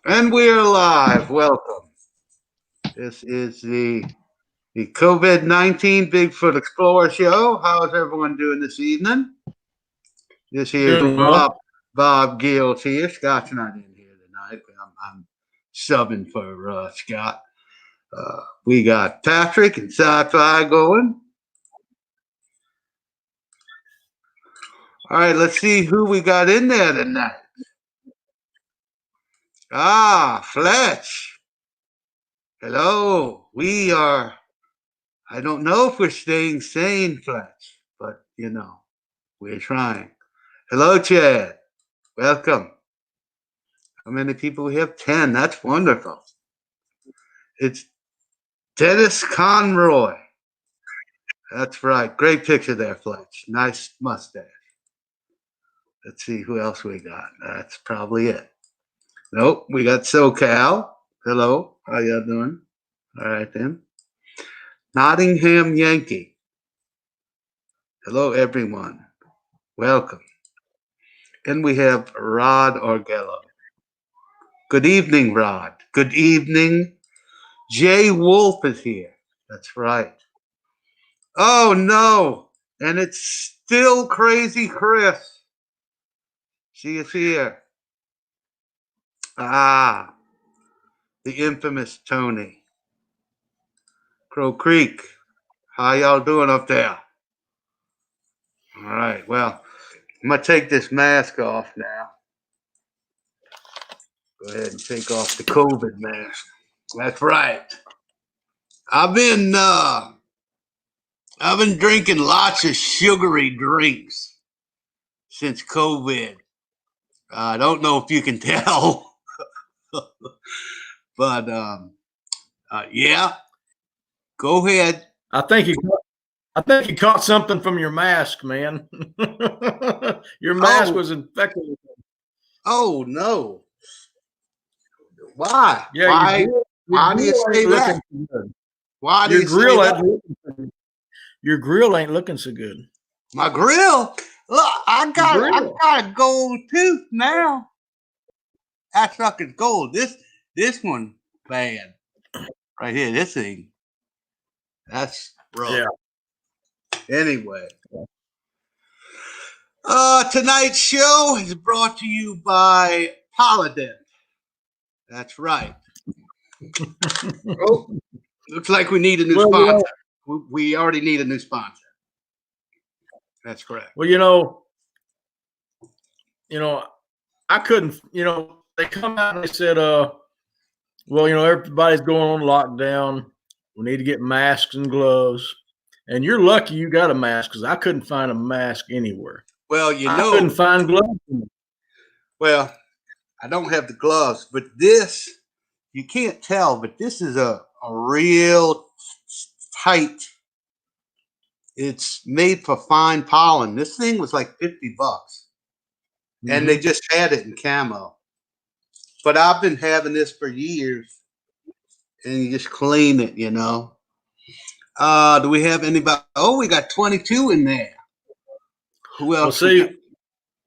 And we're live. Welcome. This is the COVID-19 Bigfoot Explorer Show. How's everyone doing this evening? This here's Doing well. Bob Gales here. Scott's not in here tonight. I'm subbing for Scott. We got Patrick and Sci-Fi going. All right, let's see who we got in there tonight. Fletch. Hello. I don't know if we're staying sane, Fletch, but we're trying. Hello, Chad. Welcome. How many people we have? 10. That's wonderful. It's Dennis Conroy. That's right. Great picture there, Fletch. Nice mustache. Let's see who else we got. That's probably it. Nope, we got SoCal. Hello, how y'all doing? All right then. Nottingham Yankee. Hello, everyone. Welcome. And we have Rod Orgello. Good evening, Rod. Good evening. Jay Wolf is here. That's right. Oh, no. And it's still Crazy Chris. She is here. The infamous Tony. Crow Creek. How y'all doing up there? All right. Well, I'm going to take this mask off now. Go ahead and take off the COVID mask. That's right. I've been drinking lots of sugary drinks since COVID. I don't know if you can tell, but yeah. Go ahead. I think you caught something from your mask, man. Your mask was infected. Oh no! Why? Yeah, why do you say that? Why do you say that? Your grill ain't looking so good. My grill? Look, I got a gold tooth now. That sucker's gold. This one bad. Right here, this thing. That's rough. Yeah. Anyway. Tonight's show is brought to you by Polydent. That's right. Oh, looks like we need a new sponsor. We already need a new sponsor. That's correct. Well, I couldn't, they come out and they said, everybody's going on lockdown. We need to get masks and gloves. And you're lucky you got a mask because I couldn't find a mask anywhere. Well, I couldn't find gloves. Well, I don't have the gloves, but this, you can't tell, but this is a real tight. It's made for fine pollen. This thing was like $50. Mm-hmm. And they just had it in camo. But I've been having this for years. And you just clean it, Do we have anybody? Oh, we got 22 in there. Who else? Well, see,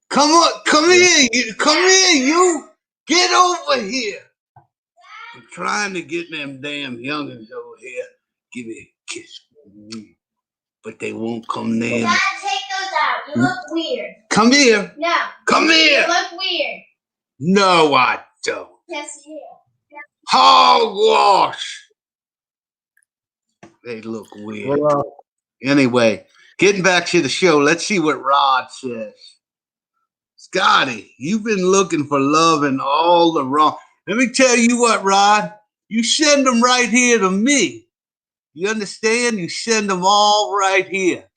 come here. Come here, you. Get over here. I'm trying to get them damn youngins over here. Give me a kiss. But they won't come near. Dad, take those out. You look weird. Come here. No. Come here. You look weird. No, I don't. Yes, you do. Hogwash. They look weird. Anyway, getting back to the show, let's see what Rod says. Scotty, you've been looking for love in all the wrong. Let me tell you what, Rod. You send them right here to me. You understand? You send them all right here.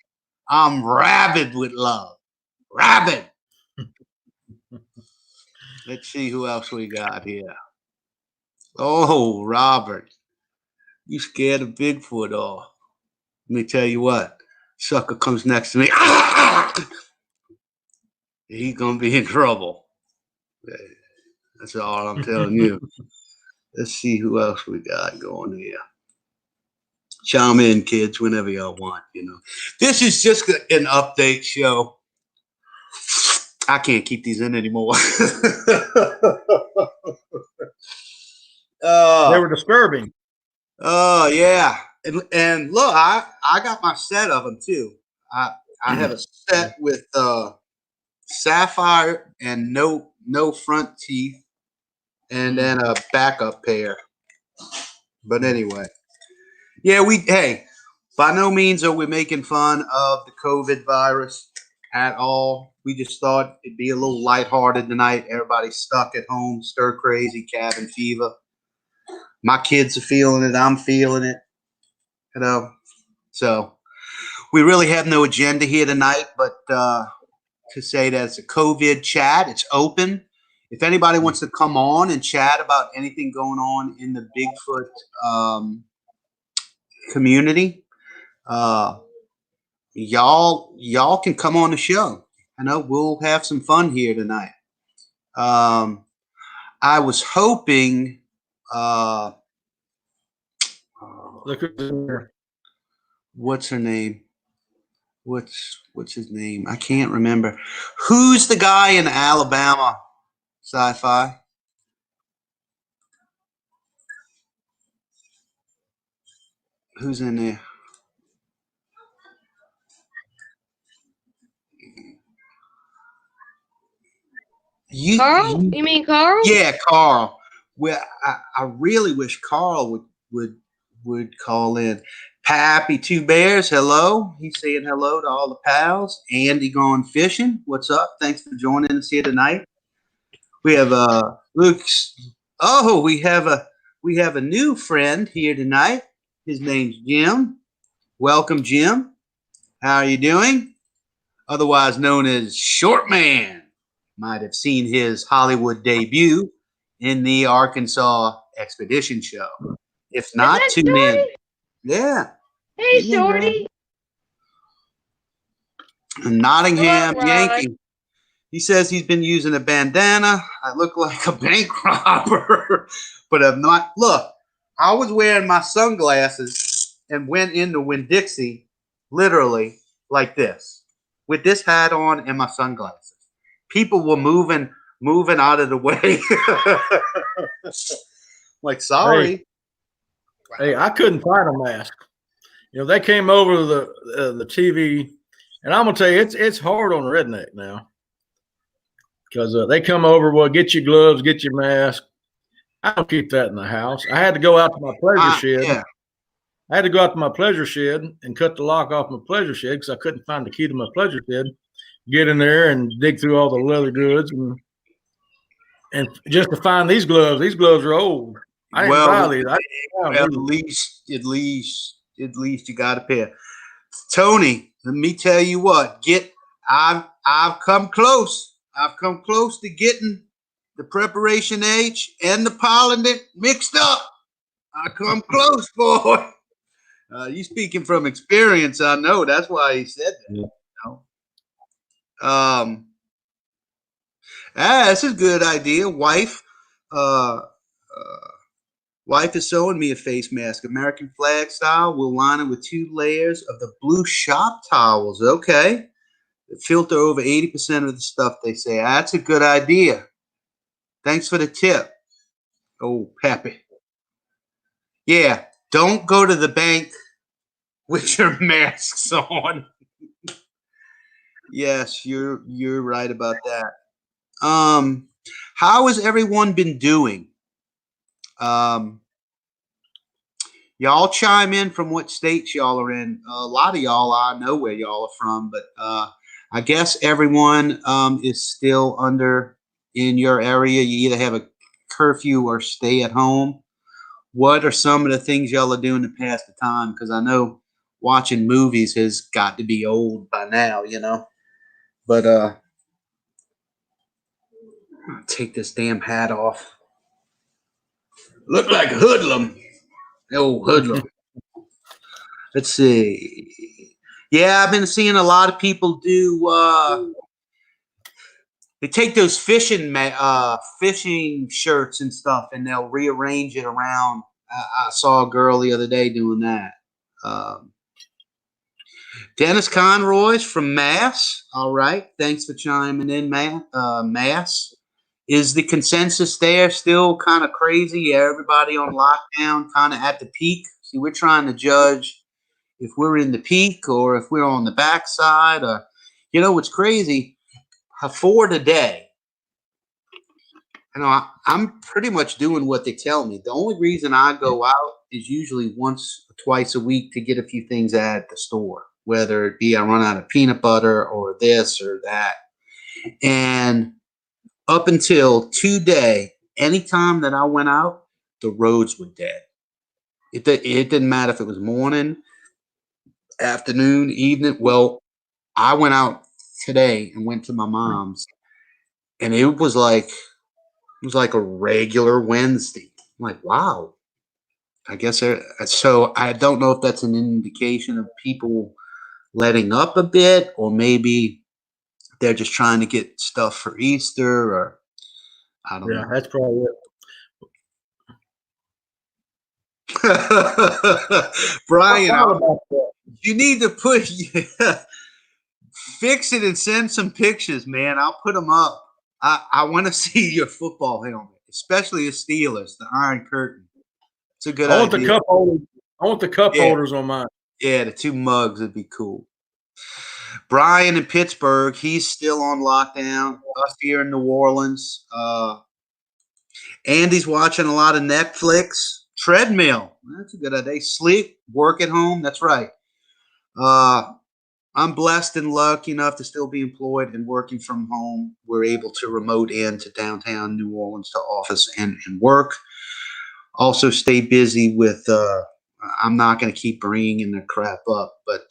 I'm rabid with love. Rabid. Let's see who else we got here. Oh, Robert. You scared of Bigfoot off. Let me tell you what. Sucker comes next to me. He's going to be in trouble. That's all I'm telling you. Let's see who else we got going here. Chime in, kids, whenever y'all want, This is just an update show. I can't keep these in anymore. They Oh, were disturbing. oh yeah. And look, I got my set of them too. I I have a set with sapphire and no front teeth, and then a backup pair. But anyway, yeah, hey, by no means are we making fun of the COVID virus at all. We just thought it'd be a little lighthearted tonight. Everybody's stuck at home, stir crazy, cabin fever. My kids are feeling it. I'm feeling it. You know, so we really have no agenda here tonight, but to say that it's a COVID chat, it's open. If anybody wants to come on and chat about anything going on in the Bigfoot community, uh, y'all can come on the show. I know we'll have some fun here tonight. Um, I was hoping. Uh, Look who's in there. what's her name? What's his name? I can't remember. Who's the guy in Alabama? Sci-fi. Who's in there? Carl? You mean Carl? Yeah, Carl. Well, I really wish Carl would call in. Pappy Two Bears, hello. He's saying hello to all the pals. Andy going fishing. What's up? Thanks for joining us here tonight. We have Luke's. Oh, we have a new friend here tonight. His name's Jim. Welcome, Jim. How are you doing? Otherwise known as Short Man. Might have seen his Hollywood debut in the Arkansas Expedition Show. If not, that tune in. Shorty? Yeah. Hey, Yeah. Shorty. A Nottingham Hello, Rod. Yankee. He says he's been using a bandana. I look like a bank robber, but I'm not. Look, I was wearing my sunglasses and went into Winn-Dixie literally like this, with this hat on and my sunglasses. People were moving out of the way. Like, sorry. Hey, I couldn't find a mask. You know, they came over the TV, and I'm gonna tell you, it's hard on redneck now because they come over. Well, get your gloves, get your mask. I don't keep that in the house. I had to go out to my pleasure shed. Yeah. I had to go out to my pleasure shed and cut the lock off my pleasure shed because I couldn't find the key to my pleasure shed. Get in there and dig through all the leather goods and just to find these gloves. These gloves are old. I didn't buy these. At least you got a pair. Tony, let me tell you what. I've come close. I've come close to getting the preparation H and the pollen mixed up. I come close, boy. You speaking from experience, I know. That's why he said that. Yeah. You know? This is a good idea. Wife is sewing me a face mask, American flag style. We'll line it with 2 layers of the blue shop towels. Okay. Filter over 80% of the stuff, they say. That's a good idea. Thanks for the tip. Oh, Peppy. Yeah, don't go to the bank with your masks on. Yes, you're right about that. How has everyone been doing? Y'all chime in from what states y'all are in. A lot of y'all, I know where y'all are from, but I guess everyone is still under in your area. You either have a curfew or stay at home. What are some of the things y'all are doing to pass the time? Because I know watching movies has got to be old by now, you know. But I'll take this damn hat off. Look like a hoodlum. Oh, hoodlum. Let's see. Yeah, I've been seeing a lot of people do. They take those fishing shirts and stuff, and they'll rearrange it around. I saw a girl the other day doing that. Dennis Conroy's from Mass. All right, thanks for chiming in, Mass. Is the consensus there still kind of crazy? Everybody on lockdown, kind of at the peak. See, we're trying to judge if we're in the peak or if we're on the backside. Or, what's crazy for today. I'm pretty much doing what they tell me. The only reason I go out is usually once or twice a week to get a few things at the store, whether it be I run out of peanut butter or this or that. And up until today, anytime that I went out, the roads were dead. It didn't matter if it was morning, afternoon, evening. Well, I went out today and went to my mom's, and it was like a regular Wednesday. I'm like, wow. I guess so. I don't know if that's an indication of people letting up a bit, or maybe they're just trying to get stuff for Easter, or I don't Yeah, know. that's probably it. Brian, All about that. you need to fix it and send some pictures, man. I'll put them up. I want to see your football helmet, especially the Steelers, the Iron Curtain. It's a good I want the idea. cup holders. I want the cup Yeah. holders on mine. Yeah, the two mugs would be cool. Brian in Pittsburgh, he's still on lockdown. Us here in New Orleans. Andy's watching a lot of Netflix. Treadmill. That's a good idea. Sleep, work at home. That's right. I'm blessed and lucky enough to still be employed and working from home. We're able to remote in to downtown New Orleans to office and work. Also stay busy with, I'm not going to keep bringing the crap up, but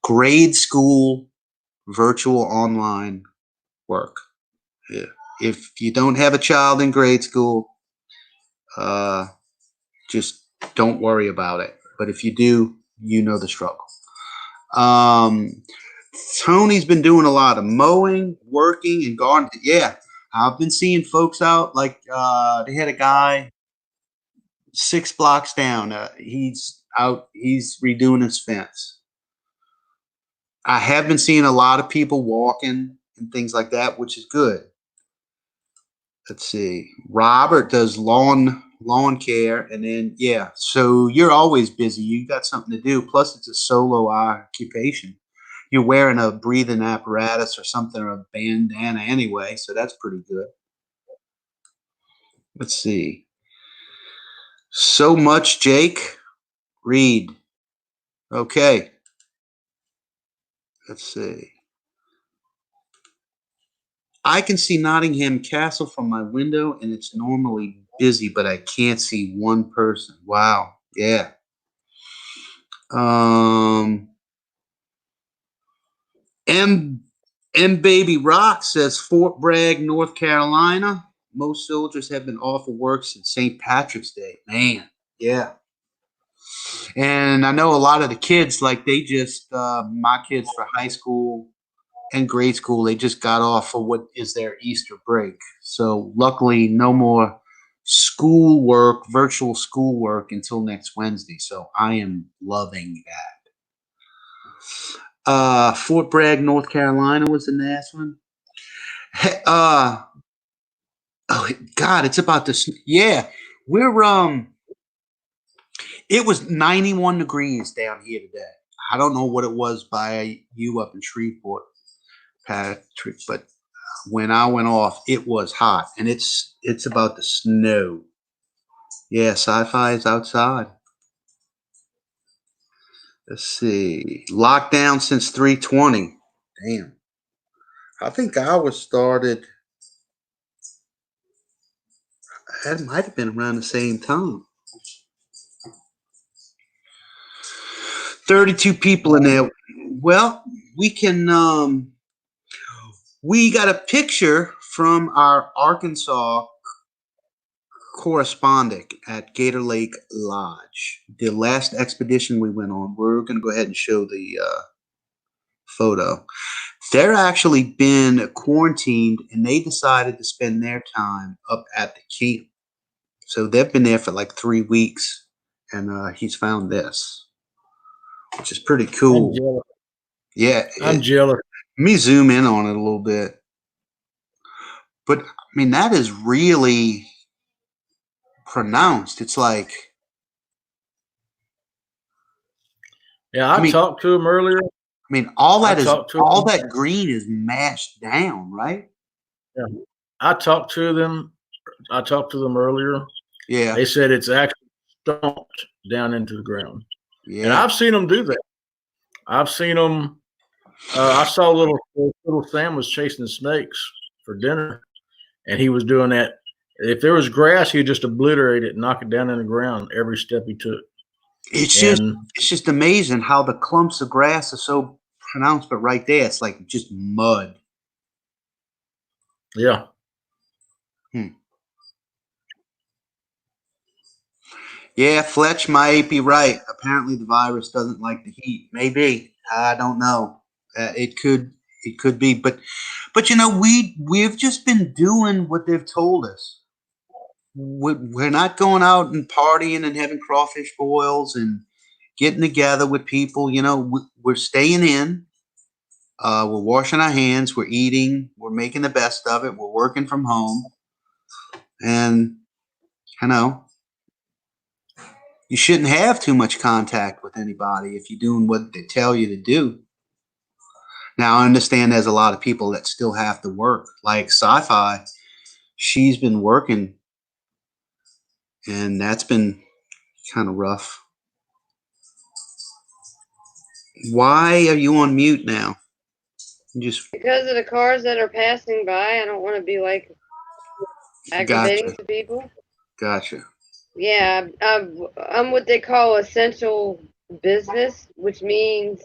grade school, virtual online work. Yeah. If you don't have a child in grade school, just don't worry about it. But if you do, you know the struggle. Tony's been doing a lot of mowing, working, and gardening. Yeah, I've been seeing folks out. Like they had a guy 6 blocks down. He's out. He's redoing his fence. I have been seeing a lot of people walking and things like that, which is good. Let's see. Robert does lawn care, and then yeah. So you're always busy. You got something to do. Plus, it's a solo occupation. You're wearing a breathing apparatus or something, or a bandana anyway, so that's pretty good. Let's see. So much, Jake. Read. Okay. Let's see. I can see Nottingham Castle from my window, and it's normally busy, but I can't see one person. Wow. Yeah. M Baby Rock says Fort Bragg, North Carolina. Most soldiers have been off of work since St. Patrick's Day. Man, yeah. And I know a lot of the kids, like they just, my kids for high school and grade school, they just got off for what is their Easter break. So luckily, no more schoolwork, virtual schoolwork until next Wednesday. So I am loving that. Fort Bragg, North Carolina was the last one. Oh God, it's about this. Yeah, we're It was 91 degrees down here today. I don't know what it was by you up in Shreveport, Patrick, but when I went off, it was hot, and it's about to snow. Yeah, sci-fi is outside. Let's see. Lockdown since 3/20. Damn. I think ours started. That might have been around the same time. 32 people in there. Well, we can. We got a picture from our Arkansas correspondent at Gator Lake Lodge. The last expedition we went on. We're going to go ahead and show the photo. They're actually been quarantined, and they decided to spend their time up at the camp. So they've been there for like 3 weeks, and he's found this, which is pretty cool. I'm jealous. Yeah, I'm jealous. let me zoom in on it a little bit. But I mean, that is really pronounced. It's like, Yeah, I I mean, talked to him earlier. all I that is talked to all him. that green is mashed down, right? Yeah. I talked to them. I talked to them earlier. Yeah, They said it's actually stomped down into the ground, and yeah. I've seen them do that. I've seen them. I saw little Sam was chasing snakes for dinner, and he was doing that. If there was grass, he'd just obliterate it, and knock it down in the ground every step he took. It's just And it's just amazing how the clumps of grass are so pronounced, but right there, it's like just mud. yeah, Hmm. Yeah, Fletch might be right. Apparently, the virus doesn't like the heat. Maybe, I don't know. It could be, but we've just been doing what they've told us. We're not going out and partying and having crawfish boils and getting together with people. We're staying in. We're washing our hands. We're eating. We're making the best of it. We're working from home, and you know you shouldn't have too much contact with anybody if you're doing what they tell you to do. Now, I understand there's a lot of people that still have to work, like Sci-Fi. She's been working, and that's been kind of rough. Why are you on mute now? You just Because of the cars that are passing by, I don't want to be like aggravating gotcha, to people. gotcha. Yeah, I'm what they call essential business, which means,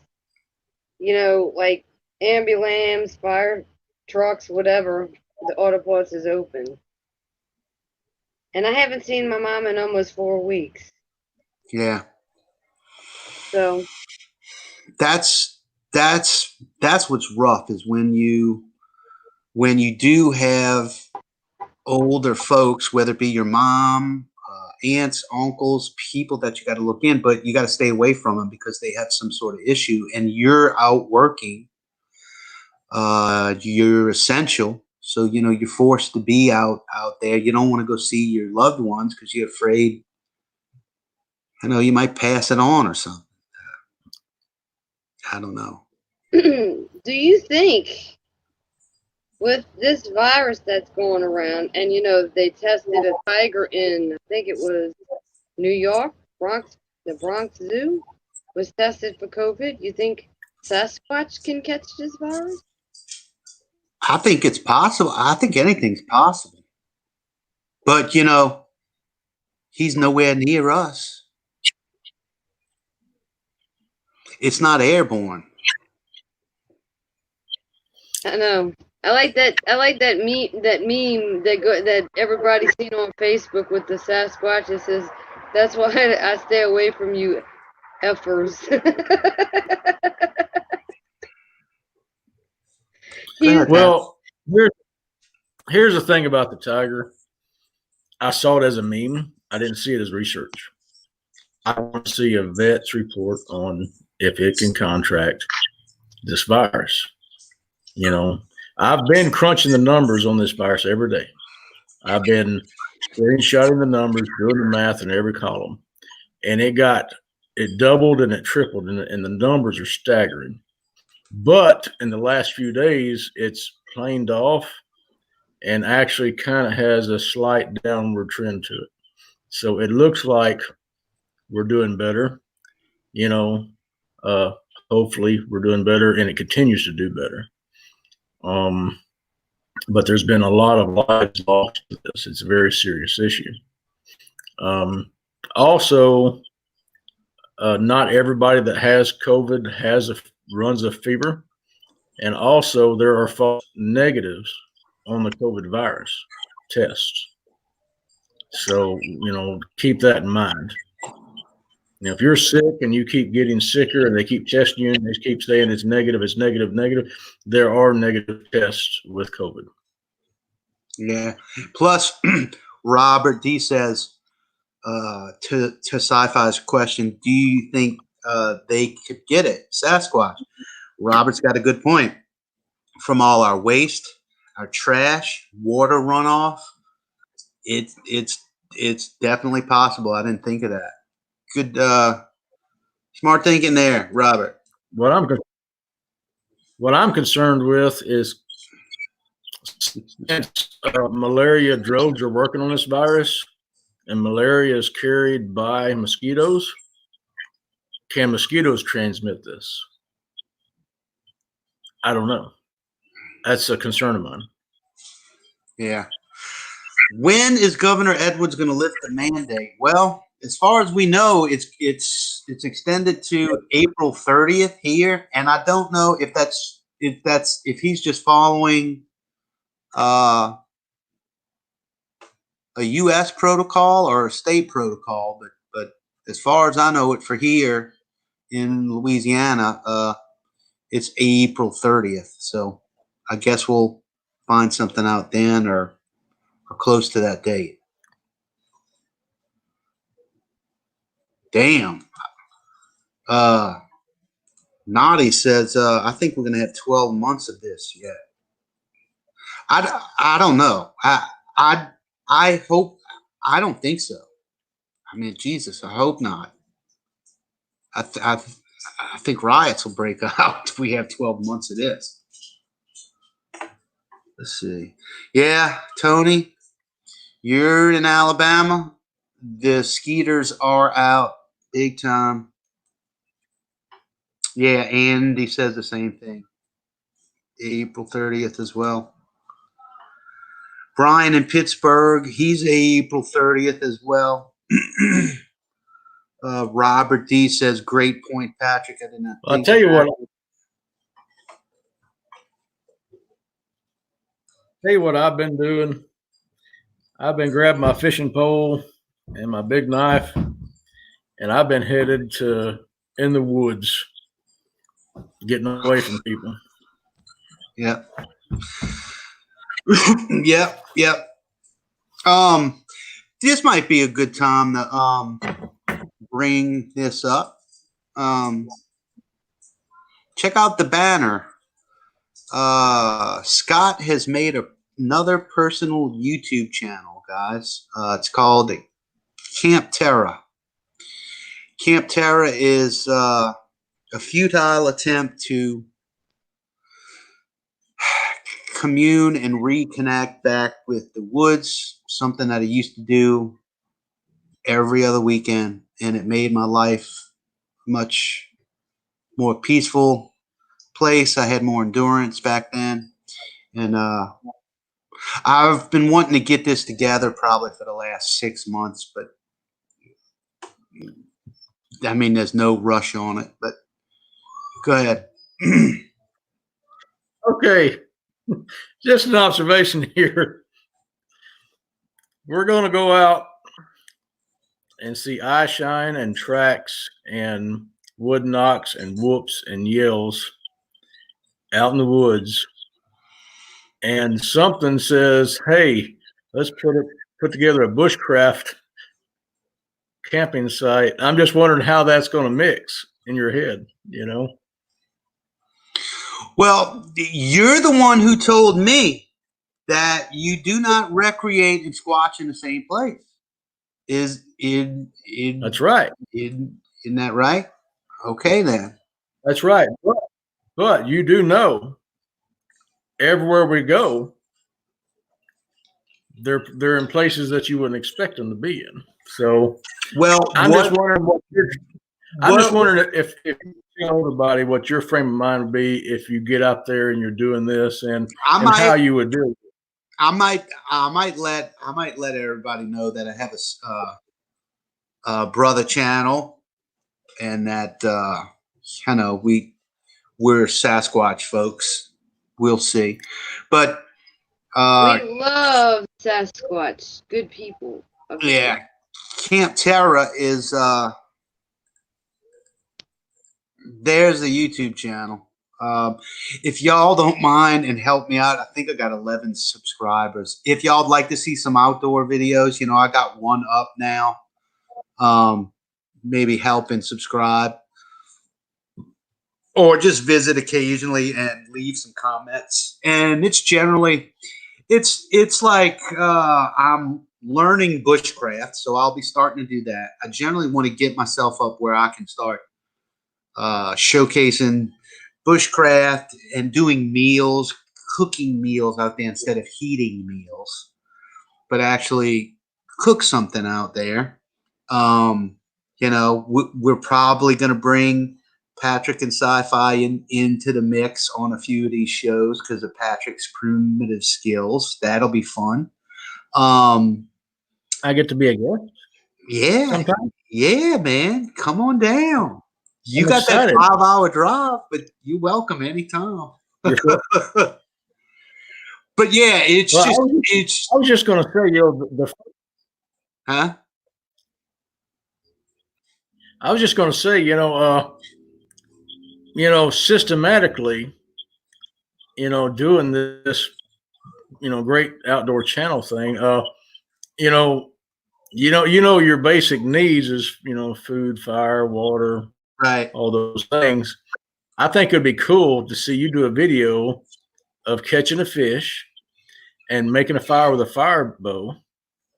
like ambulance, fire trucks, whatever, the auto parts is open. And I haven't seen my mom in almost 4 weeks. Yeah, So, that's what's rough is when you do have older folks, whether it be your mom, aunts, uncles, people that you got to look in, but you got to stay away from them because they have some sort of issue, and you're out working. You're essential, so you're forced to be out there. You don't want to go see your loved ones because you're afraid. You might pass it on or something. I don't know. do you think with this virus that's going around, and they tested a tiger in, I think it was New York, the Bronx Zoo was tested for COVID. You think Sasquatch can catch this virus? I think it's possible. I think anything's possible, but he's nowhere near us. It's not airborne. I know. I like that. I like that meme. That everybody's seen on Facebook with the Sasquatch. It says, "That's why I stay away from you, effers." He's well, here's the thing about the tiger. I saw it as a meme. I didn't see it as research. I want to see a vet's report on if it can contract this virus. I've been crunching the numbers on this virus every day. I've been screenshotting the numbers, doing the math in every column, and it doubled and it tripled, and the numbers are staggering. But in the last few days, it's planed off and actually kind of has a slight downward trend to it. So it looks like we're doing better. You know, hopefully we're doing better, and it continues to do better. But there's been a lot of lives lost to this. It's a very serious issue. Also, not everybody that has COVID runs a fever, and also there are false negatives on the COVID virus tests. So keep that in mind. If you're sick and you keep getting sicker and they keep testing you and they keep saying it's negative, negative, there are negative tests with COVID. Yeah. Plus, Robert D says to Sci-Fi's question, do you think they could get it? Sasquatch. Robert's got a good point. From all our waste, our trash, water runoff. It's definitely possible. I didn't think of that. Good, smart thinking there, Robert. What I'm what I'm concerned with is since malaria drones are working on this virus, and malaria is carried by mosquitoes. Can mosquitoes transmit this? I don't know. That's a concern of mine. Yeah. When is Governor Edwards going to lift the mandate? Well, as far as we know, it's extended to April 30th here, and I don't know if he's just following a U.S. protocol or a state protocol, but as far as I know it for here in Louisiana, it's April 30th. So I guess we'll find something out then or close to that date. Damn. Naughty says, I think we're going to have 12 months of this yet. I don't know. I hope, I don't think so. I mean, Jesus, I hope not. I think riots will break out if we have 12 months of this. Let's see. Yeah, Tony, you're in Alabama. The skeeters are out big time. Yeah, Andy says the same thing. April 30th as well. Brian in Pittsburgh, he's April 30th as well. Robert D says, great point, Patrick. I did not think I'll tell you what. Tell you what I've been doing. I've been grabbing my fishing pole and my big knife, and I've been headed to in the woods, getting away from people. Yep. Yep. This might be a good time to bring this up. Check out the banner. Scott has made another personal YouTube channel, guys. It's called Camp Terra. Camp Terra is a futile attempt to commune and reconnect back with the woods, something that I used to do every other weekend, and it made my life much more peaceful place. I had more endurance back then, and I've been wanting to get this together probably for the last 6 months, but I mean, there's no rush on it, but go ahead. Okay, just an observation here. We're going to go out and see eye shine and tracks and wood knocks and whoops and yells out in the woods. And something says, hey, let's put together a bushcraft camping site. I'm just wondering how that's going to mix in your head, you know? Well, you're the one who told me that you do not recreate and squatch in the same place. That's right. Isn't that right? Okay, then. That's right. But you do know everywhere we go, they're in places that you wouldn't expect them to be in. So, well, I'm just wondering if you tell everybody what your frame of mind would be if you get out there and you're doing this, and how you would do it. I might let everybody know that I have a brother channel, and that we're Sasquatch folks. We'll see, but we love Sasquatch. Good people. Okay. Yeah, Camp Terra is there's the YouTube channel. If y'all don't mind and help me out, I think I got 11 subscribers. If y'all would like to see some outdoor videos, I got one up now. Maybe help and subscribe. or just visit occasionally and leave some comments. And it's generally it's like I'm learning bushcraft, so I'll be starting to do that. I generally want to get myself up where I can start showcasing bushcraft and doing meals, cooking meals out there instead of heating meals, but actually cook something out there. Um, we're probably going to bring Patrick and Sci-Fi into the mix on a few of these shows because of Patrick's primitive skills. That'll be fun. Um, I get to be a guest yeah, sometime. yeah, man, come on down. You I'm got that excited. 5-hour drive, but you're welcome anytime. You're sure? But yeah, it's Well, just it's I was just going to say, huh? I was just going to say, systematically, doing this, great outdoor channel thing. You know, your basic needs is, food, fire, water, Right. all those things. I think it'd be cool to see you do a video of catching a fish and making a fire with a fire bow,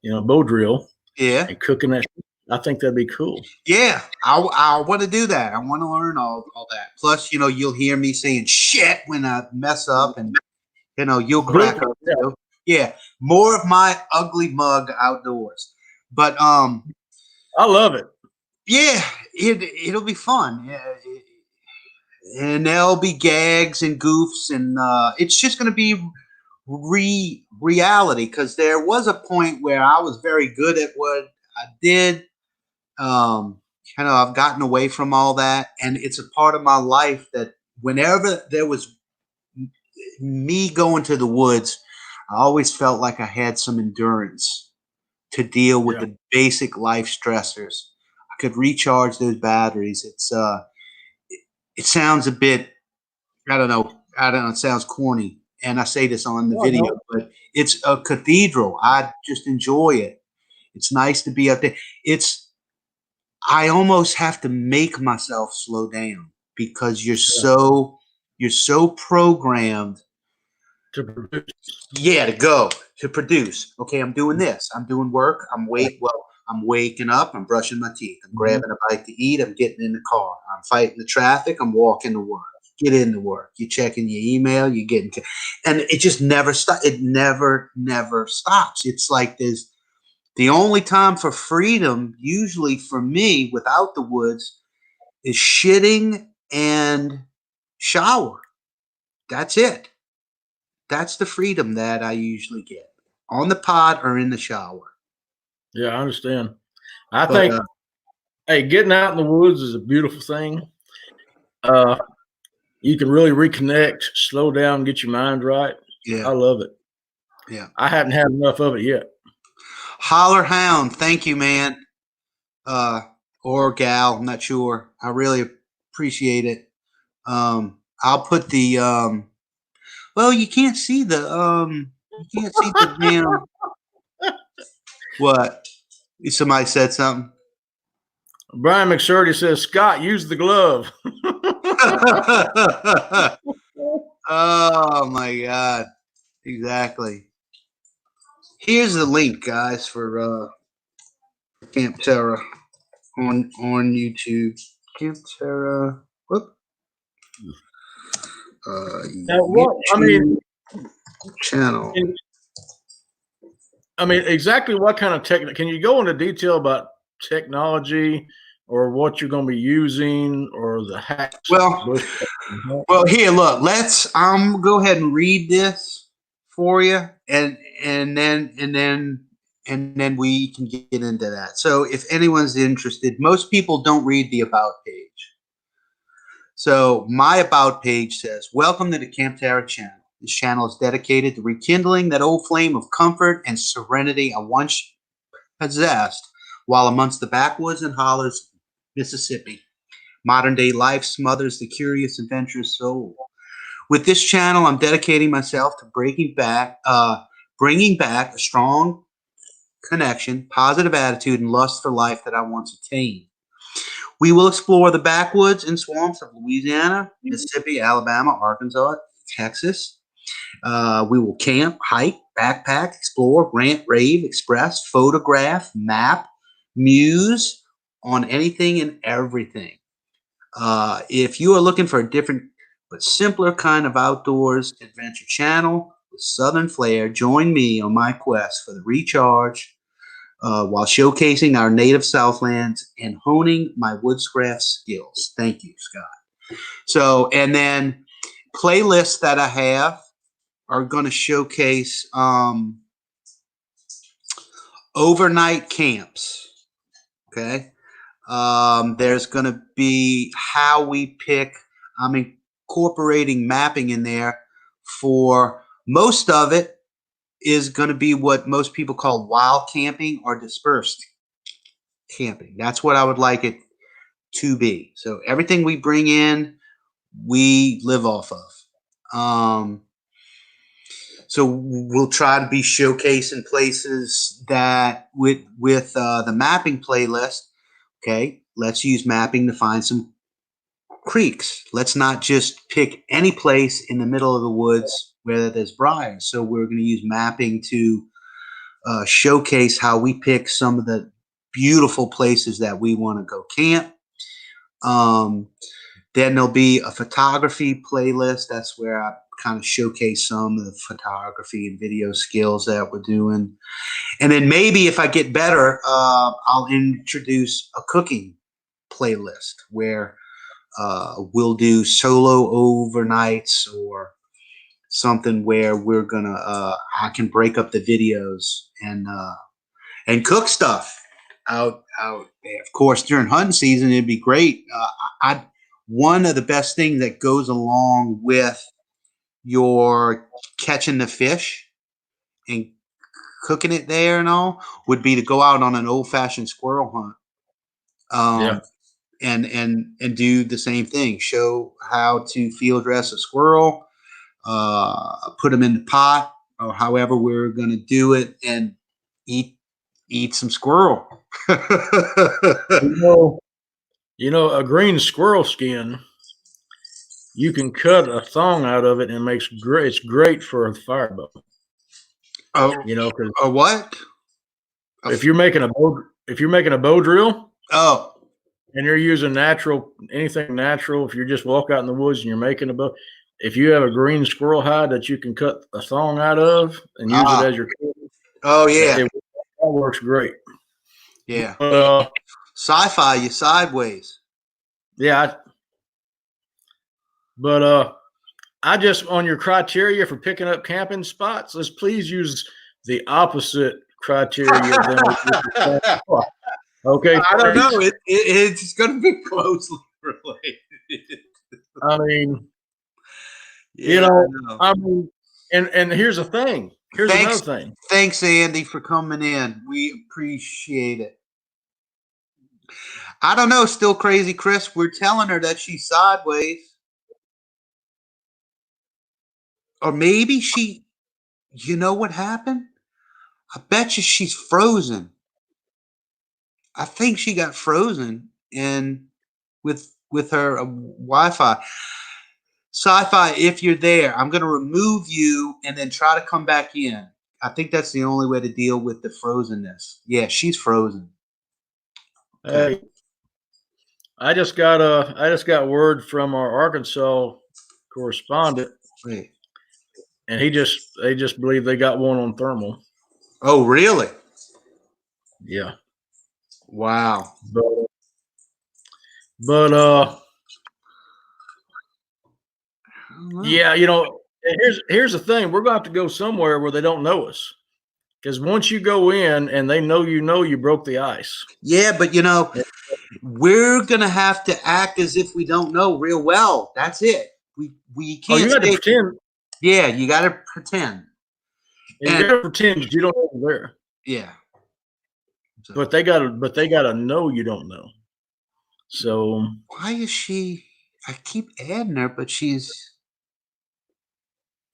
bow drill, Yeah. and cooking that. I think that'd be cool. Yeah. I want to do that. I want to learn all that. Plus, you'll hear me saying shit when I mess up, and you'll crack up too. Yeah. More of my ugly mug outdoors. But I love it. yeah, it'll be fun. Yeah, and there'll be gags and goofs, and it's just going to be reality, because there was a point where I was very good at what I did. I've gotten away from all that, and it's a part of my life that whenever there was me going to the woods, I always felt like I had some endurance to deal with the basic life stressors. I could recharge those batteries. It sounds a bit, I don't know, it sounds corny, and I say this on the video, but it's a cathedral. I just enjoy it. It's nice to be up there. I almost have to make myself slow down because you're so programmed to produce. Yeah, to produce. Okay, I'm doing this. I'm doing work. I'm waking up. I'm brushing my teeth. I'm grabbing a bite to eat. I'm getting in the car. I'm fighting the traffic. I'm walking to work. Get into work. You're checking your email. You're getting, and it just never stops. It never stops. It's like there's the only time for freedom, usually for me, without the woods, is shitting and shower. That's it. That's the freedom that I usually get on the pot or in the shower. Yeah, I understand. I think, getting out in the woods is a beautiful thing. You can really reconnect, slow down, get your mind right. Yeah, I love it. Yeah, I haven't had enough of it yet. Holler Hound, thank you, man. Or gal, I'm not sure. I really appreciate it. I'll put the well, you can't see the damn what? Somebody said something. Brian McSurdy says, Scott, use the glove. Oh my God. Exactly. Here's the link, guys, for Camp Terra on YouTube. Camp Terra. Whoop. YouTube channel. Exactly what kind of technique? Can you go into detail about technology or what you're going to be using or the hacks? Well, here, look. Let's go ahead and read this for you, and then we can get into that. So, if anyone's interested, most people don't read the about page. So, my about page says, "Welcome to the Camp Terra channel. This channel is dedicated to rekindling that old flame of comfort and serenity I once possessed while amongst the backwoods and hollers of Mississippi. Modern day life smothers the curious, adventurous soul. With this channel, I'm dedicating myself to bringing back a strong connection, positive attitude, and lust for life that I once attained. We will explore the backwoods and swamps of Louisiana, Mississippi, Alabama, Arkansas, Texas. We will camp, hike, backpack, explore, rant, rave, express, photograph, map, muse on anything and everything. If you are looking for a different but simpler kind of outdoors adventure channel with Southern flair, join me on my quest for the recharge while showcasing our native Southlands and honing my woodscraft skills. Thank you, Scott. So, and then playlists that I have are going to showcase overnight camps. Okay. There's going to be how we pick. I'm incorporating mapping in there for most of it is going to be what most people call wild camping or dispersed camping. That's what I would like it to be. So everything we bring in, we live off of. So we'll try to be showcasing places that with the mapping playlist. Okay, let's use mapping to find some creeks. Let's not just pick any place in the middle of the woods where there's briars. So we're going to use mapping to showcase how we pick some of the beautiful places that we want to go camp. Then there'll be a photography playlist. That's where I kind of showcase some of the photography and video skills that we're doing. And then maybe if I get better, I'll introduce a cooking playlist where we'll do solo overnights or something where we're gonna I can break up the videos and cook stuff out there. Of course, during hunting season, it'd be great. One of the best things that goes along with your catching the fish and cooking it there and all would be to go out on an old-fashioned squirrel hunt. And do the same thing. Show how to field dress a squirrel, put them in the pot, or however we're going to do it, and eat some squirrel. A green squirrel skin, you can cut a thong out of it and it makes great. It's great for a firebow. Oh, because a what? If you're making a bow drill, and you're using anything natural, if you just walk out in the woods and you're making a bow, if you have a green squirrel hide that you can cut a thong out of and use it as your cover, that works great. Yeah. Sci-fi, you sideways. Yeah. I just, on your criteria for picking up camping spots, let's please use the opposite criteria than okay. I don't know. It's going to be closely related. I mean, and here's the thing. Another thing. Thanks, Andy, for coming in. We appreciate it. I don't know. Still crazy, Chris. We're telling her that she's sideways. Or maybe you know what happened? I bet you she's frozen. I think she got frozen with her Wi-Fi. Sci-fi, if you're there, I'm going to remove you and then try to come back in. I think that's the only way to deal with the frozenness. Yeah, she's frozen. Okay. Hey, I just got word from our Arkansas correspondent. Wait. And they just believe they got one on thermal. Oh, really? Yeah. Wow. But yeah, here's the thing. We're going to have to go somewhere where they don't know us. Because once you go in and they know you broke the ice. Yeah, but we're going to have to act as if we don't know real well. That's it. We can't. You got to pretend. Yeah, you got to pretend. And you got to pretend you don't know they're there. Yeah. So, but they gotta know you don't know. So why is she? I keep adding her, but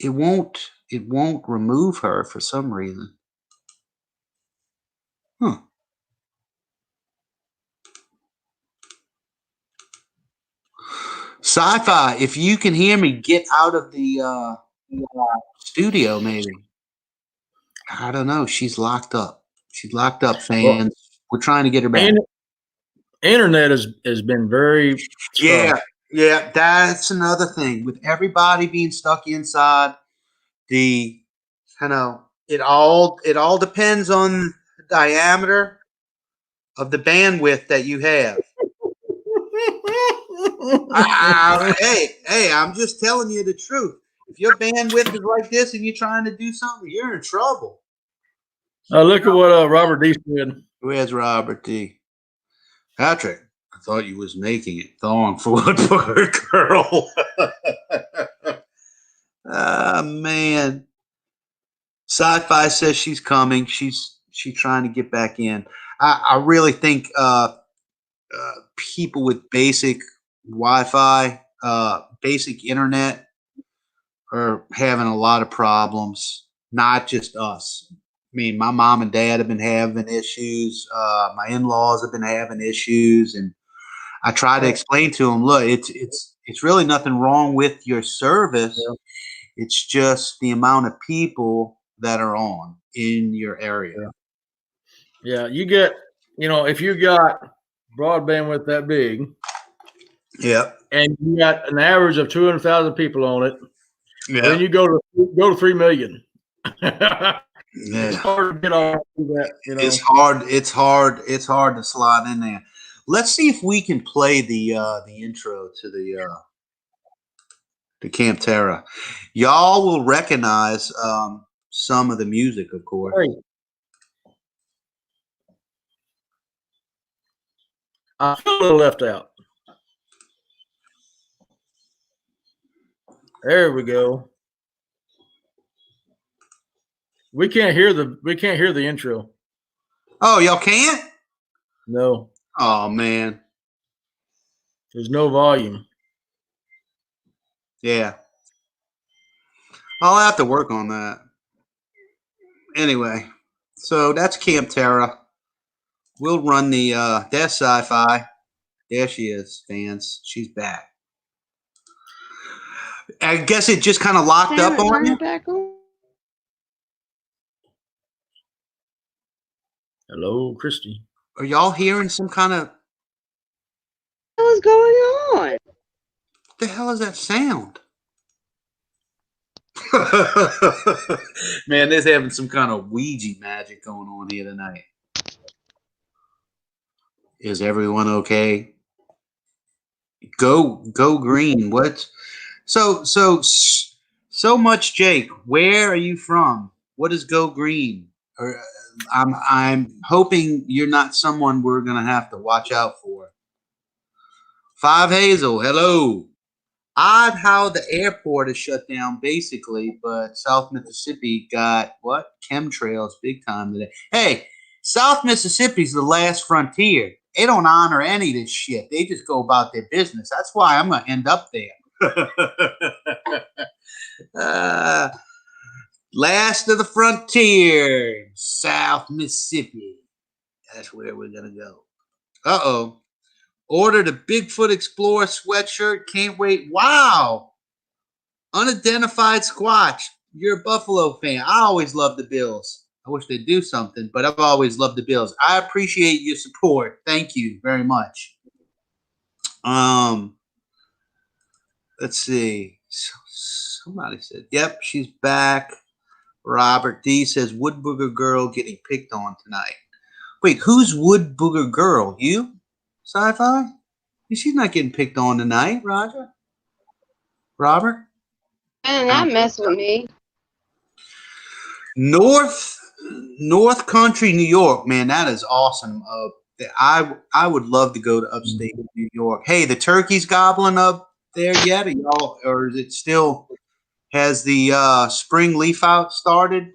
it won't remove her for some reason. Huh. Sci-fi, if you can hear me, get out of the studio, maybe. I don't know. She's locked up. She's locked up, Well, fans. We're trying to get her back. and internet has been very Yeah, scarce. yeah. That's another thing. With everybody being stuck inside, the it all depends on the diameter of the bandwidth that you have. Hey, I'm just telling you the truth. If your bandwidth is like this and you're trying to do something, you're in trouble. Look at what Robert D said. Where's Robert D? Patrick, I thought you was making it thong for Woodward girl. Ah, man. Sci-fi says she's coming. She's trying to get back in. I really think people with basic Wi-Fi, basic internet, are having a lot of problems. Not just us. I mean, my mom and dad have been having issues. My in-laws have been having issues, and I try to explain to them, look, it's really nothing wrong with your service. Yeah. It's just the amount of people that are on in your area. Yeah, you get, if you got broadband with that big, Yep. and you got an average of 200,000 people on it, Yeah. then you go to 3 million. Yeah. It's hard to get all that. It's hard. It's hard to slide in there. Let's see if we can play the intro to the Camp Terra. Y'all will recognize some of the music, of course. Hey, I feel a little left out. There we go. We can't hear the intro. Oh, y'all can't? No, Oh, man. there's no volume. Yeah. I'll have to work on that. Anyway, so that's Camp Terra. We'll run the that's Sci-Fi. There she is, fans. She's back. I guess it just kind of locked Damn up it, on turn you. it back on. Hello, Christy. Are y'all hearing some kind of What is going on? what the hell is that sound? Man, there's having some kind of Ouija magic going on here tonight. Is everyone okay? Go green. What? So much, Jake. Where are you from? What is go green? Or I'm hoping you're not someone we're gonna have to watch out for. 5 Hazel, hello. Odd how the airport is shut down basically, but South Mississippi got what? Chemtrails big time today. Hey, South Mississippi's the last frontier. They don't honor any of this shit. They just go about their business. That's why I'm gonna end up there. Last of the frontier, South Mississippi. That's where we're gonna go. Uh-oh. Ordered a Bigfoot Explorer sweatshirt. Can't wait. Wow. Unidentified Squatch. You're a Buffalo fan. I always love the Bills. I wish they'd do something, but I've always loved the Bills. I appreciate your support. Thank you very much. Let's see. Somebody said, yep, she's back. Robert D says, Wood Booger Girl getting picked on tonight. Wait, who's Wood Booger Girl? You? Sci-Fi? She's not getting picked on tonight, Roger. Robert? Man, that mess with me. North Country, New York, man, that is awesome. I would love to go to upstate New York. Hey, the turkey's gobbling up there yet? Or is it still has the spring leaf out started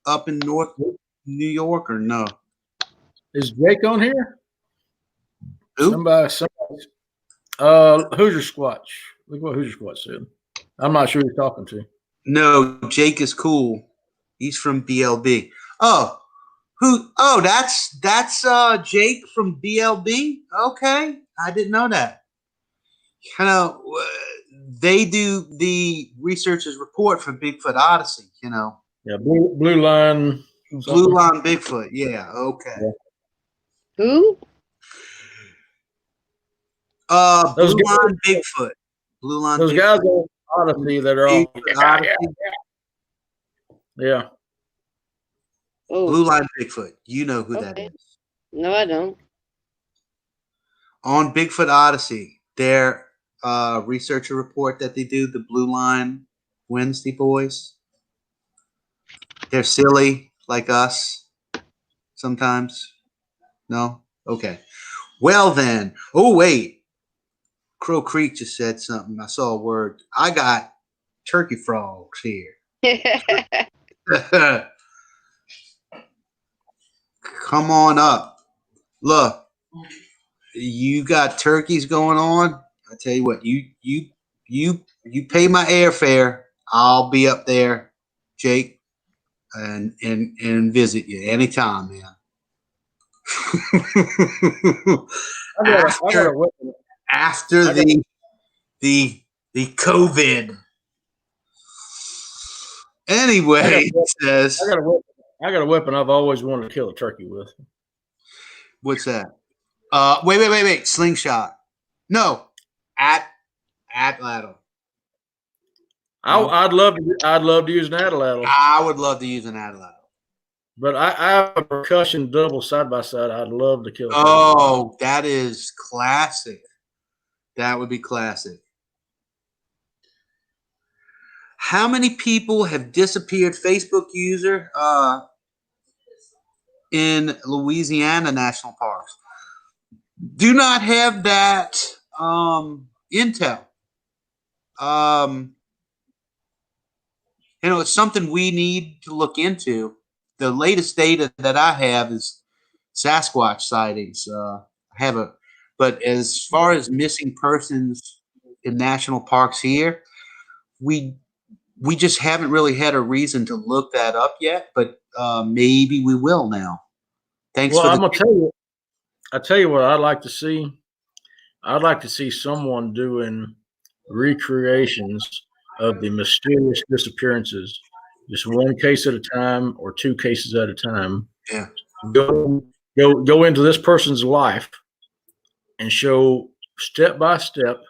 up in North New York or no? Is Jake on here? Who? Somebody. Hoosier Squatch. Look what Hoosier Squatch said. I'm not sure who he's talking to. No, Jake is cool. He's from BLB. Oh, that's Jake from BLB. Okay, I didn't know that. kind of they do the researchers report for Bigfoot Odyssey. Yeah, blue line. Blue Something. Line Bigfoot. Yeah. Okay. Yeah. Who? Those Blue guys, Line Bigfoot. Blue Line those Bigfoot. guys on Odyssey that are all. Bigfoot Odyssey. Yeah. Oh, Blue Line Bigfoot. You know who that okay. is. No, I don't. On Bigfoot Odyssey, their researcher report that they do, the Blue Line Wednesday boys. They're silly like us sometimes. No? Okay. Well then. Oh wait. Crow Creek just said something. I saw a word. I got turkey frogs here. Come on up. Look, you got turkeys going on. I tell you what, you pay my airfare. I'll be up there, Jake, and visit you anytime, man. after after the COVID. Anyway, it says I got a weapon I've always wanted to kill a turkey with. What's that? Wait. Slingshot. No. At ladle. I'd love to use an atlatl. I would love to use an ladle. But I have a percussion double side by side. I'd love to kill. Oh, that is classic. That would be classic. How many people have disappeared Facebook user in Louisiana national parks? Do not have that intel. It's something we need to look into. The latest data that I have is Sasquatch sightings. But as far as missing persons in national parks here, we just haven't really had a reason to look that up yet. But maybe we will now. Thanks. Well, I'm gonna tell you. I tell you what I'd like to see. I'd like to see someone doing recreations of the mysterious disappearances, just one case at a time or two cases at a time. Yeah. Go into this person's life and show step by step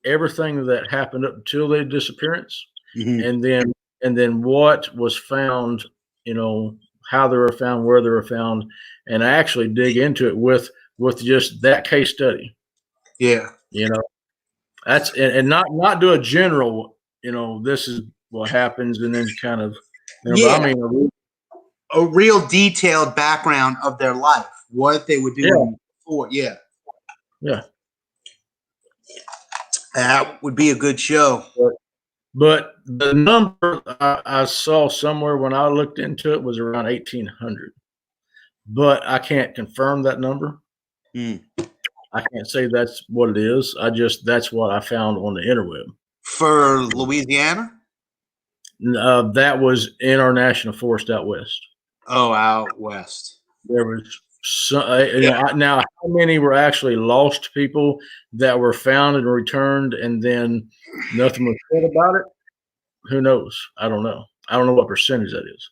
everything that happened up until their disappearance, and then what was found. How they were found, where they were found, and actually dig into it with just that case study. Yeah. That's and not do a general. This is what happens, and then kind of. Yeah. But I mean, a real detailed background of their life, what they were doing before. Yeah. Yeah. That would be a good show. But the number I saw somewhere when I looked into it was around 1,800. But I can't confirm that number. I can't say that's what it is. That's what I found on the interweb. For Louisiana? That was in our national forest out west. Oh, out west. There was now how many were actually lost people that were found and returned and then nothing was said about it? Who knows? I don't know. I don't know what percentage that is.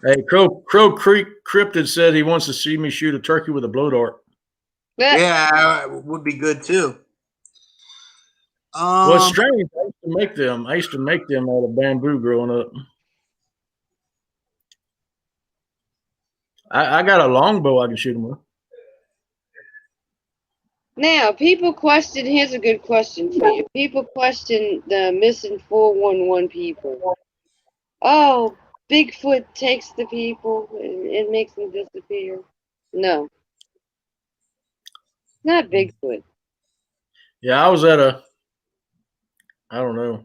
Hey, Crow Creek Cryptid said he wants to see me shoot a turkey with a blow dart. Yeah, it would be good too. Well, it's strange. I used to make them out of bamboo growing up. I got a longbow I can shoot them with. Now, people question. Here's a good question for you. People question the missing 411 people. Oh, Bigfoot takes the people and it makes them disappear. No, not Bigfoot. Yeah, I was at I don't know,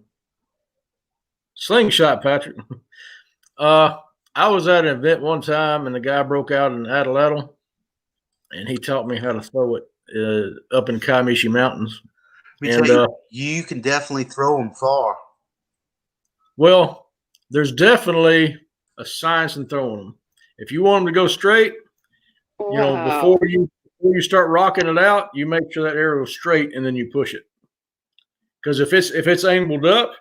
slingshot, Patrick. I was at an event one time, and the guy broke out an atlatl, and he taught me how to throw it up in Kaimishi Mountains. Let me And tell you, you can definitely throw them far. well, there's definitely a science in throwing them. If you want them to go straight, you know, Wow. before you start rocking it out, you make sure that arrow is straight and then you push it. Because if it's angled up,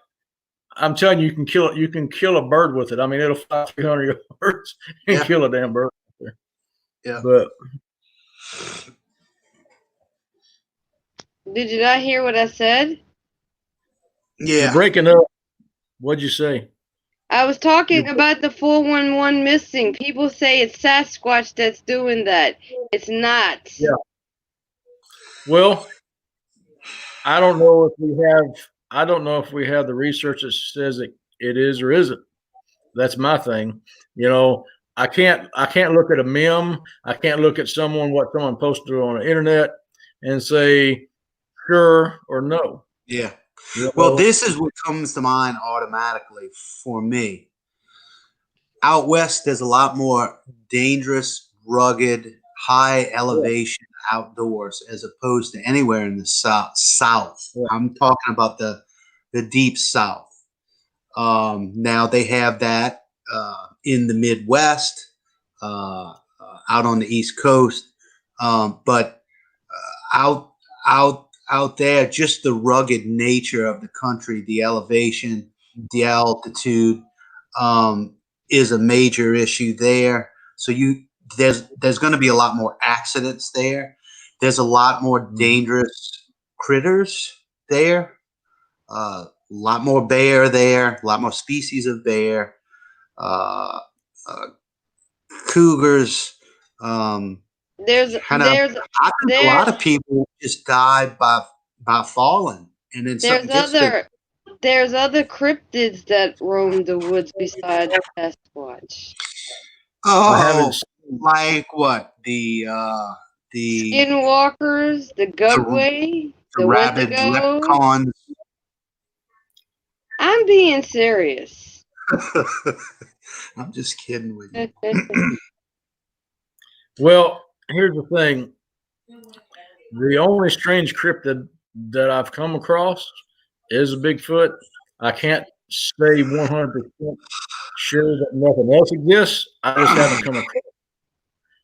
I'm telling you, you can kill it. You can kill a bird with it. I mean, it'll fly 300 yards and Yeah. kill a damn bird. Yeah. But Did you not hear what I said? you're Yeah. breaking up. What'd you say? I was talking about the 411 missing. People say it's Sasquatch that's doing that. It's not. Yeah. Well, I don't know if we have. I don't know if we have the research that says it is or isn't. That's my thing. You know, I can't look at a meme. I can't look at what someone posted on the internet and say sure or no. Yeah. You Well, know? this is what comes to mind automatically for me. Out west, there's a lot more dangerous, rugged, high elevation outdoors as opposed to anywhere in the south. Yeah. I'm talking about the deep south. Now they have that in the Midwest, out on the East Coast, but out out there, just the rugged nature of the country, the elevation, the altitude, is a major issue there. So there's going to be a lot more accidents there. There's a lot more dangerous critters there. A lot more bear there. A lot more species of bear. Uh, uh, Cougars. There's Kind of. there's I think a lot there's of people just die by falling, and then there's something gets to. there's other cryptids that roam the woods besides Sasquatch. I haven't Oh, seen. like what the Skinwalkers, the the, Gugway, the the rabid Wendigo. leprechauns. I'm being serious. I'm just kidding with you. Well, here's the thing. The only strange cryptid that I've come across is a Bigfoot. I can't say 100% sure that nothing else exists. I just haven't come across it.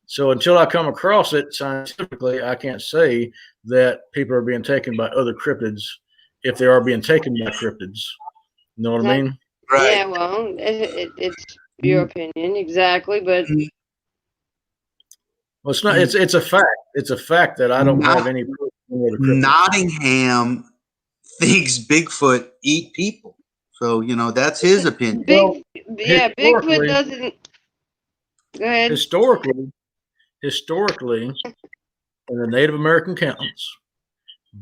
So until I come across it scientifically, I can't say that people are being taken by other cryptids if they are being taken by cryptids. You know what I mean? Right. Yeah, well, it's your opinion, exactly, but Well, it's not. It's a fact. It's a fact that I don't have any proof of any other cryptids. Nottingham thinks Bigfoot eat people. So, that's his opinion. Well, Bigfoot doesn't. Go ahead. Historically, in the Native American counts,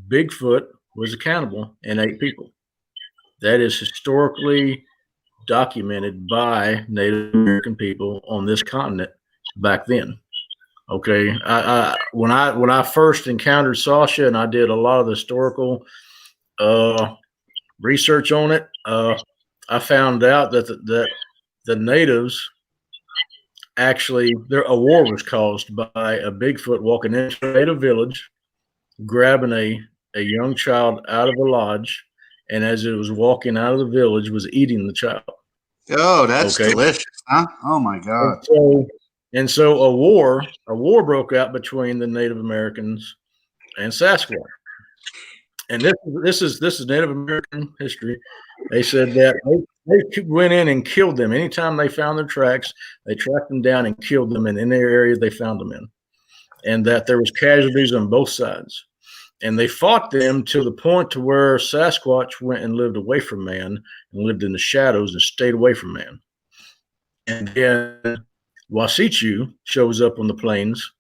Bigfoot was accountable and ate people. That is historically documented by Native American people on this continent back then. Okay, when I first encountered Sasha and I did a lot of the historical research on it, I found out that the natives actually a war was caused by a Bigfoot walking into a native village, grabbing a young child out of a lodge, and as it was walking out of the village, was eating the child. Oh, that's delicious, huh? Oh my God! And so a war broke out between the Native Americans and Sasquatch. And this is Native American history. They said that they went in and killed them anytime they found their tracks. They tracked them down and killed them, and in their area they found them in, and that there was casualties on both sides. And they fought them to the point to where Sasquatch went and lived away from man and lived in the shadows and stayed away from man. And then Wasichu shows up on the plains,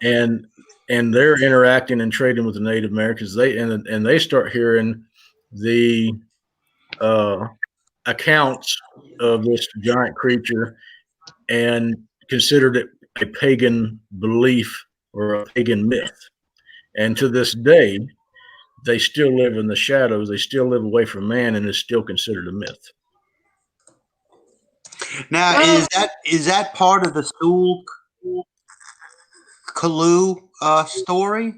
and they're interacting and trading with the Native Americans. They start hearing the accounts of this giant creature and considered it a pagan belief or a pagan myth. And to this day, they still live in the shadows. They still live away from man, and it's still considered a myth. Now, is that part of the Sewell Kalu story?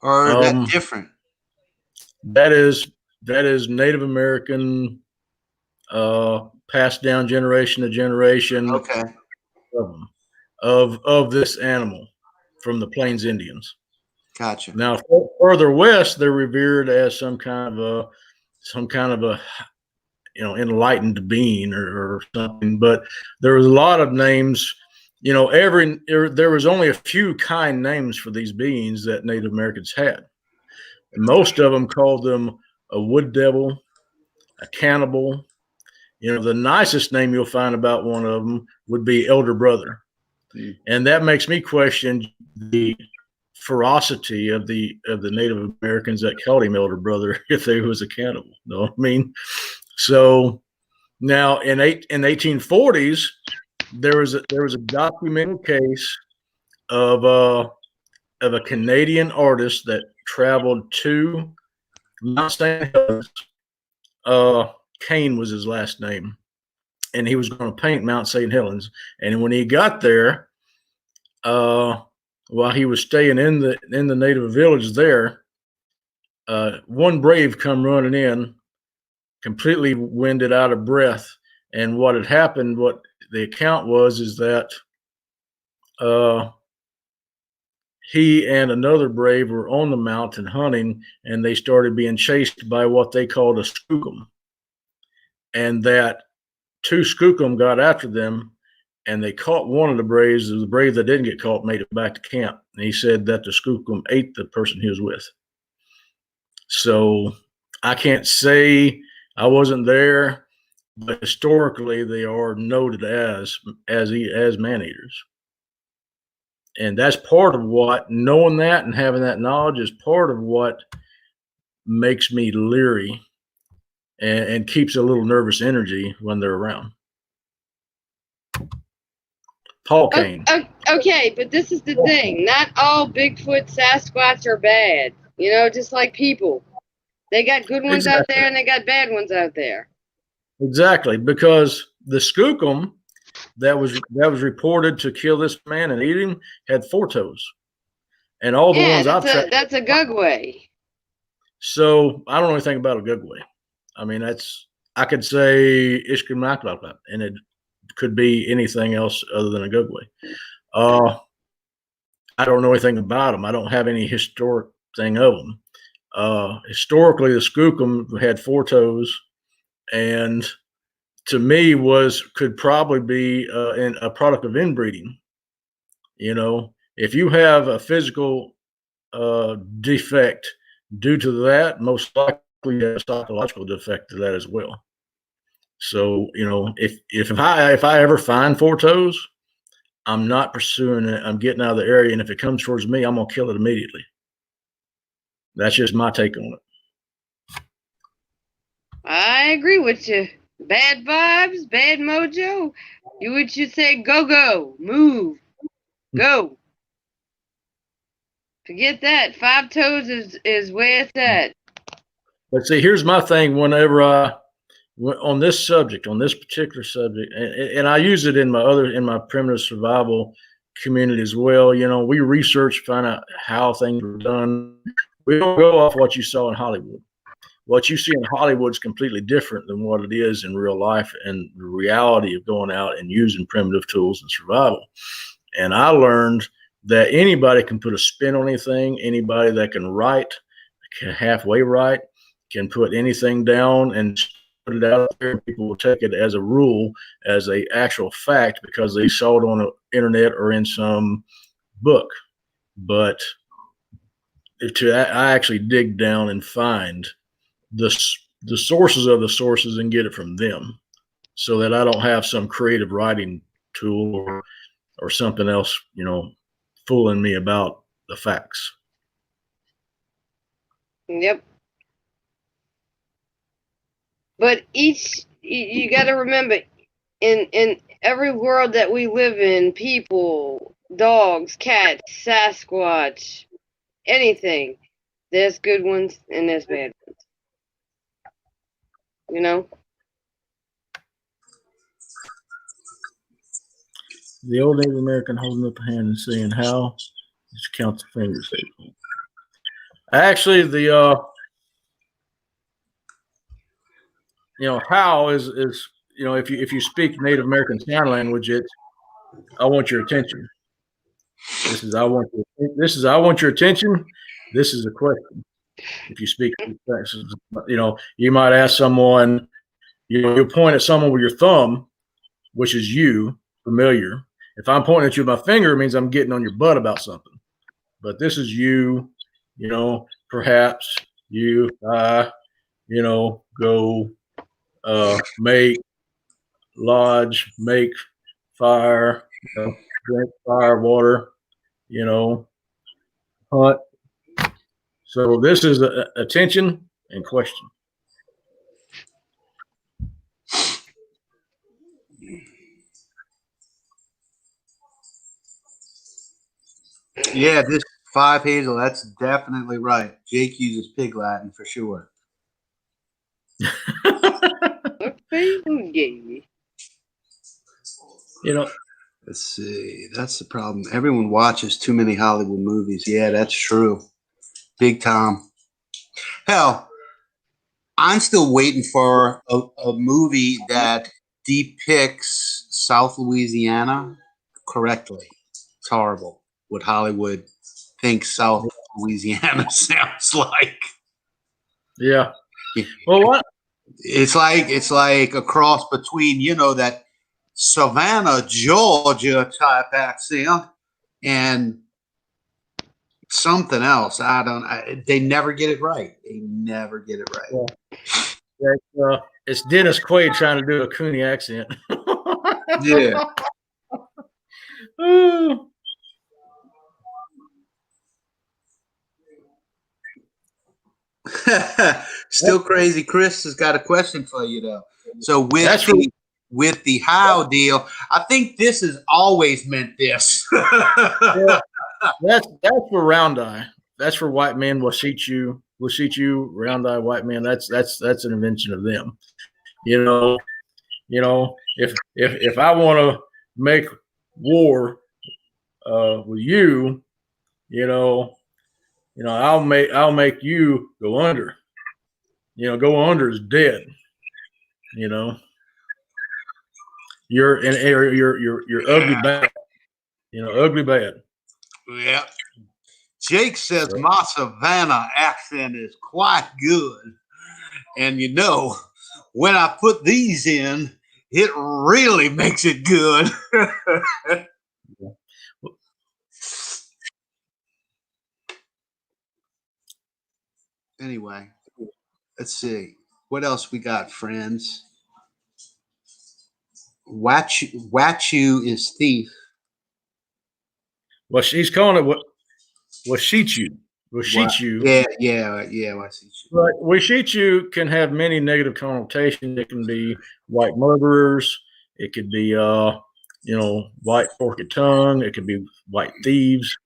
or that different? That is Native American, passed down generation to generation. Okay. Of this animal from the Plains Indians. Gotcha. Now, further west, they're revered as some kind of a enlightened being or something. But there was a lot of names. There was only a few kind names for these beings that Native Americans had. Most of them called them a wood devil, a cannibal. The nicest name you'll find about one of them would be elder brother. And that makes me question the ferocity of the Native Americans that called him elder brother if they was a cannibal. You know what I mean? So now in 1840s, there was a documented case of a Canadian artist that traveled to Mount St. Helens. Kane was his last name, and he was going to paint Mount St. Helens. And when he got there, while he was staying in the native village there, one brave come running in, completely winded, out of breath. And what had happened, what the account was, is that he and another brave were on the mountain hunting, and they started being chased by what they called a skookum. And that two skookum got after them, and they caught one of the braves. The brave that didn't get caught made it back to camp. And he said that the skookum ate the person he was with. So I can't say, I wasn't there, but historically they are noted as man eaters. And that's part of what, knowing that and having that knowledge is part of what makes me leery and keeps a little nervous energy when they're around. Paul Kane. Okay, but this is the thing. Not all Bigfoot, Sasquatch are bad. Just like people. They got good ones out there and they got bad ones out there. Exactly, because the skookum that was reported to kill this man and eat him had 4 toes. And all the ones I've tracked. That's a gugway. So I don't know anything about a gugway. I mean, I could say Ishkamaklapa, and it could be anything else other than a gugway. I don't know anything about them. I don't have any historic thing of them. Historically, the skookum had 4 toes, and to me could probably be a product of inbreeding. If you have a physical defect due to that, most likely you have a psychological defect to that as well. So, if I ever find 4 toes, I'm not pursuing it. I'm getting out of the area, and if it comes towards me, I'm gonna kill it immediately. That's just my take on it. I agree with you. Bad vibes, bad mojo. You should say go, move, go. Forget that. 5 toes is where it's at. But see, here's my thing. Whenever on this particular subject, and I use it in my primitive survival community as well. We research, find out how things were done. We don't go off what you saw in Hollywood. What you see in Hollywood is completely different than what it is in real life and the reality of going out and using primitive tools in survival. And I learned that anybody can put a spin on anything. Anybody that can write, can halfway write, can put anything down and put it out there. People will take it as a rule, as a actual fact, because they saw it on the internet or in some book. But I actually dig down and find the sources of the sources and get it from them, so that I don't have some creative writing tool or something else, fooling me about the facts. Yep. But you got to remember, in every world that we live in, people, dogs, cats, Sasquatch, anything, there's good ones and there's bad ones. The old Native American holding up a hand and saying, "How?" Just count the fingers. Actually, the how is if you speak Native American Sign Language, it's I want your attention. This is I want your attention. This is a question. If you speak, you might ask someone. You point at someone with your thumb, which is you, familiar. If I'm pointing at you with my finger, it means I'm getting on your butt about something. But this is you, perhaps you, go, make, lodge, make, fire, drink, fire, water, hunt. So this is attention and question. Yeah, this 5 Hazel, that's definitely right. Jake uses pig Latin for sure. Let's see. That's the problem. Everyone watches too many Hollywood movies. Yeah, that's true. Big time. Hell, I'm still waiting for a movie that depicts South Louisiana correctly. It's horrible what Hollywood thinks South Louisiana sounds like. Yeah. Well, what? It's like a cross between, that Savannah, Georgia type accent and something else. They never get it right. They never get it right. Yeah. It's Dennis Quaid trying to do a Cooney accent. Yeah. Still crazy. Chris has got a question for you though. So with the how deal, I think this has always meant this. Yeah, that's for round eye. That's for white men. Will shoot you. Round eye white men. That's an invention of them. If I want to make war with you, I'll make you go under. Go under is dead. You're ugly bad. Ugly bad. Yeah. Jake says my Savannah accent is quite good. And when I put these in, it really makes it good. Anyway, let's see. What else we got, friends? Wachu is thief. Well, she's calling it Washichu. Washichu. Yeah, Washichu. But Washichu can have many negative connotations. It can be white murderers. It could be, white forked tongue. It could be white thieves.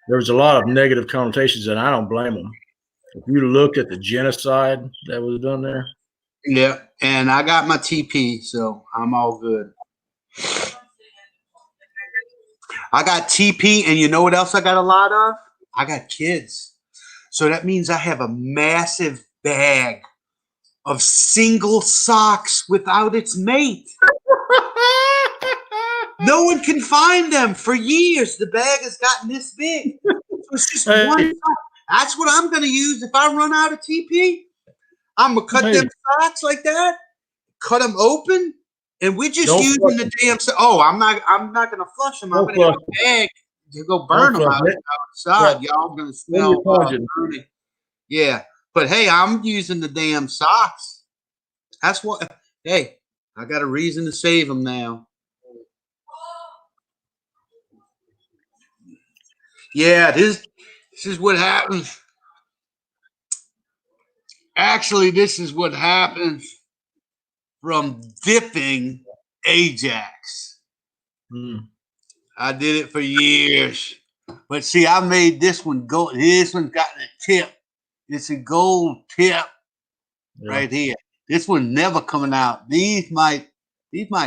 There's a lot of negative connotations, and I don't blame them. If you look at the genocide that was done there. Yeah, and I got my TP, so I'm all good. I got TP, and you know what else I got a lot of? I got kids. So that means I have a massive bag of single socks without its mate. No one can find them for years. The bag has gotten this big. So it's just one sock. That's what I'm going to use if I run out of TP. I'm going to cut them socks like that, cut them open, and we're just using the damn – I'm not going to flush them. I'm going to have a bag to go burn them outside. Y'all going to smell dirty. Yeah. But, hey, I'm using the damn socks. That's what – hey, I got a reason to save them now. Yeah, this is what happens. Actually, this is what happens from dipping Ajax. I did it for years. But see, I made this one gold. This one's got a tip. It's a gold tip right here. This one's never coming out. These might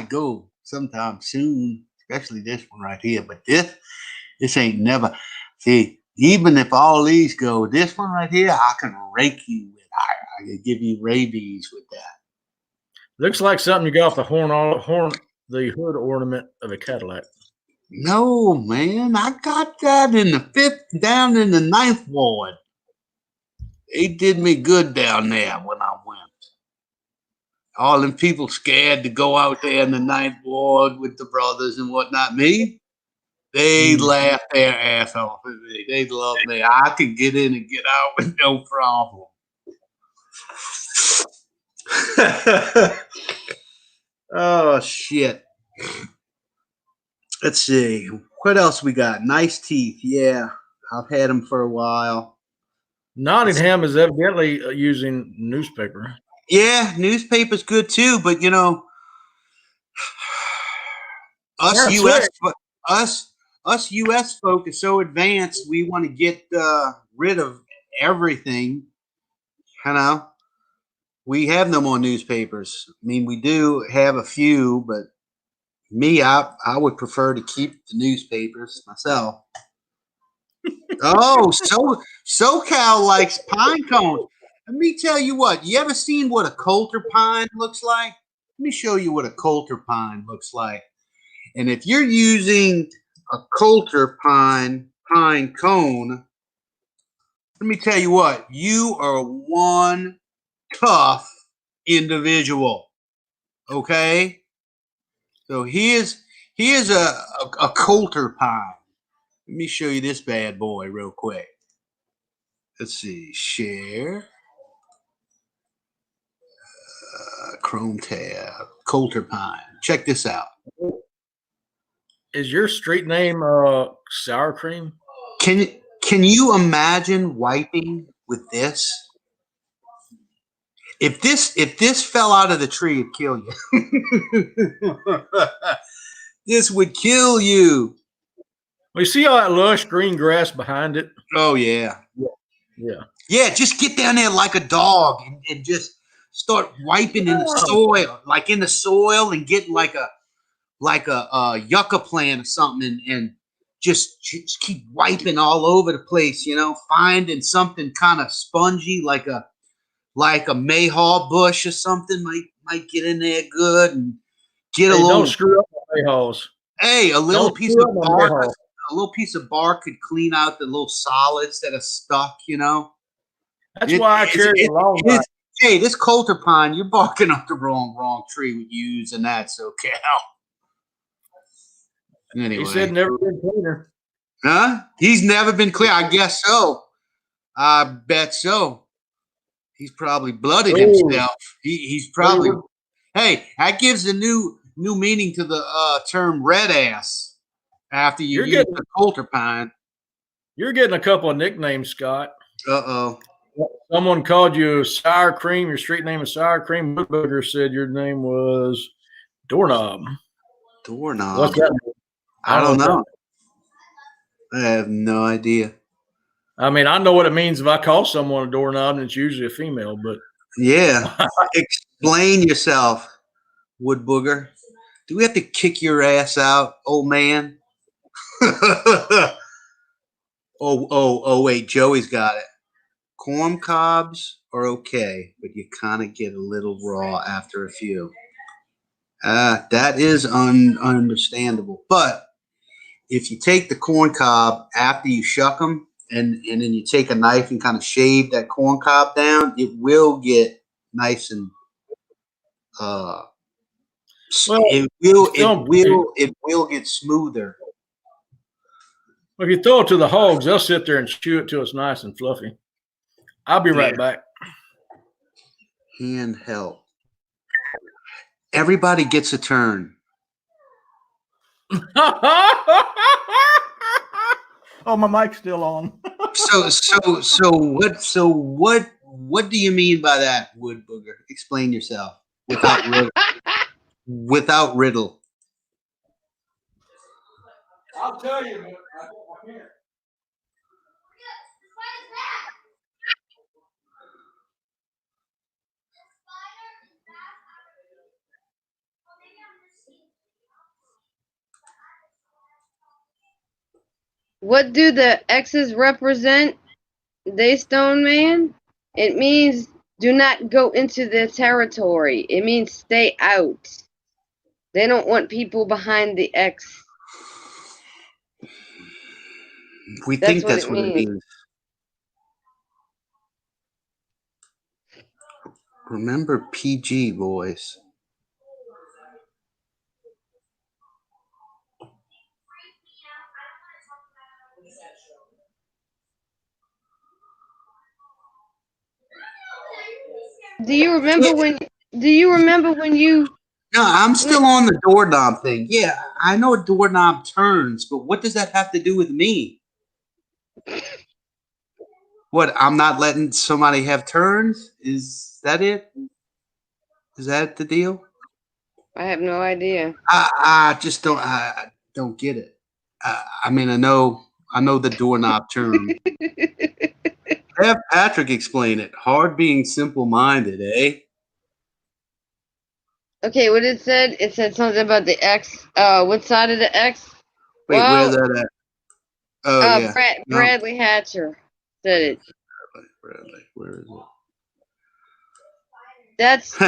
go sometime soon, especially this one right here. But this ain't never. See, Even if all these go, this one right here, I can rake you with. I can give you rabies with that. Looks like something you got off the hood ornament of a Cadillac. No, man, I got that in the 5th, down in the 9th ward. They did me good down there when I went. All them people scared to go out there in the 9th ward with the brothers and whatnot. Me, they laughed their ass off at me. They loved me. I could get in and get out with no problem. Oh shit. Let's see. What else we got? Nice teeth. Yeah, I've had them for a while. Nottingham is evidently using newspaper. Yeah, newspaper's good too, but you know, us That's US right. us US folk are so advanced. We want to get rid of everything. You know, we have no more newspapers. I mean, we do have a few, but me, I would prefer to keep the newspapers myself. Oh, SoCal likes pine cones. Let me tell you what. You ever seen what a coulter pine looks like? Let me show you what a coulter pine looks like. And if you're using a coulter pine cone, let me tell you what. You are one tough individual. Okay. So here's a coulter pine. Let me show you this bad boy real quick. Let's see, share, Chrome tab, Coulter Pine. Check this out. Is your street name sour cream? Can you imagine wiping with this? If this fell out of the tree, it'd kill you. This would kill you. Well, you see all that lush green grass behind it? Oh yeah. Yeah. Yeah, just get down there like a dog and just start wiping in the soil, like in the soil, and get like a yucca plant or something, and just keep wiping all over the place. You know, finding something kind of spongy, like a mayhaw bush or something might get in there good, and get a Hey, little. don't screw up my mayhaws. Hey, a little Don't piece screw of up my bark. mayhaw. A little piece of bark could clean out the little solids that are stuck. You know. That's why I carry a long knife. Hey, this coulter pine, you're barking up the wrong tree with using that SoCal. Anyway. He said never been cleaner. Huh? He's never been clear. I guess so. I bet so. He's probably blooded himself. He's probably. Hey, that gives a new meaning to the term red ass after you use the coulter pine. You're getting a couple of nicknames, Scott. Uh-oh. Someone called you sour cream. Your street name is sour cream. Woodbugger said your name was doorknob. Doorknob. What's that mean? I don't know. I have no idea. I mean, I know what it means if I call someone a doorknob, and it's usually a female. But yeah, explain yourself, Wood Booger. Do we have to kick your ass out, old man? Oh, wait, Joey's got it. Corn cobs are okay, but you kind of get a little raw after a few. That is understandable. But if you take the corn cob after you shuck them, and then you take a knife and kind of shave that corn cob down, it will get nice and it will get smoother. If you throw it to the hogs, they'll sit there and chew it till it's nice and fluffy. I'll be right back. Handheld. Everybody gets a turn. Oh, my mic's still on. So what do you mean by that, Wood Booger? Explain yourself without riddle. I'll tell you, but I can't. what do the X's represent? They Stone Man? It means do not go into their territory. It means stay out. They don't want people behind the X. We That's think what that's it what it means. means. Remember PG, boys. Do you remember when you No, I'm went? still on the doorknob thing. Yeah, I know a doorknob turns, but what does that have to do with me? What, I'm not letting somebody have turns? Is that it? Is that the deal? I have no idea. I just I don't get it. I mean, I know the doorknob turn. Have Patrick explain it. Hard being simple-minded, eh? Okay, what it said? It said something about the X. What side of the X? Wait, where's Well, that at? Oh yeah, no. Bradley Hatcher said it. Bradley, where is it? That's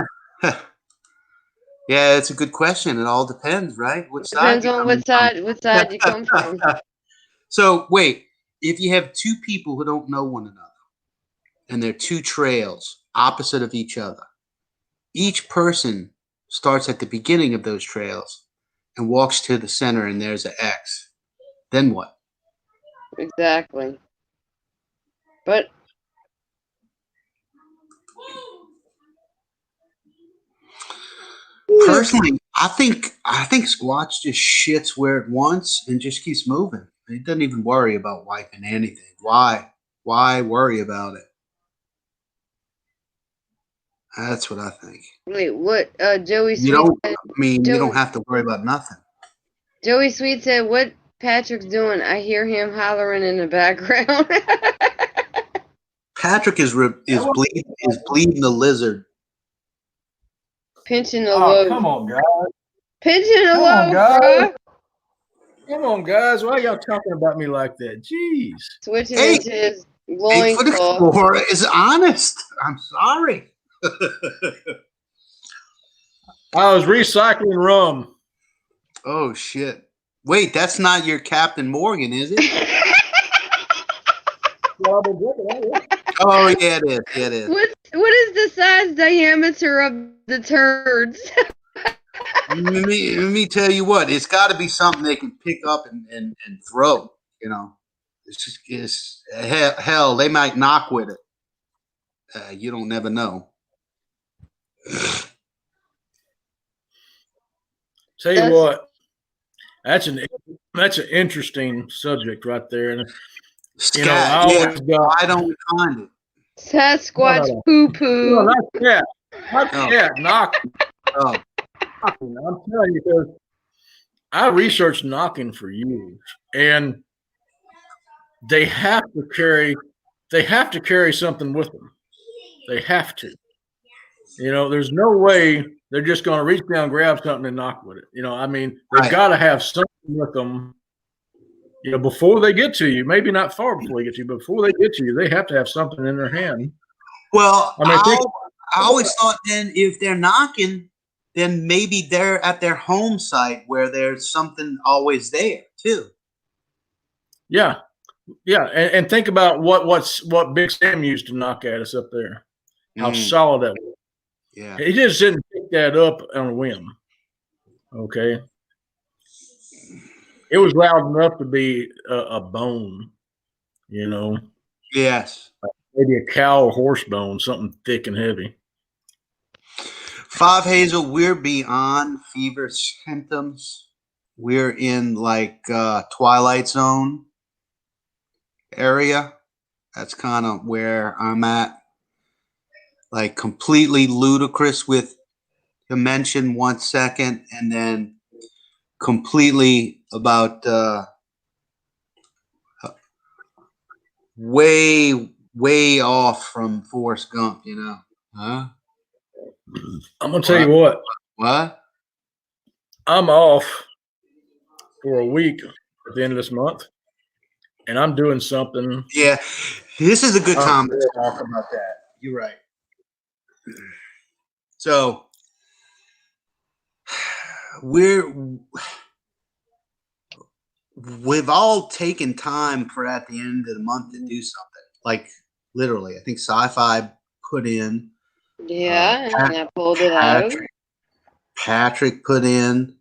Yeah, it's a good question. It all depends, right? Which side depends you on coming from? what side you come from. So wait, if you have two people who don't know one another, and they're two trails opposite of each other, each person starts at the beginning of those trails and walks to the center, and there's an X. Then what? Exactly. But Personally, I think Squatch just shits where it wants and just keeps moving. He doesn't even worry about wiping anything. Why? Why worry about it? That's what I think. wait, what? Joey You Sweet don't. said. I mean, you don't Joey, have to worry about nothing. Joey Sweet said, "What Patrick's doing? I hear him hollering in the background." Patrick is bleeding the lizard. Pinching the Oh, loaf. come on, guys. Pinching the Come on, loaf, guys. bro. Come on, guys. Why y'all talking about me like that? Jeez. Switching Hey, into his 8 foot loincloth. explorer is honest. I'm sorry. I was recycling rum. Oh shit! Wait, that's not your Captain Morgan, is it? Well, I've been drinking, ain't it? Oh yeah, it is. Yeah, it is. What is the size diameter of the turds? Let me tell you what. It's got to be something they can pick up and throw. You know, it's hell. They might knock with it. You don't never know. Tell you what, that's an interesting subject right there. And Scat. I Yeah. always got Why don't we find it? Sasquatch No. poo poo. not cat, not Oh. cat knocking. Oh, I'm telling you, because I researched knocking for years, and they have to carry something with them. They have to. There's no way they're just going to reach down, grab something, and knock with it. I mean, they've Right. got to have something with them. Before they get to you, maybe not far before they get to you, but before they get to you, they have to have something in their hand. well, I mean, I always thought then if they're knocking, then maybe they're at their home site where there's something always there too. yeah, and think about what Big Sam used to knock at us up there. How solid that was. Yeah. He just didn't pick that up on a whim. Okay. It was loud enough to be a bone, Yes. maybe a cow or horse bone, something thick and heavy. 5 Hazel, we're beyond fever symptoms. We're in like Twilight Zone area. That's kind of where I'm at. Like completely ludicrous with dimension 1 second, and then completely about way off from Forrest Gump, Huh? I'm gonna tell you what. What? I'm off for a week at the end of this month, and I'm doing something. Yeah, this is a good time to Yeah. talk about that. You're right. So we've all taken time for at the end of the month to do something. Like literally, I think Sci-Fi put in. Yeah, and I pulled it out. Patrick put in.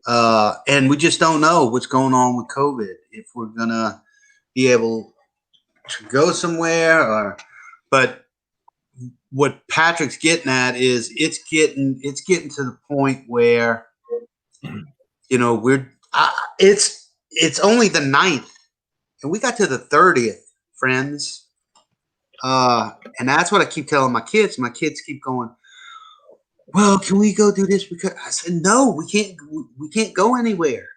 And we just don't know what's going on with COVID. If we're gonna be able to go somewhere, but what Patrick's getting at is it's getting to the point where it's only the 9th, and we got to the 30th, friends. And that's what I keep telling my kids. My kids keep going, well, can we go do this? Because I said, no, we can't. We can't go anywhere.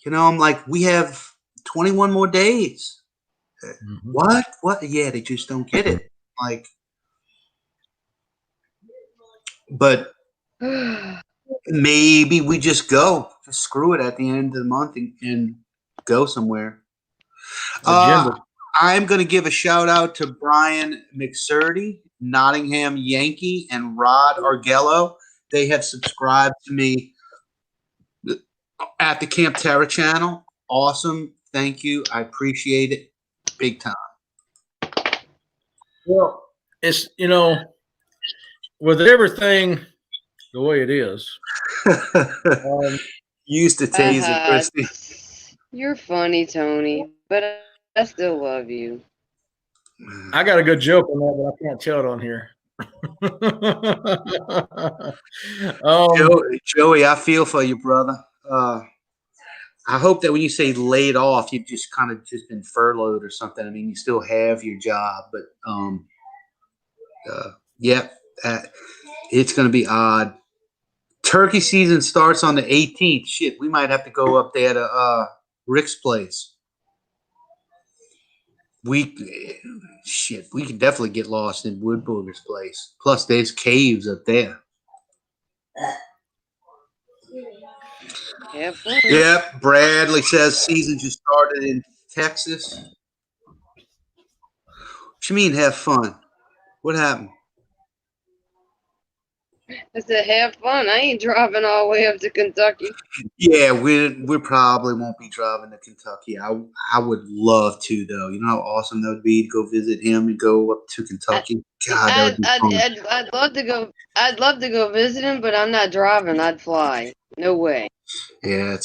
I'm like, we have 21 more days. Mm-hmm. What? Yeah, they just don't get it. Like, but maybe we just go. Just screw it at the end of the month and go somewhere. I'm going to give a shout out to Brian McSurdy, Nottingham Yankee, and Rod Argello. They have subscribed to me at the Camp Terra channel. Awesome. Thank you. I appreciate it big time. Well, it's, with everything the way it is. Used to tease it, Christy. You're funny, Tony, but I still love you. I got a good joke on that, but I can't tell it on here. Joey, I feel for you, brother. I hope that when you say laid off, you've just kind of just been furloughed or something. I mean, you still have your job, but it's going to be odd. Turkey season starts on the 18th. Shit, we might have to go up there to Rick's place. We can definitely get lost in Woodburger's place. Plus, there's caves up there. Have fun. Yep, Bradley says season just started in Texas. What you mean have fun? What happened? I said, have fun. I ain't driving all the way up to Kentucky. Yeah, we probably won't be driving to Kentucky. I would love to, though. You know how awesome that would be to go visit him and go up to Kentucky. God, that would be fun. I'd love to go. I'd love to go visit him, but I'm not driving. I'd fly. No way. Yeah,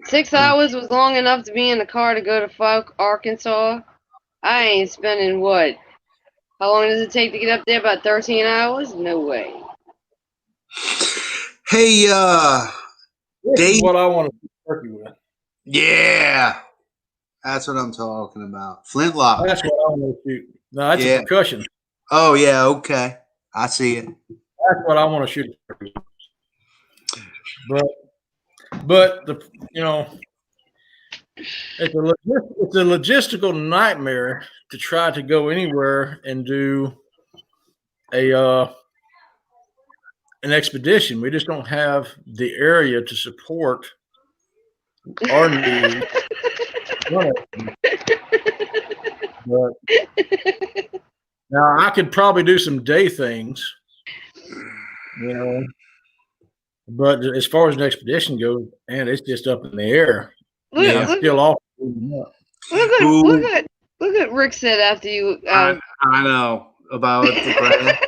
6 hours was long enough to be in the car to go to Falk, Arkansas. I ain't spending what? How long does it take to get up there? About 13 hours? No way. Hey, this is what I want to do turkey with. Yeah, that's what I'm talking about. Flintlock. That's what I want to shoot. No, that's a percussion. Oh yeah, okay. I see it. That's what I want to shoot. But it's a logistical nightmare to try to go anywhere and do an expedition. We just don't have the area to support our needs. But now I could probably do some day things, but as far as an expedition goes, man, it's just up in the air. I'm still off. Look at Rick said after you. I know about the graph.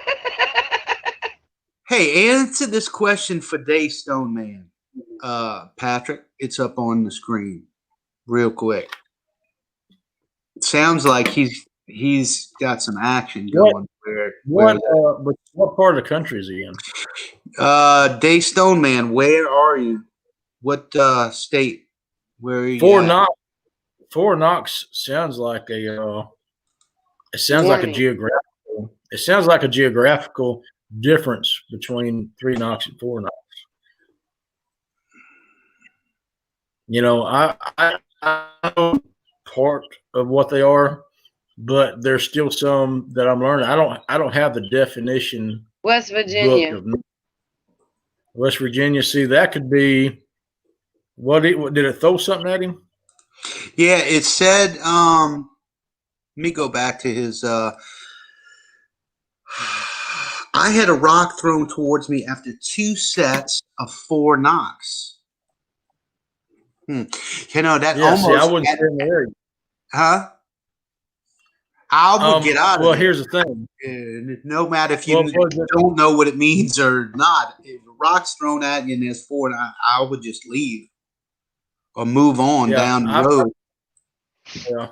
Hey, answer this question for Day Stone Man. Patrick, it's up on the screen real quick. It sounds like he's got some action going. What part of the country is he in? Day Stone Man, where are you? What state? Where are you? Fort Knox sounds like a geographical. It sounds like a geographical difference between 3 Knox and 4 Knox. I know part of what they are, but there's still some that I'm learning. I don't have the definition. West Virginia. West Virginia. See, that could be what did it throw something at him? Yeah, it said. Let me go back to his. I had a rock thrown towards me after 2 sets of 4 knocks. You know that Yeah, see, I almost. wouldn't stay in the area. Huh? I would get out of Well, there. here's the thing. And no matter if Well, you was it- don't know what it means or not, if a rock's thrown at you and there's 4, I would just leave or move on yeah, down the road. yeah.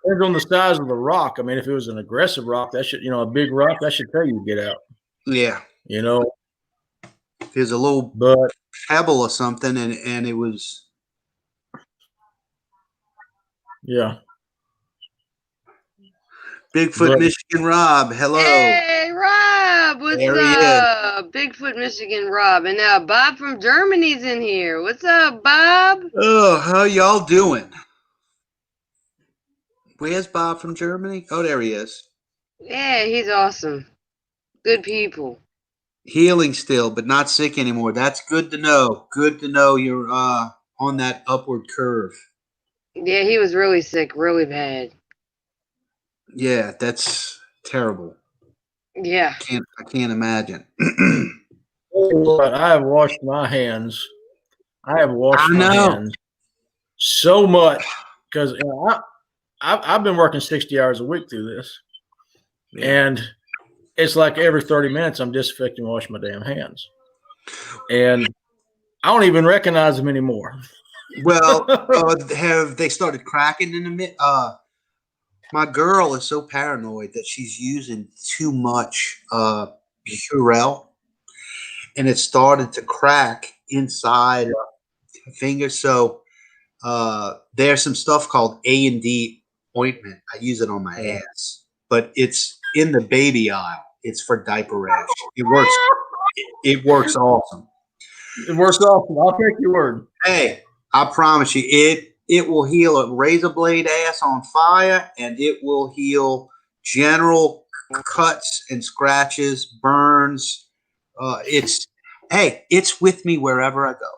Depends on the size of the rock. I mean, if it was an aggressive rock, that should, a big rock, that should tell you to get out. Yeah, You know, there's a little but pebble or something, and it was. yeah. Bigfoot But Michigan Rob, hello. Hey, Rob, what's There he is. up? Bigfoot, Michigan, Rob. And now Bob from Germany's in here. What's up, Bob? Oh, how y'all doing? Where's Bob from Germany? Oh, there he is. Yeah, he's awesome. Good people. Healing still, but not sick anymore. That's good to know. Good to know you're on that upward curve. Yeah, he was really sick, really bad. Yeah, that's terrible. Yeah. I can't imagine. but I have washed my hands. I have washed I my know. hands so much because I've been working 60 hours a week through this. Yeah. And it's like every 30 minutes I'm disinfecting and washing my damn hands. And I don't even recognize them anymore. Well, have they started cracking in the mid? My girl is so paranoid that she's using too much Purell, and it started to crack inside her finger. So there's some stuff called A&D ointment. I use it on my ass, but it's in the baby aisle. It's for diaper rash. It works. It works awesome. It works awesome. I'll take your word. Hey, I promise you, it will heal a razor blade ass on fire, and it will heal general cuts and scratches, burns. It's with me wherever I go.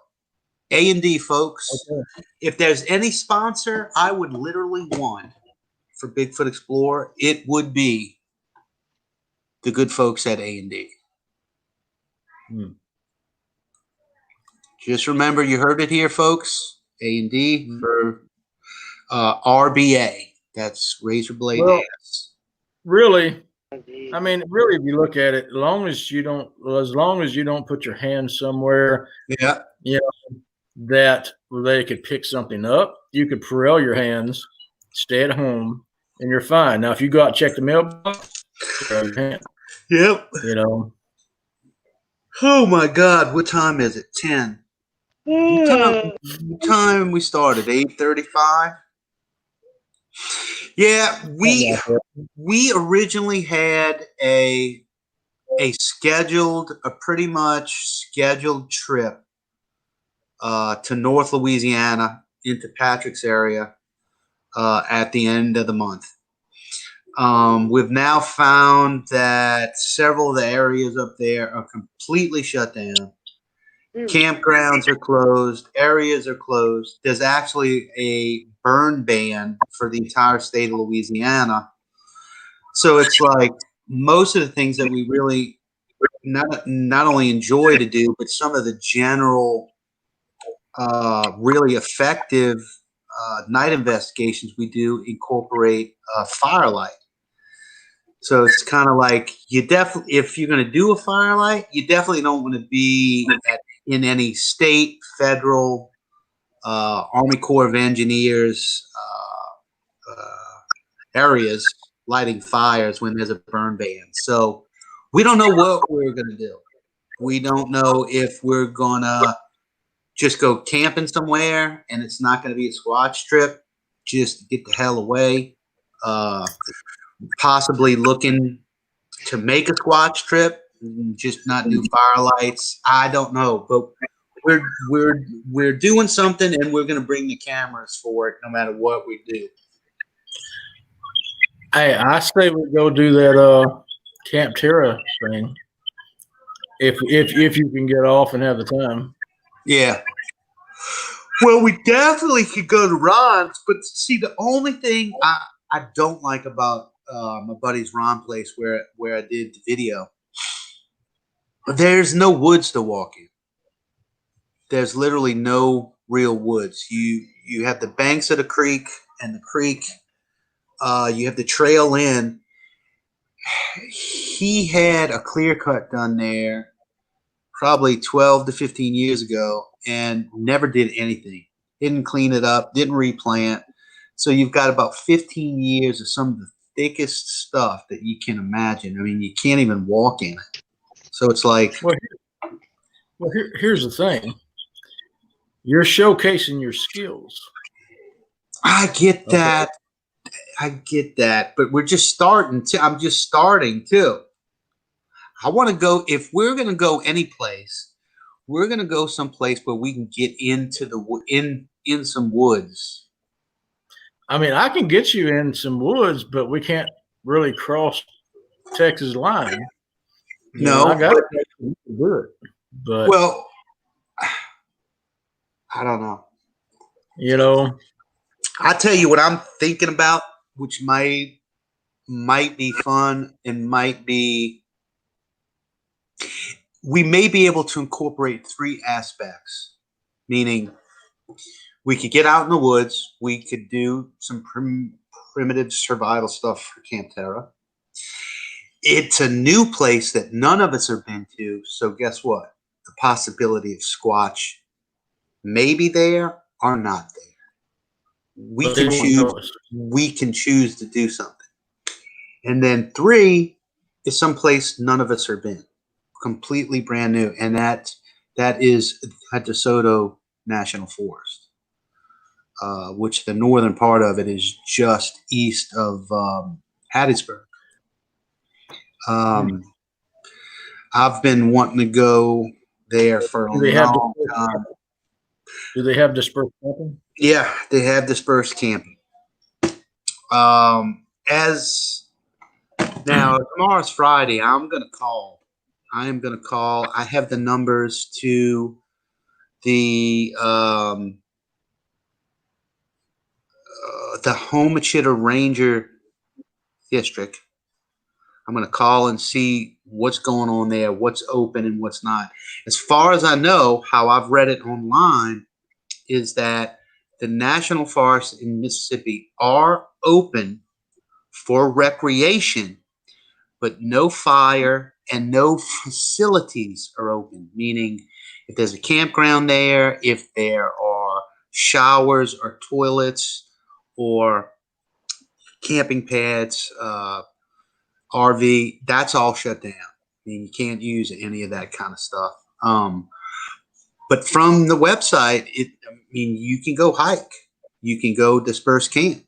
A&D, folks. Okay. If there's any sponsor I would literally want for Bigfoot Explorer, it would be the good folks at A&D. Just remember, you heard it here, folks. A&D for RBA. That's razor blade ass. Really, I mean, really, if you look at it, as long as you don't put your hand somewhere, Yeah. that they could pick something up, you could Purell your hands, stay at home, and you're fine. Now, if you go out and check the mailbox, Purell your hand. Yep. Oh my God! What time is it? 10. What time we started? 8:35. Yeah, we originally had a pretty much scheduled trip to North Louisiana into Patrick's area at the end of the month. We've now found that several of the areas up there are completely shut down. Campgrounds are closed. Areas are closed. There's actually a burn ban for the entire state of Louisiana. So it's like most of the things that we really not only enjoy to do, but some of the general really effective night investigations we do incorporate firelight. So it's kind of like if you're going to do a firelight, you definitely don't want to be in any state, federal, Army Corps of Engineers areas lighting fires when there's a burn ban. So we don't know what we're going to do. We don't know if we're going to just go camping somewhere and it's not going to be a squatch trip, just get the hell away. Possibly looking to make a squatch trip, just not do firelights. I don't know, but we're doing something, and we're going to bring the cameras for it, no matter what we do. Hey, I say we go do that Camp Terra thing if you can get off and have the time. Yeah. Well, we definitely could go to Ron's, but see, the only thing I don't like about my buddy's Ron place where I did the video, there's no woods to walk in. There's literally no real woods. You have the banks of the creek, and the creek. You have the trail in. He had a clear cut done there probably 12 to 15 years ago and never did anything. Didn't clean it up, didn't replant. So you've got about 15 years of some of the thickest stuff that you can imagine. I mean, you can't even walk in it. So it's like. Here's the thing. You're showcasing your skills. I get that. Okay. I get that. But we're just starting to. I'm just starting too. I want to go, if we're going to go any place, we're going to go someplace where we can get into in some woods. I mean, I can get you in some woods, but we can't really cross Texas line. No, I got to do it. But well, I don't know. I'll tell you what I'm thinking about, which might be fun and might be. We may be able to incorporate 3 aspects, meaning we could get out in the woods. We could do some primitive survival stuff for Camp Terra. It's a new place that none of us have been to. So guess what? The possibility of Squatch may be there or not there. We can choose to do something. And then 3 is someplace none of us have been. Completely brand new, and that is at DeSoto National Forest, which the northern part of it is just east of Hattiesburg. I've been wanting to go there for a long time. Do they have dispersed camping? Yeah, they have dispersed camping. As now, tomorrow's Friday. I'm going to call. I have the numbers to the Homochitto Ranger District. I'm going to call and see what's going on there, what's open and what's not. As far as I know, how I've read it online is that the national forests in Mississippi are open for recreation, but no fire and no facilities are open, meaning if there's a campground there, if there are showers or toilets or camping pads, RV, that's all shut down. I mean, you can't use any of that kind of stuff. But from the website, you can go hike. You can go disperse camp.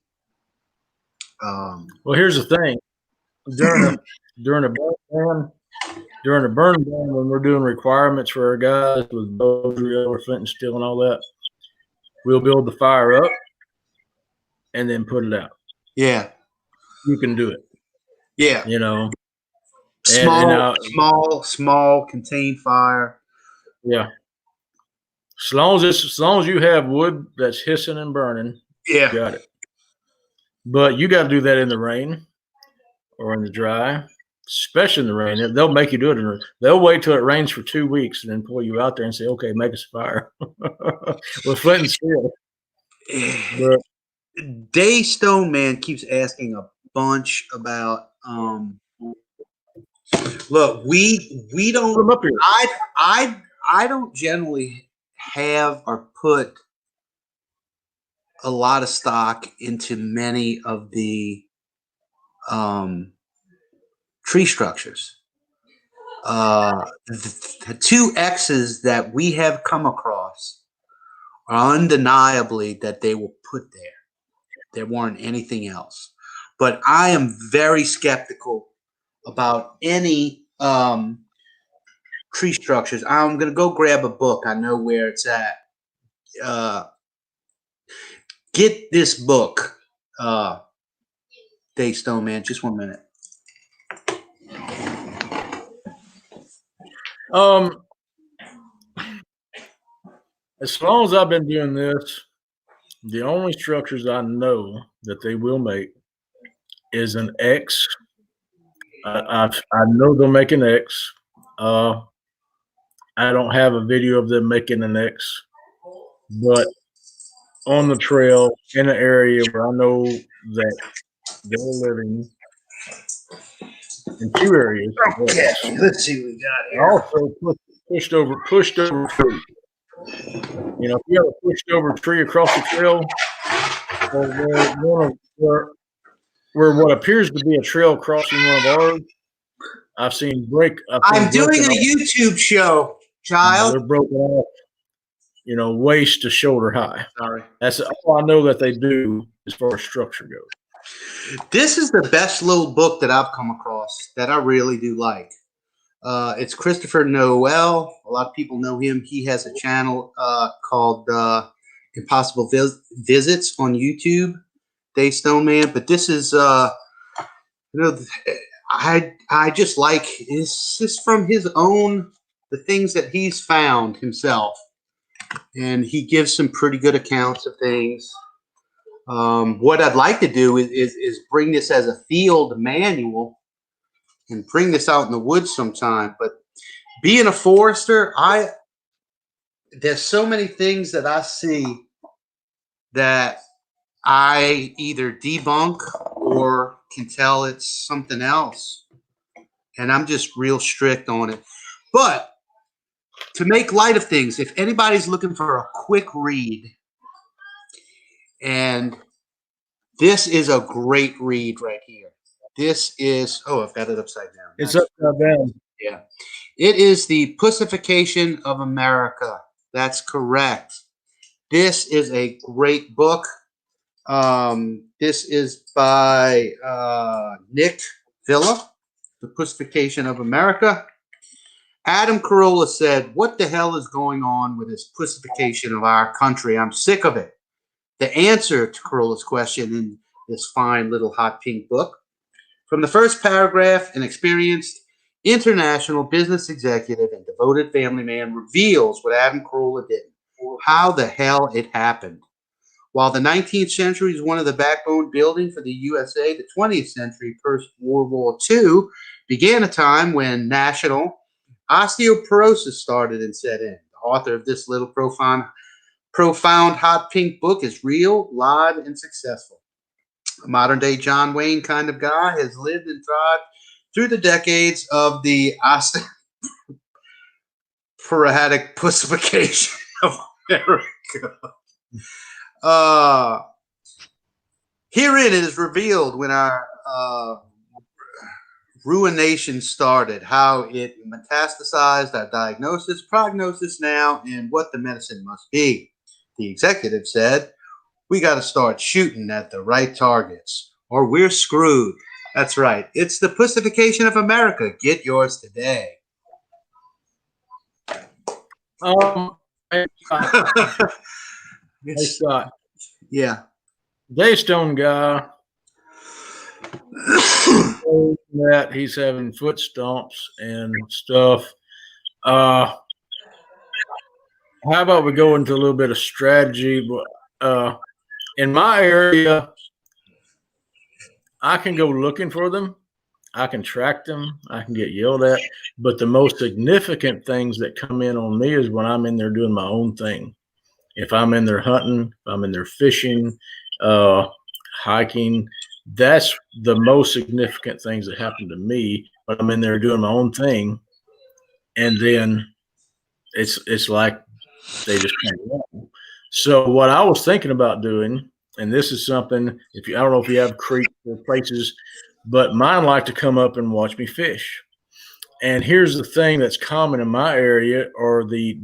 Well, here's the thing. During a burn ban, when we're doing requirements for our guys with bow drill or flint and steel and all that, we'll build the fire up and then put it out. Yeah, you can do it. Yeah, small contained fire. Yeah, as long as you have wood that's hissing and burning. Yeah, you got it. But you got to do that in the rain or in the dry. Especially in the rain, they'll make you do it. They'll wait till it rains for 2 weeks and then pull you out there and say, "Okay, make us a fire with flint and steel." But Dave Stoneman keeps asking a bunch about. Look, we don't. I don't generally have or put a lot of stock into many of the tree structures. The 2 X's that we have come across are undeniably that they were put there. There weren't anything else. But I am very skeptical about any tree structures. I'm going to go grab a book. I know where it's at. Get this book, Dave Stoneman. Just 1 minute. as long as I've been doing this, the only structures I know that they will make is an X. I know they'll make an X. I don't have a video of them making an X, but on the trail in an area where I know that they're living in two areas. Okay, let's see what we got I here. also pushed over tree. You know, if you have a pushed over tree across the trail, or where what appears to be a trail crossing one of ours, I've seen I'm doing broken a off. YouTube show, You know, child. they're broken off, you know, waist to shoulder high. Sorry. That's all I know that they do as far as structure goes. This is the best little book that I've come across that I really do like. It's Christopher Noel. A lot of people know him. He has a channel called Impossible Visits on YouTube, Dave Stoneman. But this is, I just like this is from his own, the things that he's found himself. And he gives some pretty good accounts of things. What I'd like to do is bring this as a field manual and bring this out in the woods sometime. But being a forester, there's so many things that I see that I either debunk or can tell it's something else. And I'm just real strict on it. But to make light of things, if anybody's looking for a quick read, and this is a great read right here. This is, I've got it upside down. It's upside down. Yeah. It is The Pussification of America. That's correct. This is a great book. This is by Nick Villa, The Pussification of America. Adam Carolla said, "What the hell is going on with this pussification of our country? I'm sick of it." The answer to Carolla's question in this fine little hot pink book. From the first paragraph, an experienced international business executive and devoted family man reveals what Adam Carolla did, how the hell it happened. While the 19th century is one of the backbone building for the USA, the 20th century, post-World War II, began a time when national osteoporosis started and set in. The author of this little profound hot pink book is real, live, and successful. A modern-day John Wayne kind of guy has lived and thrived through the decades of the osteoporotic pussification of America. Herein it is revealed when our ruination started, how it metastasized, our diagnosis, prognosis now, and what the medicine must be. The executive said, "We got to start shooting at the right targets, or we're screwed." That's right. It's The Pussification of America. Get yours today. Hey, Scott. Yeah. Dave Stone guy, that he's having foot stomps and stuff. How about we go into a little bit of strategy? In my area, I can go looking for them. I can track them. I can get yelled at. But the most significant things that come in on me is when I'm in there doing my own thing. If I'm in there hunting, if I'm in there fishing, hiking, that's the most significant things that happen to me when I'm in there doing my own thing. And then it's like they just kind of. So what I was thinking about doing, and this is something, I don't know if you have creeks or places, but mine like to come up and watch me fish. And here's the thing that's common in my area are the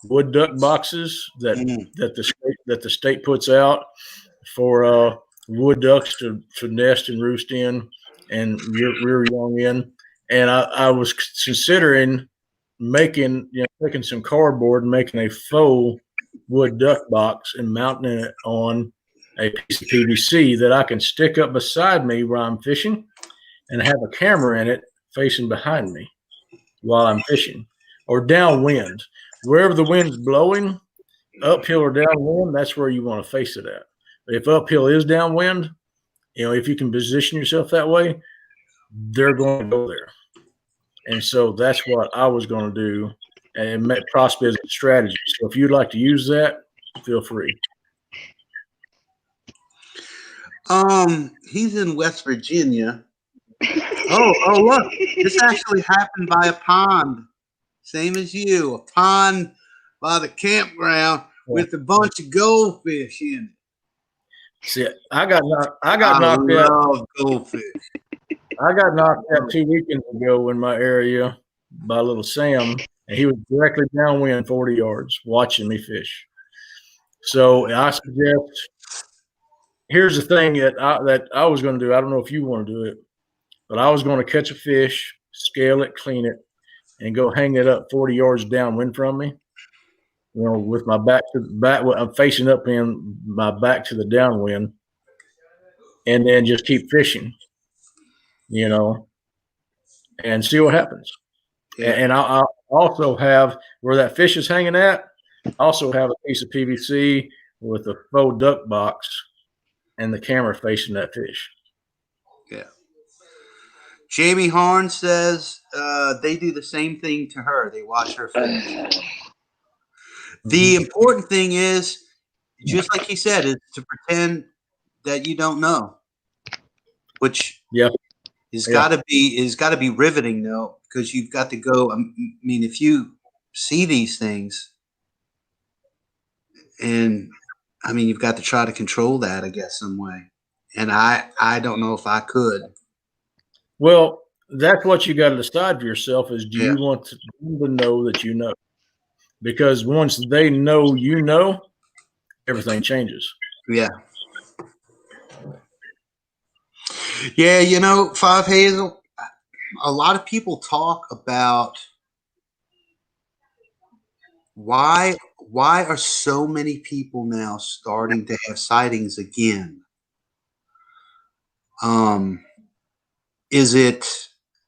wood duck boxes that the state puts out for wood ducks to nest and roost in and rear young in. And I was considering taking some cardboard and making a faux wood duck box and mounting it on a piece of PVC that I can stick up beside me while I'm fishing and have a camera in it facing behind me while I'm fishing or downwind. Wherever the wind's blowing, uphill or downwind, that's where you want to face it at. If uphill is downwind, if you can position yourself that way, they're going to go there. And so that's what I was going to do, and possibly as a strategy. So if you'd like to use that, feel free. He's in West Virginia. Oh, look, this actually happened by a pond, same as you, a pond by the campground with a bunch of goldfish in it. See, I got knocked out. Goldfish. I got knocked out 2 weekends ago in my area by little Sam, and he was directly downwind 40 yards watching me fish. So I suggest, here's the thing that I was going to do. I don't know if you want to do it, but I was going to catch a fish, scale it, clean it, and go hang it up 40 yards downwind from me. With my back to the back, I'm facing up in my back to the downwind, and then just keep fishing, and see what happens. Yeah. And I'll also have where that fish is hanging at, also have a piece of PVC with a faux duck box and the camera facing that fish. Yeah. Jamie Horn says they do the same thing to her. They watch her fish. The important thing is, just like he said, is to pretend that you don't know, which is got to be riveting though, because you've got to go. I mean, if you see these things, and I mean, you've got to try to control that, I guess, some way. And I don't know if I could. Well, that's what you got to decide for yourself: is do you want to know that you know? Because once they know you know, everything changes. Yeah. Yeah, Five Hazel, a lot of people talk about why are so many people now starting to have sightings again? Is it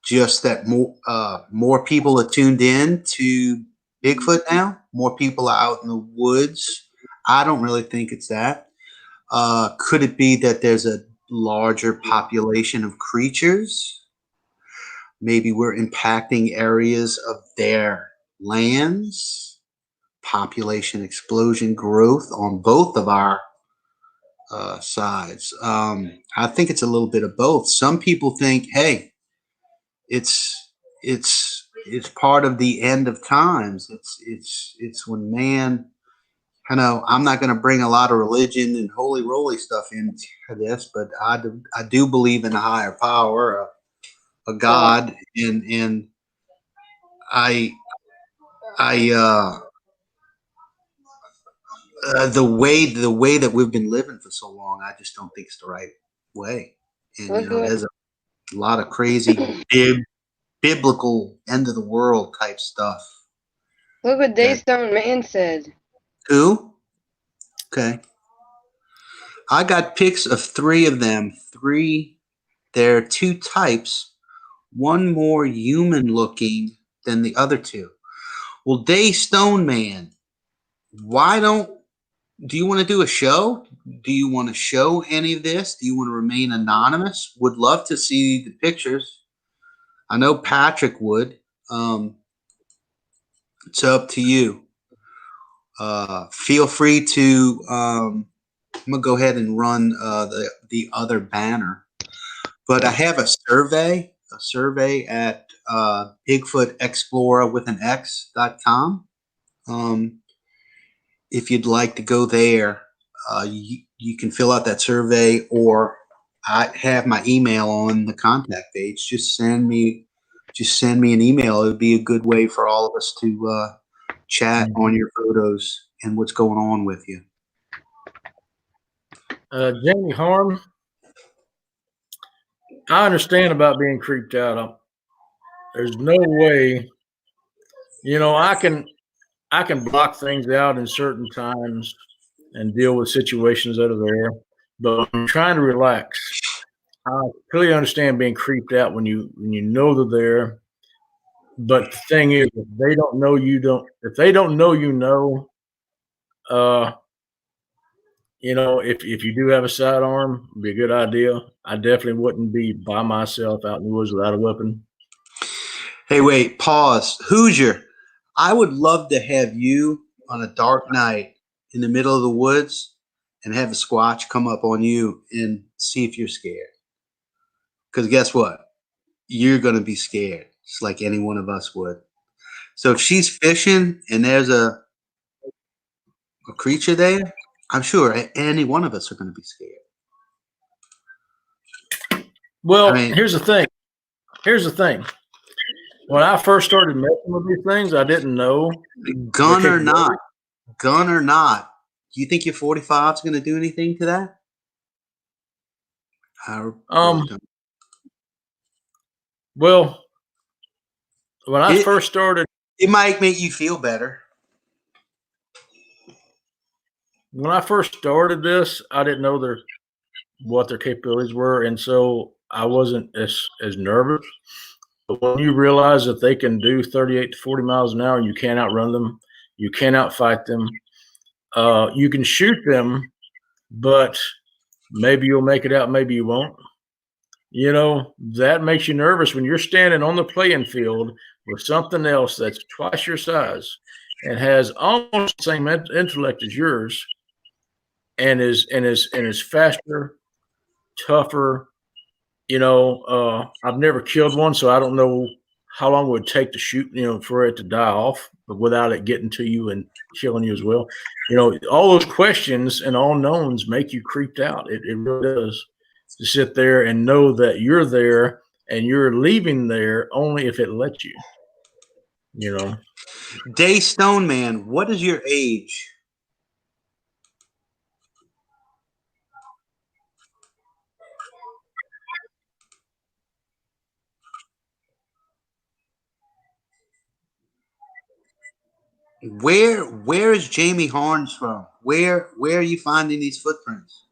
just that more people are tuned in to Bigfoot now? More people are out in the woods? I don't really think it's that. Could it be that there's a larger population of creatures? Maybe we're impacting areas of their lands? Population explosion, growth on both of our sides. I think it's a little bit of both. Some people think, hey, it's part of the end of times. It's when man, I'm not going to bring a lot of religion and holy roly stuff into this, but I do believe in a higher power, a God, and the way that we've been living for so long, I just don't think it's the right way. And there's a lot of crazy biblical end of the world type stuff. Look what Daystone Man said. Who? Okay. I got pics of 3 of them. There are 2 types. One more human looking than the other 2. Well, Daystone Man, do you want to do a show? Do you want to show any of this? Do you want to remain anonymous? Would love to see the pictures. I know Patrick would. It's up to you. Feel free to. I'm gonna go ahead and run the other banner, but I have a survey at BigfootExplorer.com. If you'd like to go there, you can fill out that survey, or I have my email on the contact page. Just send me an email. It would be a good way for all of us to chat on your photos and what's going on with you. Jamie Harm, I understand about being creeped out. There's no way, I can block things out in certain times and deal with situations that are there, but I'm trying to relax. I clearly understand being creeped out when you know they're there. But the thing is, if they don't know you know, Uh, if you do have a sidearm, it'd be a good idea. I definitely wouldn't be by myself out in the woods without a weapon. Hey, wait, pause. Hoosier, I would love to have you on a dark night in the middle of the woods and have a squatch come up on you and see if you're scared. Because guess what? You're going to be scared, just like any one of us would. So if she's fishing and there's a creature there, I'm sure any one of us are going to be scared. Well, I mean, here's the thing. When I first started messing with these things, I didn't know gun the or capability. not, do you think your 45 is going to do anything to that? I really don't. Well, when I first started, It might make you feel better. when I first started this, I didn't know what their capabilities were, and so I wasn't as nervous. But when you realize that they can do 38 to 40 miles an hour, and you can't outrun them, you can't outfight them. You can shoot them, but maybe you'll make it out, maybe you won't. That makes you nervous when you're standing on the playing field with something else that's twice your size and has almost the same intellect as yours, and is faster, tougher. I've never killed one, so I don't know how long it would take to shoot, for it to die off, but without it getting to you and killing you as well. All those questions and unknowns make you creeped out. It really does, to sit there and know that you're there and you're leaving there only if it lets you. Day Stone Man, what is your age? Where is Jamie Harns from? Where are you finding these footprints?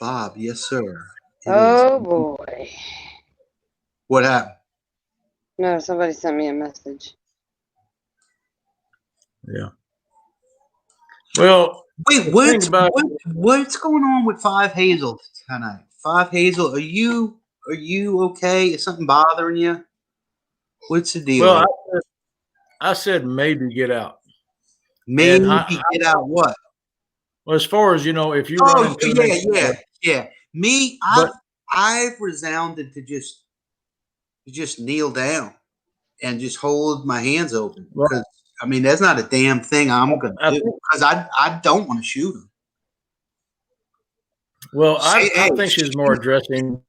Bob, yes, sir. It is. Oh boy. What happened? No, somebody sent me a message. Yeah. Well, Wait, what's going on with Five Hazel tonight? Five Hazel, are you okay? Is something bothering you? What's the deal? Well, I said maybe get out. Maybe I get out what? Well, as far as if you run into yeah. Me, I've resounded to just kneel down and just hold my hands open, because I mean that's not a damn thing I'm gonna do, because I don't want to shoot him. Well, I think she's more addressing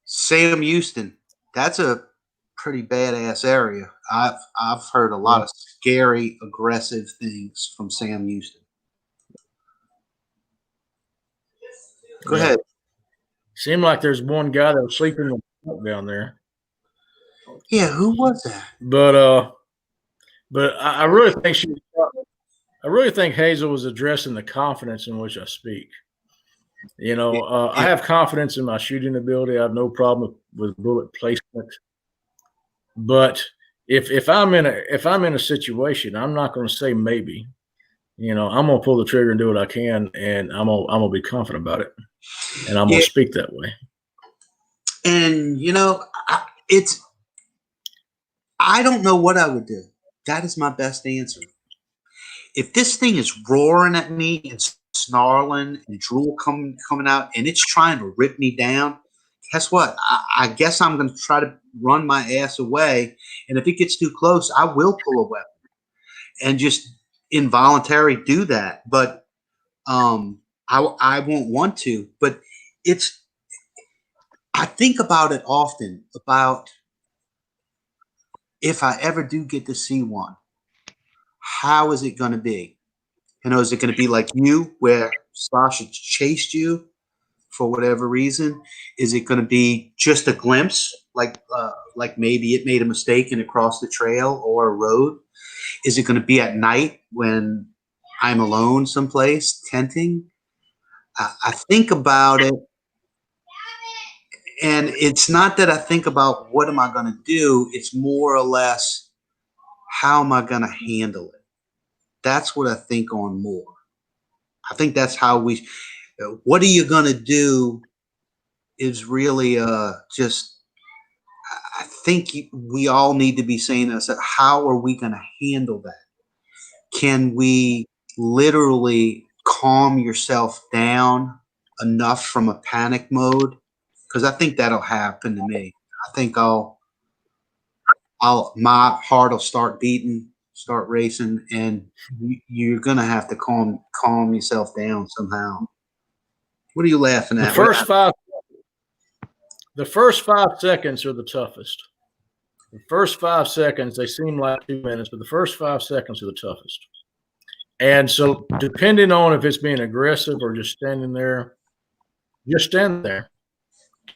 Sam Houston. That's a pretty badass area. I've heard a lot of scary, aggressive things from Sam Houston. Go ahead. Seemed like there's one guy that was sleeping down there. Yeah, who was that? But I really think I really think Hazel was addressing the confidence in which I speak. I have confidence in my shooting ability. I have no problem with bullet placement. But if I'm in a situation, I'm not going to say maybe. I'm gonna pull the trigger and do what I can, and I'm gonna be confident about it, and I'm gonna speak that way. And I don't know what I would do. That is my best answer. If this thing is roaring at me and snarling and drool coming out, and it's trying to rip me down, guess what? I guess I'm going to try to run my ass away. And if it gets too close, I will pull a weapon and just involuntarily do that. But I won't want to. But I think about it often, about if I ever do get to see one, how is it going to be? Is it going to be like you, where Sasha chased you for whatever reason? Is it going to be just a glimpse, like maybe it made a mistake and it crossed the trail or a road? Is it going to be at night when I'm alone someplace tenting? I think about it, and it's not that I think about what am I going to do. It's more or less, how am I going to handle it? That's what I think on more. I think that's how what are you going to do is really just, I think we all need to be saying to ourselves, how are we going to handle that? Can we literally calm yourself down enough from a panic mode? Because I think that'll happen to me. I think my heart will start beating, start racing, and you're gonna have to calm yourself down somehow. What are you laughing The at? first 5 seconds are the toughest. The first 5 seconds, they seem like 2 minutes, but the first 5 seconds are the toughest. And so depending on if it's being aggressive or just standing there, just stand there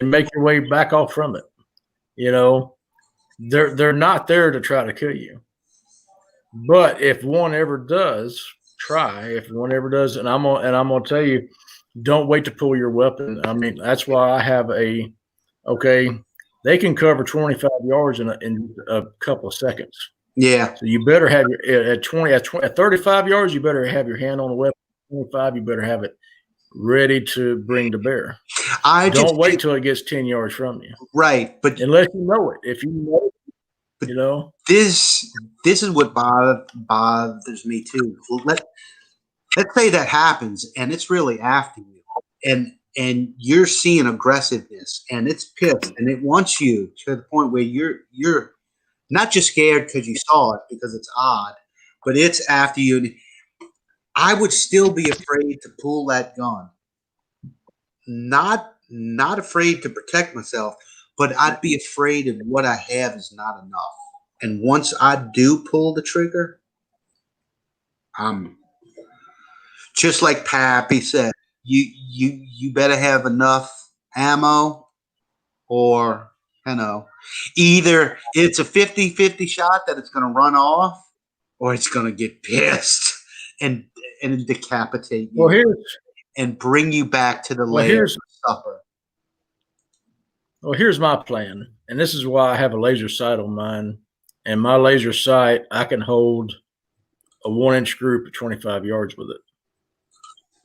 and make your way back off from it. You know, they're not there to try to kill you. But if one ever does, and I'm gonna tell you, don't wait to pull your weapon. I mean, that's why I have they can cover 25 yards in a couple of seconds. Yeah. So you better have at 35 yards, you better have your hand on the weapon. 25, you better have it ready to bring to bear. Don't wait till it gets 10 yards from you. Right, but unless you know it. If you know it, you know. This is what bothers me too. Let's say that happens and it's really after you, and you're seeing aggressiveness and it's pissed and it wants you to the point where you're not just scared because you saw it because it's odd, but it's after you. I would still be afraid to pull that gun. Not afraid to protect myself, but I'd be afraid of what I have is not enough. And once I do pull the trigger, just like Pappy said, you better have enough ammo, or either it's a 50-50 shot that it's going to run off, or it's going to get pissed and decapitate you and bring you back to the lair for supper. Well, here's my plan, and this is why I have a laser sight on mine. And my laser sight, I can hold a 1-inch group at 25 yards with it.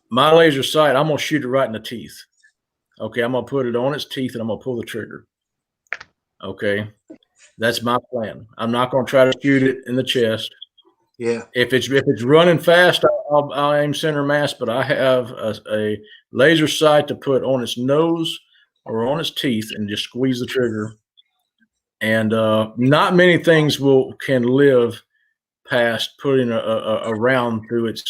My laser sight, I'm going to shoot it right in the teeth. Okay, I'm going to put it on its teeth, and I'm going to pull the trigger. Okay, that's my plan. I'm not going to try to shoot it in the chest. Yeah. If it's running fast, I'll aim center mass, but I have a laser sight to put on its nose or on its teeth and just squeeze the trigger. And not many things can live past putting a round through its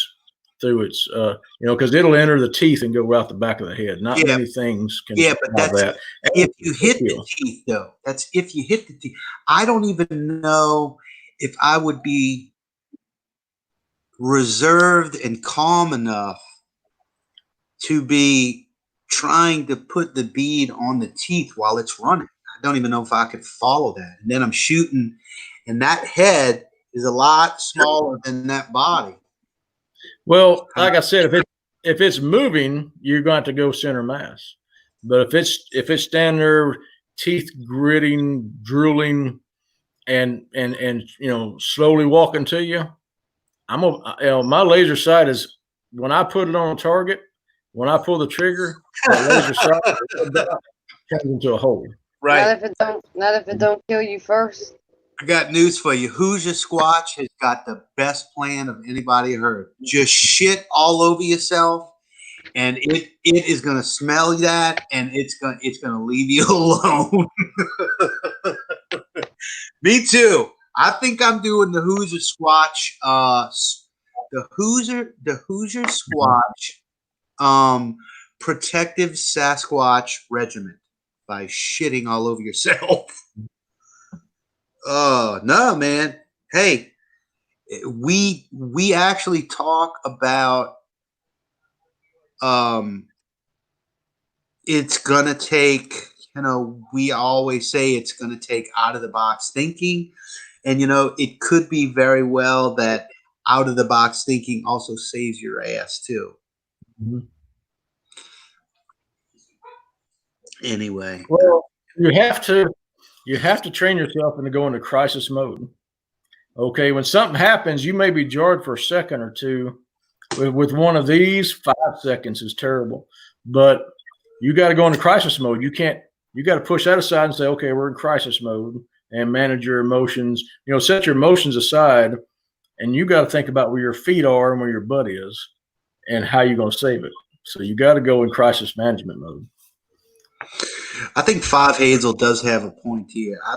because it'll enter the teeth and go out the back of the head. Not many things can. Yeah, but that's that. If you hit the teeth, though. That's if you hit the teeth. I don't even know if I would be reserved and calm enough to be trying to put the bead on the teeth while it's running. I don't even know if I could follow that. And then I'm shooting, and that head is a lot smaller than that body. Well, like I said, if it's moving, you're going to go center mass. But if it's standing there, teeth gritting, drooling, and slowly walking to you, my laser sight is when I put it on a target. When I pull the trigger, the laser sight turns into a hole. Right. Not if it don't kill you first. I got news for you. Hoosier Squatch has got the best plan of anybody heard. Just shit all over yourself, and it is gonna smell that, and it's gonna leave you alone. Me too. I think I'm doing the Hoosier Squatch. The Hoosier Squatch Protective Sasquatch Regiment by shitting all over yourself. Oh no, man! Hey, we actually talk about it's gonna take. We always say it's gonna take out of the box thinking, and it could be very well that out of the box thinking also saves your ass too. Mm-hmm. Anyway, well, you have to train yourself into going into crisis mode. Okay, when something happens, you may be jarred for a second or two. With one of these, 5 seconds is terrible. But you got to go into crisis mode. You can't. You got to push that aside and say, okay, we're in crisis mode, and manage your emotions. Set your emotions aside, and you got to think about where your feet are and where your butt is, and how you're going to save it. So you got to go in crisis management mode. I think Five Hazel does have a point here. I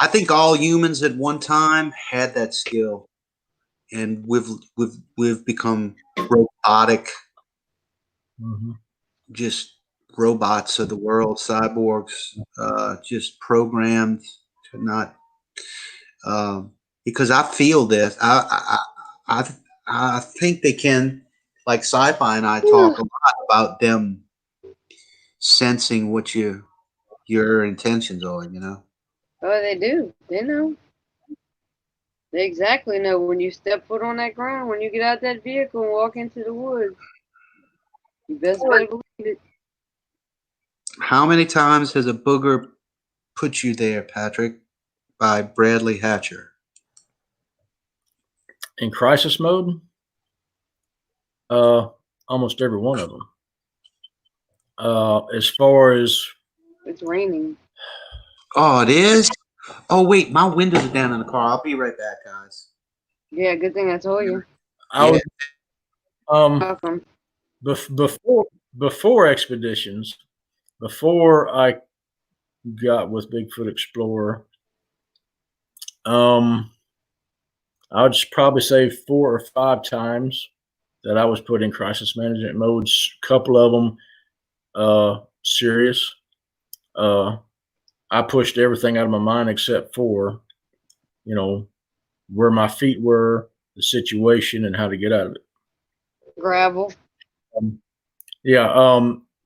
think all humans at one time had that skill, and we've become robotic, just robots of the world, cyborgs, just programmed to not. Because I feel this, I think they can, like Sci-Fi and I talk a lot about them sensing what your intentions are. Oh, they do. They know. They exactly know when you step foot on that ground, when you get out that vehicle and walk into the woods. You best better believe it. How many times has a booger put you there, Patrick? By Bradley Hatcher. In crisis mode, almost every one of them. As far as It's raining. Oh, it is? Oh, wait, my windows are down in the car. I'll be right back, guys. Yeah, good thing I told you. I was Welcome. before expeditions, before I got with Bigfoot Explorer, I would just probably say 4 or 5 times that I was put in crisis management modes. A couple of them serious. I pushed everything out of my mind except for, where my feet were, the situation, and how to get out of it. Gravel.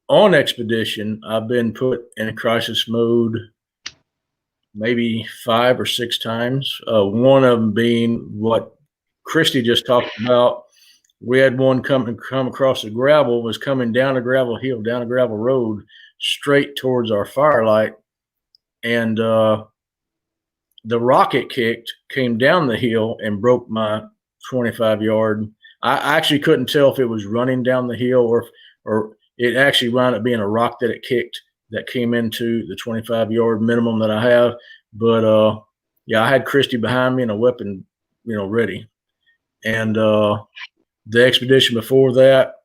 On expedition, I've been put in a crisis mode maybe 5 or 6 times. One of them being what Christy just talked about. We had one come across the gravel, was coming down a gravel hill, down a gravel road, straight towards our firelight, and the rocket came down the hill and broke my 25-yard. I actually couldn't tell if it was running down the hill or it actually wound up being a rock that it kicked that came into the 25-yard minimum that I have. But I had Christy behind me and a weapon, ready. And the expedition before that,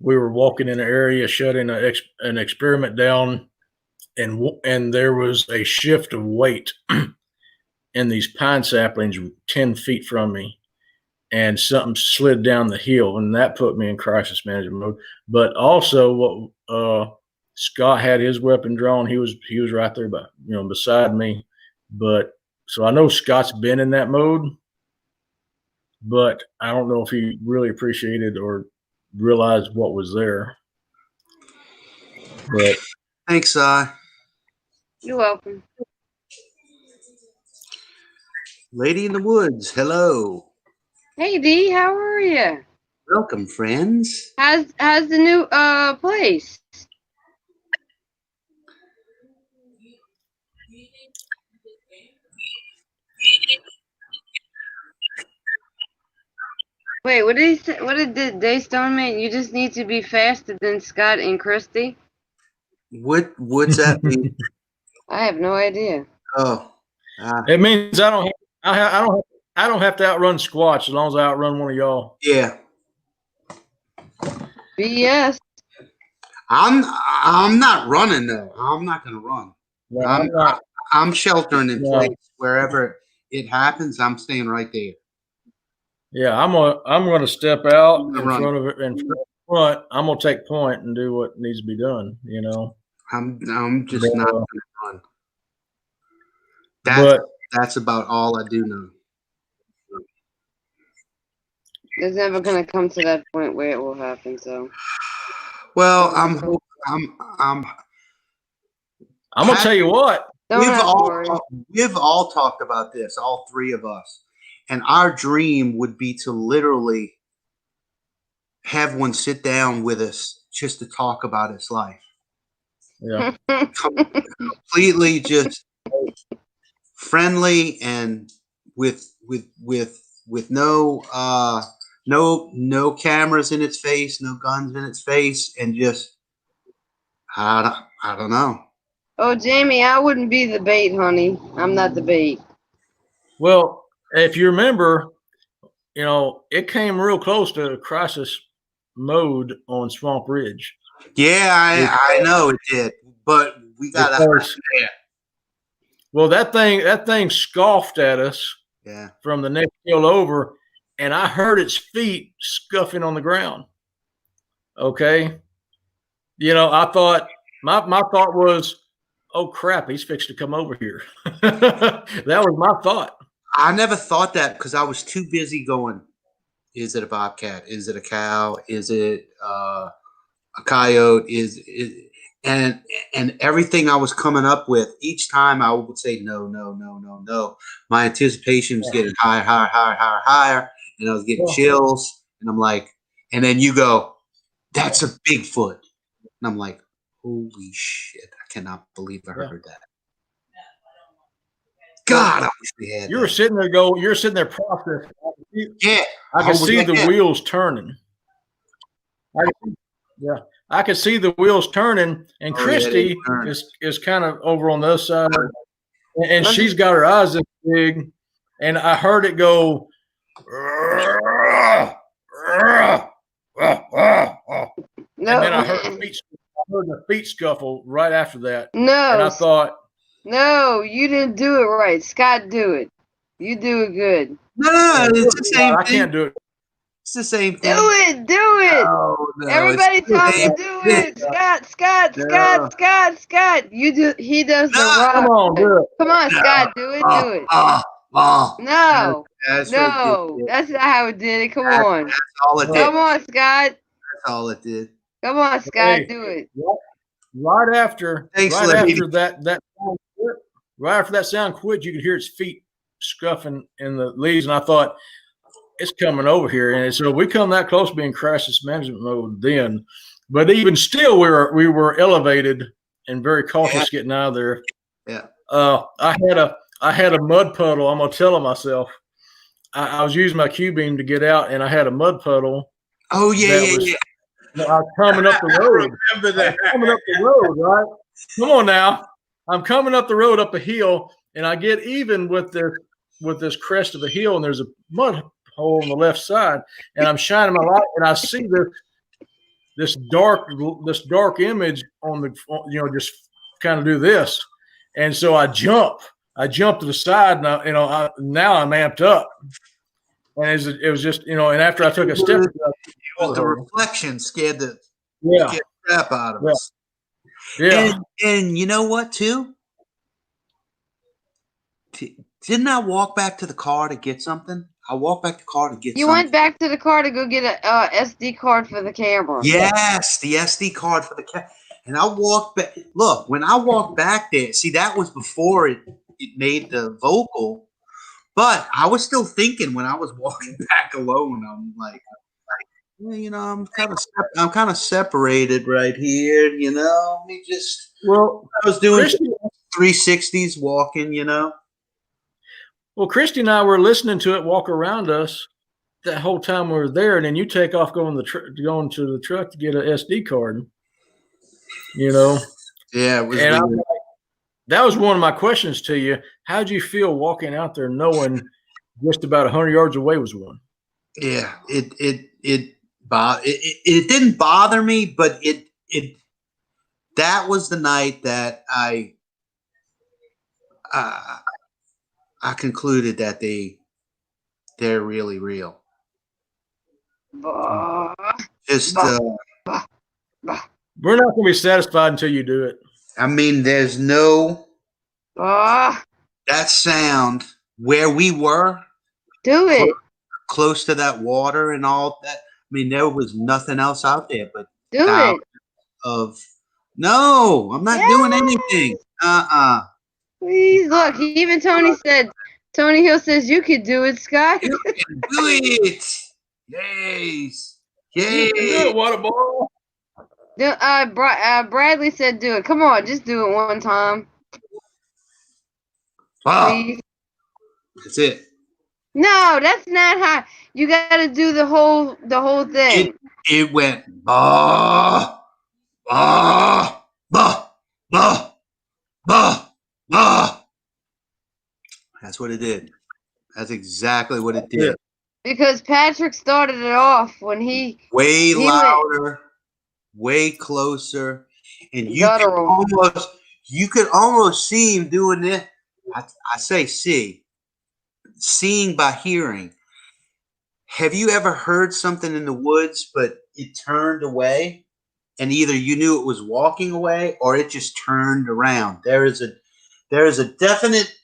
we were walking in an area, shutting an experiment down, and there was a shift of weight in these pine saplings 10 feet from me, and something slid down the hill, and that put me in crisis management mode. But also, what Scott had his weapon drawn. He was right there, beside me. But so I know Scott's been in that mode, but I don't know if he really appreciated or realized what was there. But thanks, You're welcome. Lady in the Woods, hello. Hey Dee, how are you? Welcome, friends. How's the new place? Wait, what did he say? What did Daystone mean? You just need to be faster than Scott and Christy? What's that mean? I have no idea. Oh, it means I don't have to outrun Squatch as long as I outrun one of y'all. yeah. BS. I'm not running though. I'm not gonna run. No, I'm sheltering in place wherever it happens. I'm staying right there. Yeah, I'm gonna step out in front of it, and front. I'm gonna take point and do what needs to be done. I'm just not gonna run. That's about all I do know. It's never gonna come to that point where it will happen. So. Well, I'm gonna tell you what. We've all talked about this, all three of us, and our dream would be to literally have one sit down with us just to talk about his life. Yeah, completely just friendly and with no cameras in its face, no guns in its face, and just I don't know. Oh, Jamie, I wouldn't be the bait, honey. I'm not the bait. Well, if you remember, it came real close to crisis mode on Swamp Ridge. Yeah, I know it did, but we got because, well, that thing scoffed at us from the next hill over, and I heard its feet scuffing on the ground. Okay. I thought my thought was, oh crap, he's fixed to come over here. That was my thought. I never thought that because I was too busy going, is it a bobcat? Is it a cow? Is it a coyote? And everything I was coming up with, each time I would say no, no, no, no, no. My anticipation was getting higher, higher, higher, higher, higher, and I was getting chills. And I'm like, and then you go, that's a Bigfoot. And I'm like, holy shit, I cannot believe I heard that. God, I wish we had you were sitting there processing. Yeah. I could see the wheels turning. I could see the wheels turning, and Christy is kind of over on the other side, and she's got her eyes this big, and I heard it go. No. And then I heard the feet scuffle right after that. No. And I thought, no, you didn't do it right. Scott, do it. You do it good. No, it's the same thing. I can't do it. It's the same thing. Do it. No, Everybody tell me do it. Scott. You do. He does the rock. Come on, do it. Come on, Scott, do it. Do it. No. That's not how it did it. Come on. That's all it did. Come on, Scott. That's all it did. Come on, Scott, do it. Right after that sound quit, you could hear its feet scuffing in the leaves, and I thought, it's coming over here. And so we come that close to being crisis management mode then. But even still, we were elevated and very cautious getting out of there. Yeah. I had a mud puddle. I'm gonna tell myself. I was using my Q-beam to get out, and I had a mud puddle. Oh yeah. I was coming up the road. Remember that? Coming up the road, right? Come on now. I'm coming up the road up a hill, and I get even with this crest of a hill, and there's a mud hole on the left side, and I'm shining my light, and I see this dark image on the just kind of do this, and so I jump to the side, and now I'm amped up, and it was just and after I took a step, the reflection scared the crap out of us. Yeah, and you know what too? Didn't I walk back to the car to get something? I walked back to the car to get something. You went back to the car to go get a SD card for the camera. Yes, the SD card for the camera. And I walked back. Look, when I walked back there, see, that was before it made the vocal. But I was still thinking when I was walking back alone, I'm like, I'm kind of separated right here. I was doing 360s walking. Well, Christy and I were listening to it walk around us that whole time we were there, and then you take off going to the truck to get an SD card. Yeah, it was. And that was one of my questions to you. How did you feel walking out there knowing just about 100 yards away was one? Yeah, it didn't bother me, but that was the night that I concluded that they're really real. Just we're not going to be satisfied until you do it. I mean, there's no that sound where we were. Do it. Close to that water and all that. I mean, there was nothing else out there but do it. No, I'm not doing anything. Please look. Even Tony Hill says you could do it, Scott. You can do it. Yes. Yay. Do it, water ball. Bradley said do it. Come on, just do it one time. Wow. Please. That's it. No, that's not how. You got to do the whole thing. It went bah, bah, bah, bah, bah, bah. That's what it did. That's exactly what it did. Because Patrick started it off when Way he louder, way closer, and guttural. you could almost see him doing this. I say seeing by hearing. Have you ever heard something in the woods, but it turned away, and either you knew it was walking away or it just turned around? There is a definite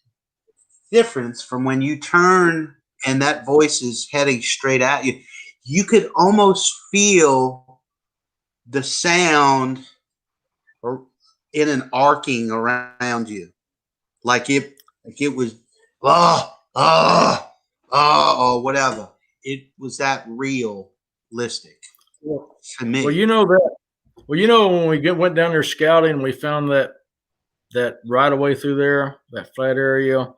difference from when you turn and that voice is heading straight at you. You could almost feel the sound in an arcing around you, like it was or whatever. It was that realistic to me. Well, you know that. Well, you know when we went down there scouting, we found that right away through there, that flat area.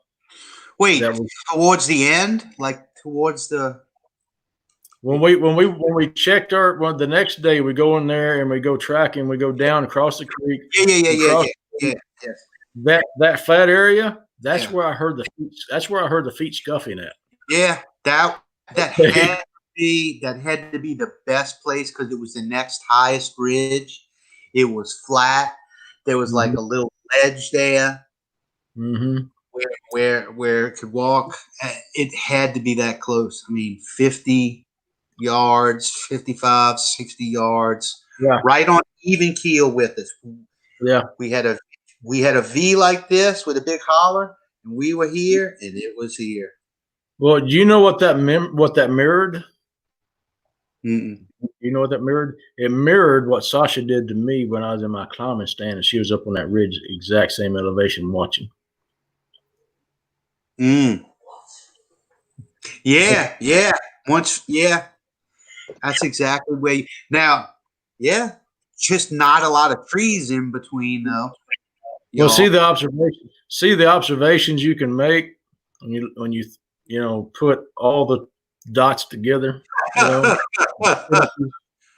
Wait, towards the end, like towards the. When we checked the next day, we go in there and we go tracking. We go down across the creek. Yeah. That flat area. That's where I heard the feet. That's where I heard the feet scuffing at. Yeah, that had to be the best place because it was the next highest ridge. It was flat. There was like a little ledge there where it could walk. It had to be that close. I mean, 50 yards, 55, 60 yards, right on even keel with us. Yeah, we had a V like this with a big holler, and we were here, and it was here. Well, do you know what that mirrored? Mm-mm. You know what that mirrored? It mirrored what Sasha did to me when I was in my climbing stand, and she was up on that ridge, exact same elevation, watching. Yeah. That's exactly where. Now, just not a lot of trees in between though. Well, see the observations you can make when you put all the dots together.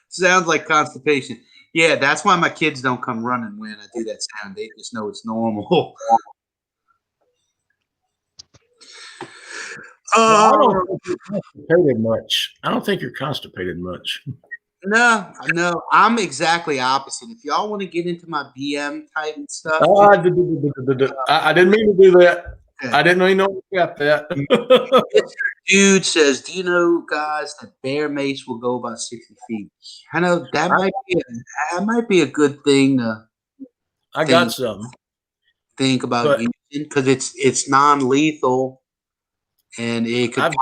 Sounds like constipation. Yeah, that's why my kids don't come running when I do that sound. They just know it's normal. I don't think you're constipated much. I don't think you're constipated much. No, I'm exactly opposite. If y'all want to get into my BM type stuff, I didn't mean to do that. I didn't even know you got that. Dude says, "Do you know, guys, that bear mace will go about 60 feet?" I know that might be a good thing to. I got some. Think about using because it's non-lethal, and it could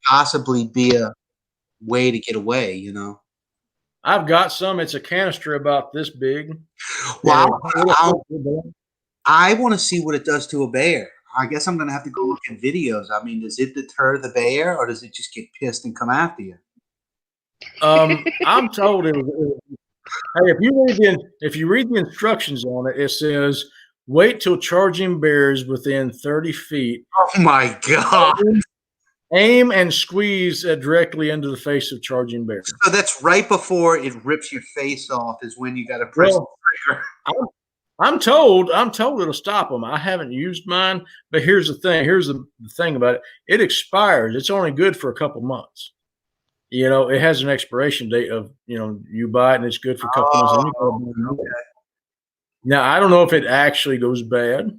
possibly be a way to get away. You know. I've got some. It's a canister about this big. Well, I want to see what it does to a bear. I guess I'm going to have to go look at videos. I mean, does it deter the bear, or does it just get pissed and come after you? I'm told it was. Hey, if you read the instructions on it, it says wait till charging bears within 30 feet. Oh my God! Aim and squeeze directly into the face of charging bear. So that's right before it rips your face off is when you got to press the trigger. I'm told it'll stop them. I haven't used mine, but here's the thing. Here's the thing about it. It expires. It's only good for a couple months. It has an expiration date of, you buy it and it's good for a couple months. Now, I don't know if it actually goes bad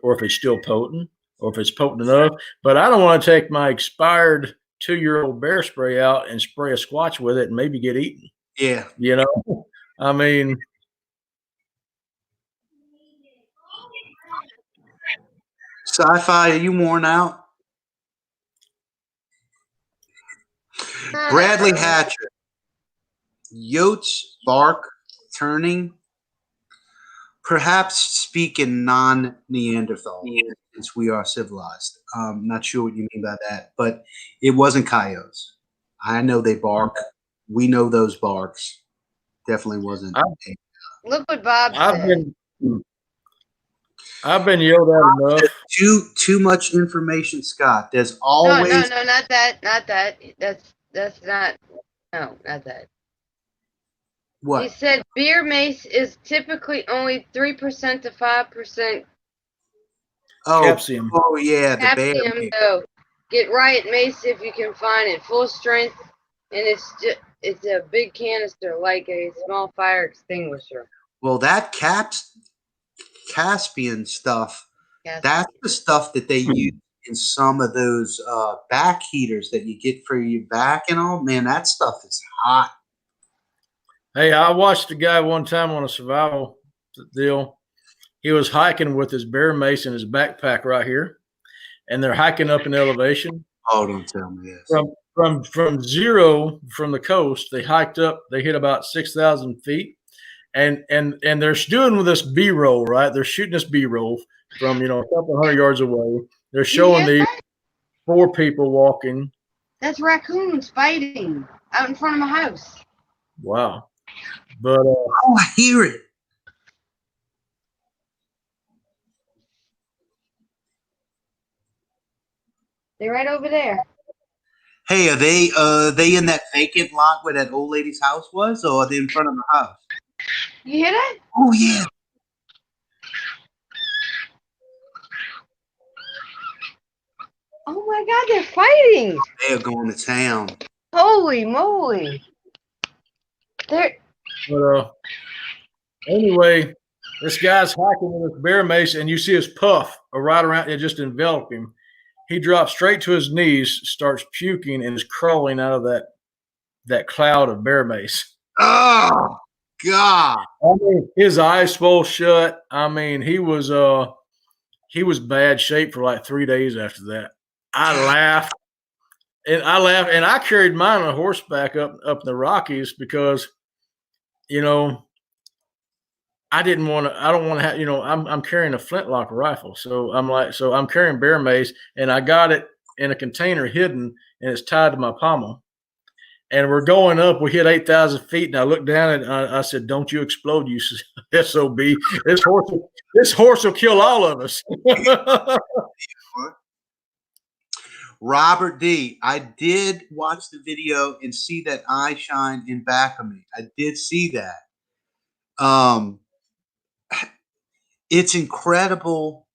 or if it's still potent. Or if it's potent enough, but I don't want to take my expired 2-year-old bear spray out and spray a squatch with it and maybe get eaten. Yeah. I mean, Sci-fi, are you worn out? Bradley Hatcher. Yotes bark turning. Perhaps speaking non-Neanderthal, since we are civilized. Not sure what you mean by that, but it wasn't coyotes. I know they bark. We know those barks. Definitely wasn't. Look what Bob said. I've been yelled at enough. Too much information, Scott. There's No, always no, not that. Not that. That's not. No, not that. He what? said beer mace is typically only 3% to 5% Oh, Capsium. oh yeah, the bear. capsium. So get Riot Mace if you can find it full strength, and it's a big canister like a small fire extinguisher. Well, that Caspian stuff. Yes. That's the stuff that they use in some of those back heaters that you get for your back and all. Man, that stuff is hot. Hey, I watched a guy one time on a survival deal. He was hiking with his bear mace in his backpack right here, and they're hiking up an elevation. Oh, don't tell me this. From zero from the coast, they hiked up. They hit about 6,000 feet, and they're doing this B-roll, right? They're shooting this B-roll from a couple hundred yards away. They're showing these 4 people walking. That's raccoons fighting out in front of my house. Wow, but Oh, I hear it. They're right over there. Hey, are they in that vacant lot where that old lady's house was, or are they in front of the house? You hear that? Oh yeah. Oh my God, they're fighting! They are going to town. Holy moly! They're But anyway, this guy's hiking with his bear mace, and you see his puff right around it, just envelop him. He drops straight to his knees, starts puking, and is crawling out of that cloud of bear mace. Oh God! I mean, his eyes swole shut. I mean, he was bad shape for like 3 days after that. I laughed, and I carried mine on horseback up in the Rockies because, I don't want to have, I'm carrying a flintlock rifle. So I'm carrying bear mace, and I got it in a container hidden, and it's tied to my pommel. And we're going up. We hit 8,000 feet, and I looked down and I said, "Don't you explode, you SOB. This horse will kill all of us." Robert D. I did watch the video and see that eye shine in back of me. I did see that. It's incredible.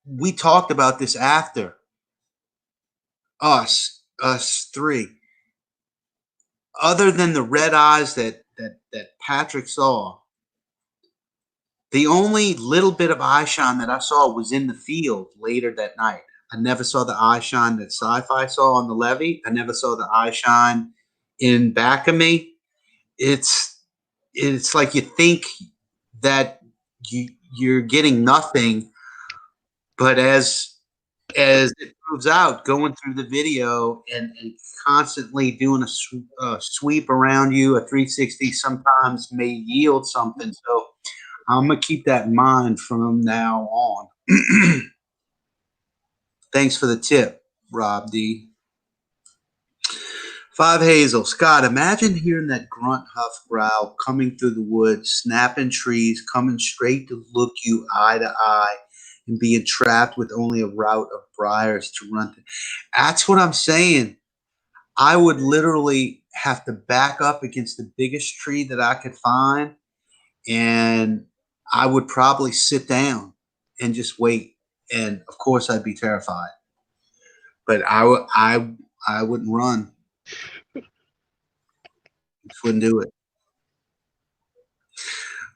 We talked about this after us 3. Other than the red eyes that Patrick saw, the only little bit of eye shine that I saw was in the field later that night. I never saw the eye shine that Sci-Fi saw on the levee. I never saw the eye shine in back of me. It's like you think that you're getting nothing, but as it proves out, going through the video and constantly doing a sweep around you, a 360 sometimes may yield something. So I'm gonna keep that in mind from now on. Thanks for the tip, Rob D. 5 Hazel. Scott, imagine hearing that grunt, huff, growl coming through the woods, snapping trees, coming straight to look you eye to eye, and being trapped with only a route of briars to run through. That's what I'm saying. I would literally have to back up against the biggest tree that I could find, and I would probably sit down and just wait. And of course, I'd be terrified, but I wouldn't run. Just wouldn't do it.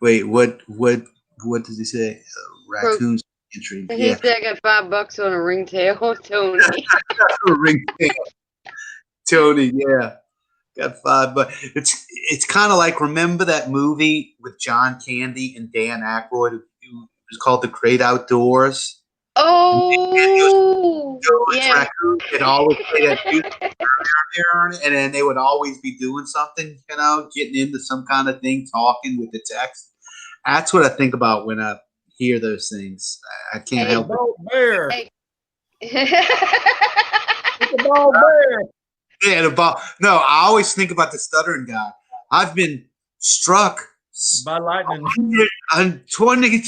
Wait, what does he say? Raccoons entry. he Yeah, said I got $5 on a ringtail, Tony. ringtail. Tony, yeah, got 5. But it's kind of like, remember that movie with John Candy and Dan Aykroyd? It was called The Great Outdoors. Oh, yeah. It always play that music, and then they would always be doing something, getting into some kind of thing, talking with the text. That's what I think about when I hear those things. I can't help it. Bear. Hey. It's a ball bear. Yeah, the ball. No, I always think about the stuttering guy. I've been struck By lightning. on 20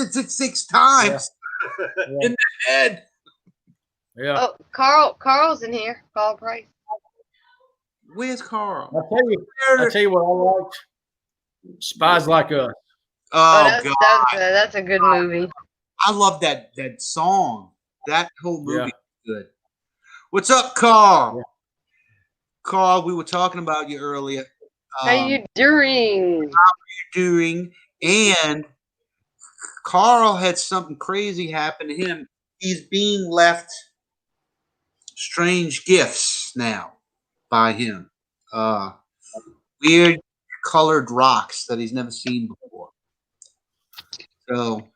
six times in the head. Yeah. Oh, Carl's in here. Carl Price. Where's Carl? I tell you what I liked. Spies Like Us. Oh God, That's a good movie. I love that song. That whole movie is good. What's up, Carl? Yeah. Carl, we were talking about you earlier. How you doing? And Carl had something crazy happen to him. He's being left strange gifts now by him. Weird colored rocks that he's never seen before. So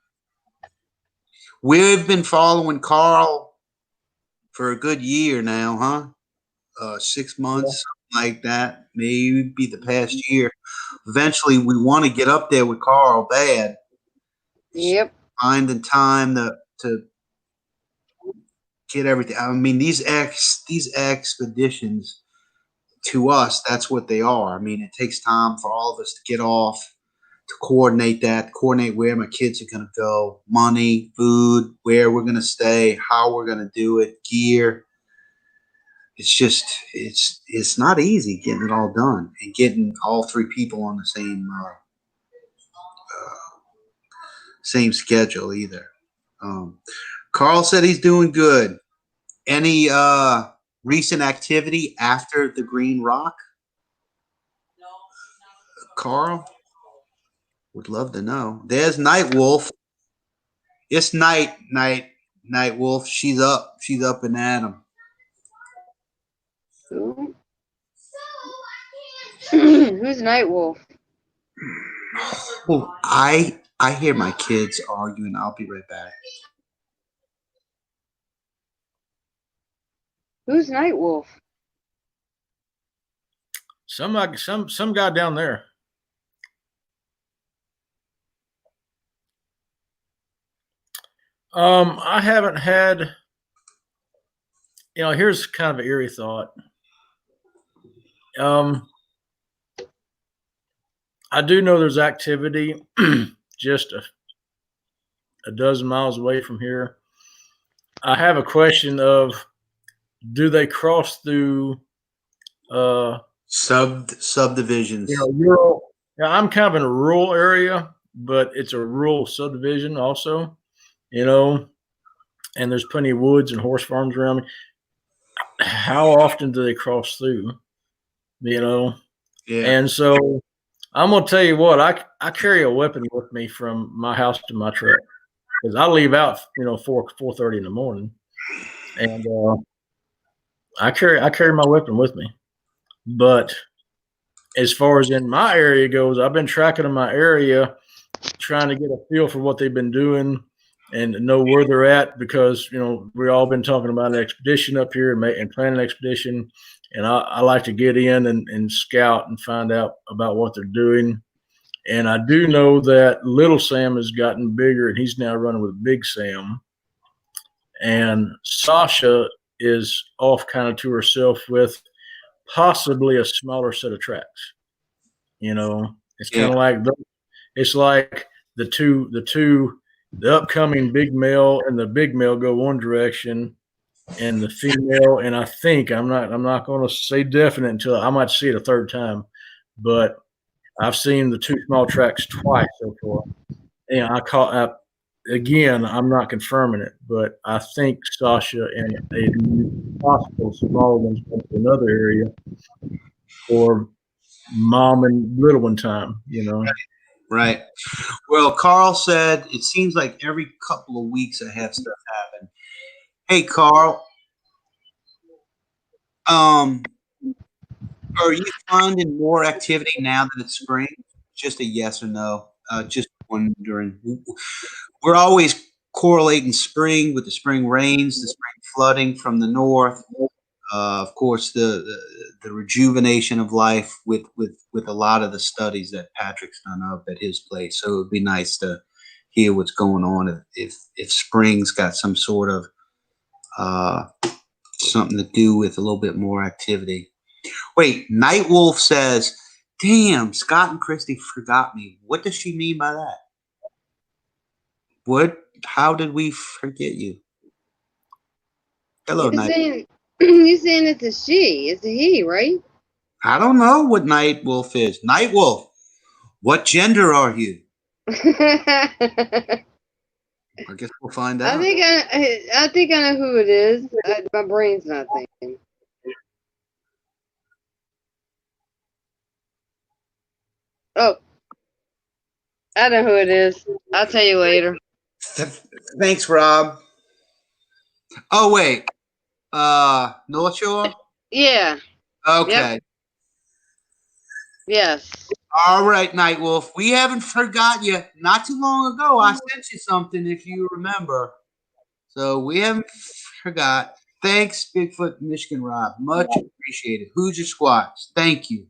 we've been following Carl for a good year now, huh? 6 months, something like that. Maybe the past year. Eventually, we want to get up there with Carl bad. Yep. Finding time to get everything. I mean, these expeditions to us, that's what they are. I mean, it takes time for all of us to get off, to coordinate where my kids are going to go, money, food, where we're going to stay, how we're going to do it, gear. It's just it's not easy getting it all done and getting all three people on the same schedule either. Carl said he's doing good. Any recent activity after the Green Rock? Carl would love to know. There's Night Wolf. It's Night Wolf. She's up and at 'em. Who's Night Wolf? Oh, I hear my kids arguing. I'll be right back. Who's Night Wolf? Some guy down there. I haven't had. Here's kind of an eerie thought. I do know there's activity just a dozen miles away from here. I have a question of, do they cross through subdivisions? Rural. I'm kind of in a rural area, but it's a rural subdivision also, and there's plenty of woods and horse farms around me. How often do they cross through? Yeah. And so I'm gonna tell you what, I carry a weapon with me from my house to my truck, because I leave out 4:30 in the morning, and I carry my weapon with me. But as far as in my area goes, I've been tracking in my area, trying to get a feel for what they've been doing and know where they're at, because we've all been talking about an expedition up here and planning an expedition, and I like to get in and scout and find out about what they're doing. And I do know that Little Sam has gotten bigger, and he's now running with Big Sam. And Sasha is off kind of to herself with possibly a smaller set of tracks. It's kind of like the upcoming big male and the big male go one direction, and the female, and I think I'm not going to say definite until I might see it a third time, but I've seen the two small tracks twice so far. And again, I'm not confirming it, but I think Sasha and a possible smaller one's going to another area for mom and little one time, Right. Well, Carl said it seems like every couple of weeks I have stuff happen. Hey, Carl. Are you finding more activity now that it's spring? Just a yes or no. Just wondering. We're always correlating spring with the spring rains, the spring flooding from the north. Of course, the rejuvenation of life with a lot of the studies that Patrick's done up at his place. So it would be nice to hear what's going on if spring's got some sort of something to do with a little bit more activity. Wait, Night Wolf says, "Damn, Scott and Christy forgot me." What does she mean by that? What? How did we forget you? Hello, You Night. saying you saying it's a she? It's a he, right? I don't know what Night Wolf is. Night Wolf, what gender are you? I I guess we'll find out. I think I know who it is. My brain's not thinking. Oh, I know who it is. I'll tell you later. Thanks, Rob. Oh wait, North Shore. Yeah. Okay. Yes. All right, Night Wolf. We haven't forgot you. Not too long ago, I sent you something, if you remember. So we haven't forgot. Thanks, Bigfoot Michigan Rob. Much appreciated. Hoosier Squats. Thank you.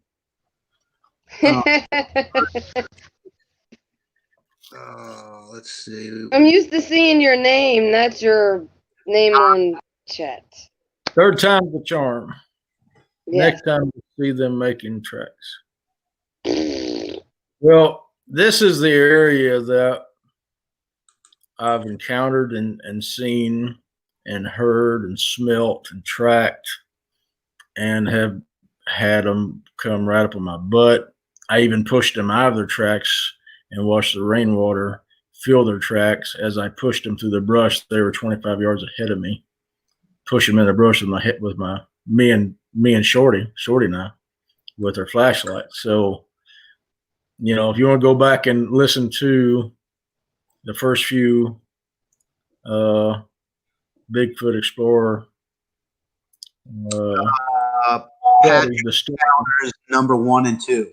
Let's see. I'm used to seeing your name. That's your name on chat. Third time's the charm. Yes. Next time you see them making tracks. Well, this is the area that I've encountered and seen and heard and smelt and tracked and have had them come right up on my butt. I even pushed them out of their tracks and watched the rainwater fill their tracks. As I pushed them through the brush, they were 25 yards ahead of me. Push them in the brush with me and Shorty and I with our flashlights. So, you know, if you want to go back and listen to the first few Bigfoot Explorer Patrick the study, Callender's number 1 and 2.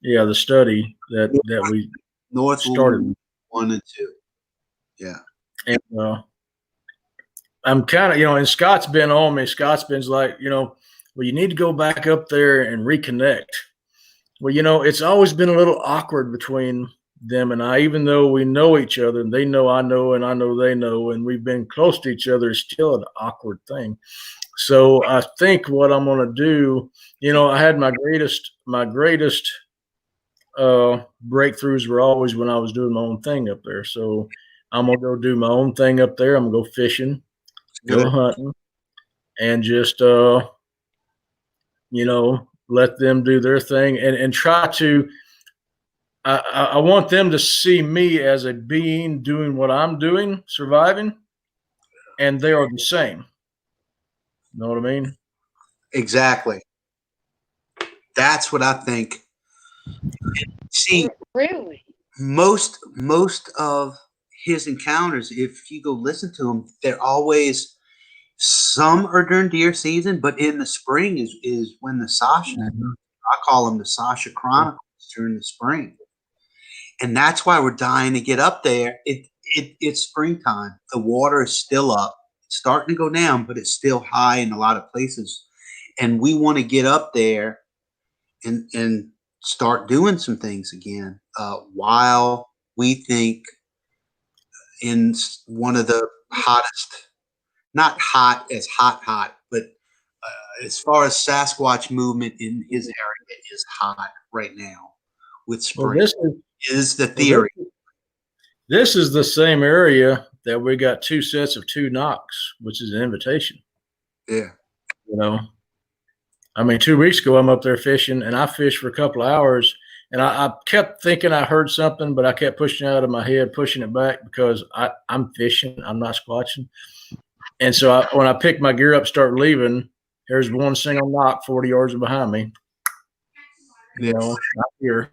yeah, the study that we North started 1 and 2. Yeah. And I'm kind of, you know, and Scott's been on me. Scott's been's like, you know, well, you need to go back up there and reconnect. Well, you know, it's always been a little awkward between them and I, even though we know each other and they know I know and I know they know, and we've been close to each other, it's still an awkward thing. So I think what I'm going to do, you know, I had my greatest breakthroughs were always when I was doing my own thing up there. So I'm going to go do my own thing up there. I'm going to go fishing, go hunting, and just, you know, let them do their thing and try to, I want them to see me as a being doing what I'm doing, surviving, and they are the same. You know what I mean? Exactly. That's what I think. See, Really? most of his encounters, if you go listen to them, they're always, some are during deer season, but in the spring is when the Sasha, I call them the Sasha Chronicles during the spring. And that's why we're dying to get up there. It's springtime. The water is still up. It's starting to go down, but it's still high in a lot of places. And we want to get up there and start doing some things again. While we think in one of the hottest, not hot as hot, but as far as Sasquatch movement in his area is hot right now with spring. Well, is the theory. This is the same area that we got 2 sets of 2 knocks, which is an invitation. Yeah. You know, I mean, 2 weeks ago, I'm up there fishing, and I fished for a couple of hours, and I kept thinking I heard something, but I kept pushing it out of my head, pushing it back because I'm fishing. I'm not squatching. And so when I picked my gear up, start leaving, there's one single knock 40 yards behind me. You know, not here.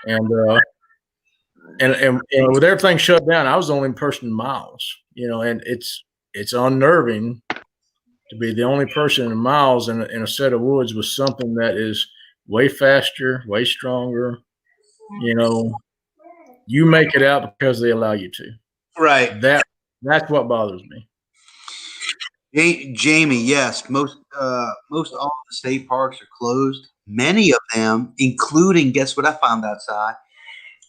And with everything shut down, I was the only person in miles, you know, and it's unnerving to be the only person in miles in a set of woods with something that is way faster, way stronger. You know, you make it out because they allow you to. Right. That's what bothers me. Jamie, yes, most all the state parks are closed. Many of them, including, guess what I found outside?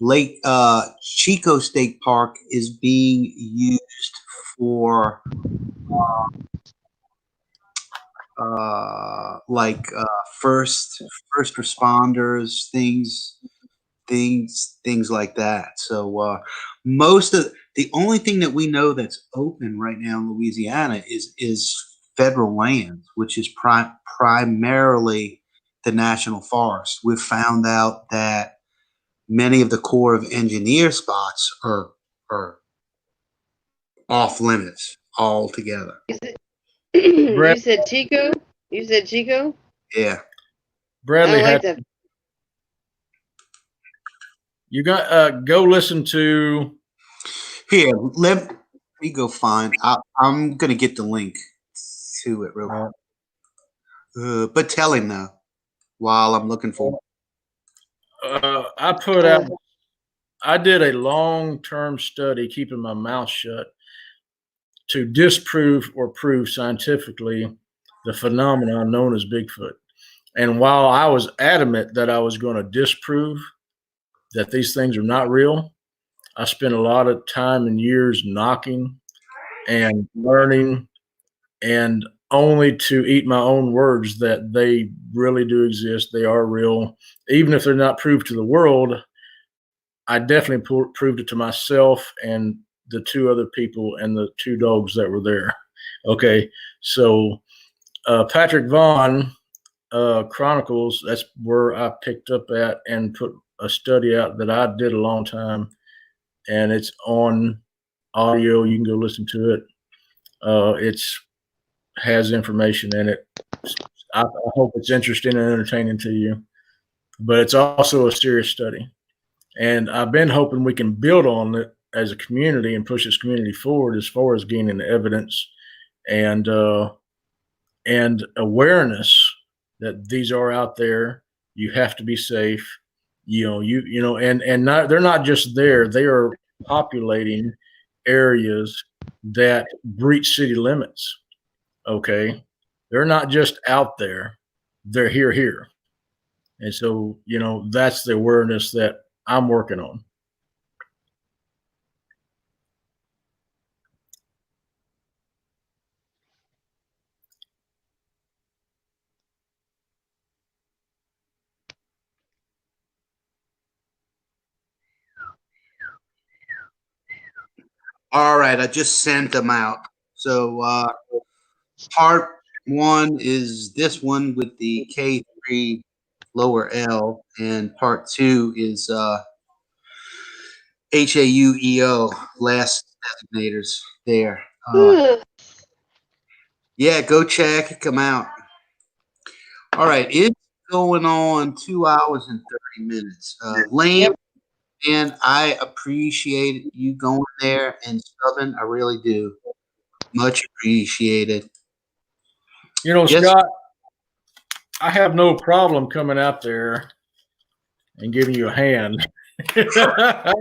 Lake Chico State Park is being used for like first responders, things things like that. So most of the only thing that we know that's open right now in Louisiana is federal lands, which is primarily the national forest. We've found out that many of the Corps of Engineer spots are off limits altogether. Brad, You said Chico? You said Chico? Yeah. Bradley I like had that. you got go listen to. Here, let me go find. I'm gonna get the link to it real quick. But tell him though, while I'm looking for. I put out. I did a long-term study, keeping my mouth shut, to disprove or prove scientifically the phenomenon known as Bigfoot. And while I was adamant that I was going to disprove that these things are not real, I spent a lot of time and years knocking and learning, and only to eat my own words that they really do exist. They are real. Even if they're not proved to the world, I definitely proved it to myself and the two other people and the two dogs that were there. Okay, so Patrick Vaughn Chronicles, that's where I picked up at and put a study out that I did a long time, and it's on audio. You can go listen to it. It's has information in it. I hope it's interesting and entertaining to you, but it's also a serious study. And I've been hoping we can build on it as a community and push this community forward as far as gaining evidence and awareness that these are out there. You have to be safe. And not they're not just there. They are populating areas that breach city limits. Okay, they're not just out there; they're here. And so, that's the awareness that I'm working on. All right, I just sent them out. So part one is this one with the K3 lower L, and part two is HAUEO, last designators there. Yeah, go check them out. All right, it's going on 2 hours and 30 minutes. Lane, Yep. and I appreciate you going there and subbing. I really do. Much appreciated. Yes. Scott, I have no problem coming out there and giving you a hand. With that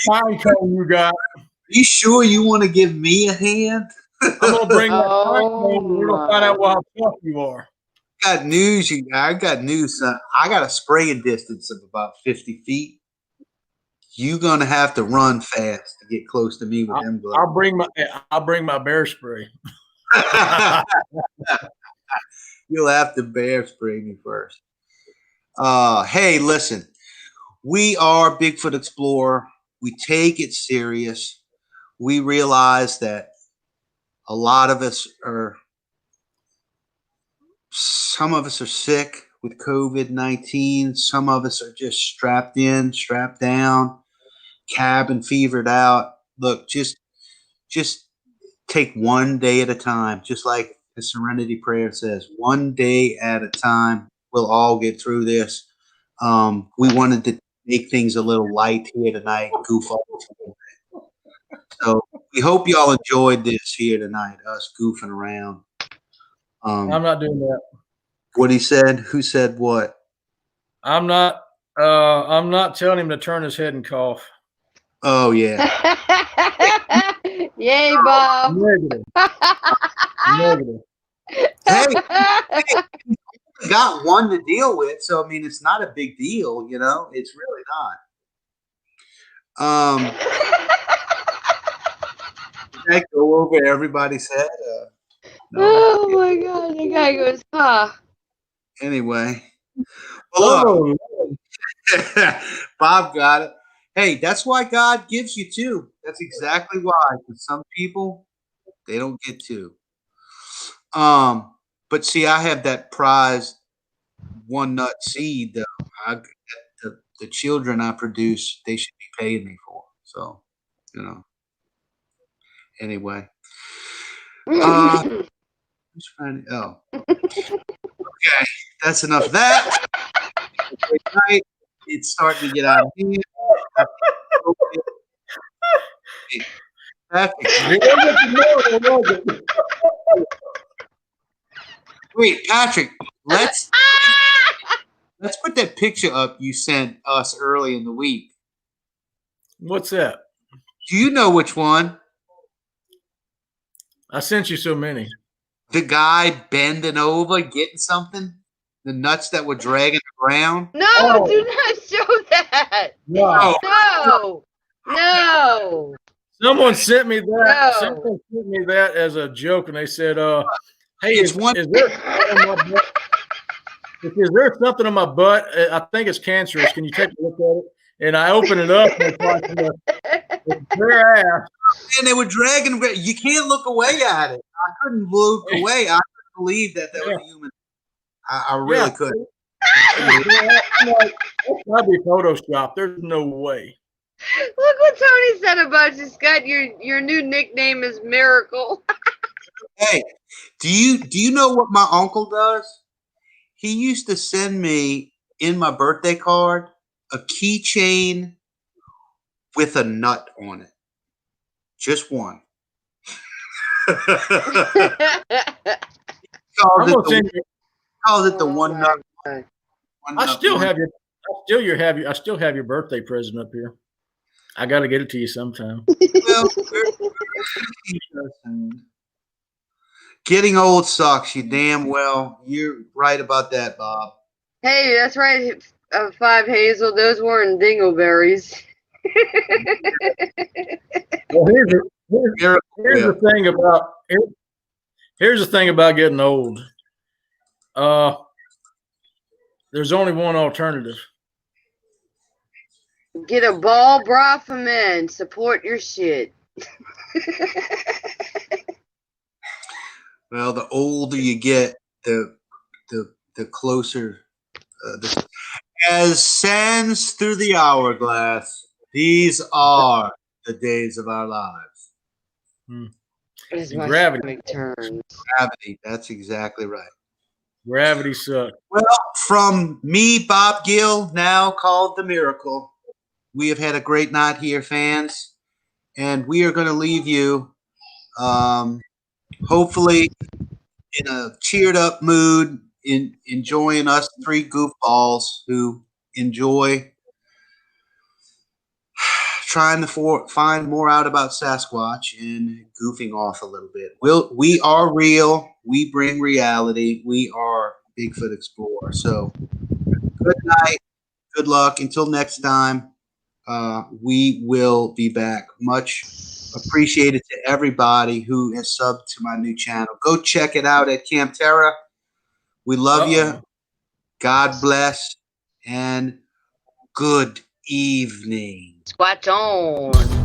pine cone you got. Are you sure you want to give me a hand? I'm gonna bring that pine cone and we're gonna find my. out how tough you are. Got news, you guys. I got news, son. I got a spraying distance of about 50 feet. You're gonna have to run fast to get close to me with them gloves. I'll bring my bear spray. You'll have to bear spray me first. Hey, listen. We are Bigfoot Explorer. We take it serious. We realize that a lot of us some of us are sick with COVID-19. Some of us are just strapped in, strapped down, cabin fevered out. Look, just take one day at a time, just like the Serenity Prayer says, one day at a time. We'll all get through this. We wanted to make things a little light here tonight, goof off. So we hope y'all enjoyed this here tonight, us goofing around. I'm not doing that. What he said? Who said what? I'm not telling him to turn his head and cough. Oh yeah. Yay, Bob. Negative. Negative. Hey, got one to deal with, so I mean it's not a big deal, it's really not. Did I go over everybody's head? No. Oh my god, the guy goes, Anyway. Well, look, Bob got it. Hey, that's why God gives you two. That's exactly why. Because some people they don't get two. But see, I have that prized one nut seed though. The children I produce, they should be paying me for. So, you know. Anyway. Oh. Okay, that's enough of that. Great night. It's starting to get out of hand. Patrick, wait, Patrick, let's put that picture up you sent us early in the week. What's that? Do you know which one? I sent you so many. The guy bending over, getting something? The nuts that were dragging around? No, do not show that. No. No. Someone sent me that. No. Someone sent me that as a joke, and they said, "Hey, It's is one- there something on my butt? Is there something on my butt? I think it's cancerous. Can you take a look at it?" And I open it up, and it's bare ass. And they were dragging. You can't look away at it. I couldn't look away. I couldn't believe that was a human. I really couldn't. I'm like, that's gotta be Photoshop. There's no way. Look what Tony said about you, Scott. Your new nickname is Miracle. Hey, do you know what my uncle does? He used to send me in my birthday card a keychain with a nut on it. Just one. Calls it the one nut. I still have your birthday present up here. I got to get it to you sometime. Well, getting old sucks. You damn well. You're right about that, Bob. Hey, that's right. 5 Hazel. Those weren't dingleberries. Well, here's the thing about getting old. There's only one alternative. Get a ball bra for men. Support your shit. Well, the older you get, the closer. As sands through the hourglass, these are the days of our lives. As my Gravity. stomach turns. Gravity. That's exactly right. Gravity sucks. Well, from me, Bob Gill, now called the Miracle, we have had a great night here, fans, and we are going to leave you, hopefully, in a cheered up mood, enjoying us three goofballs who enjoy trying to find more out about Sasquatch and goofing off a little bit. We are real. We bring reality. We are Bigfoot Explorer. So good night. Good luck. Until next time, we will be back. Much appreciated to everybody who has subbed to my new channel. Go check it out at Camp Terra. We love you. God bless. And good evening. Squat on.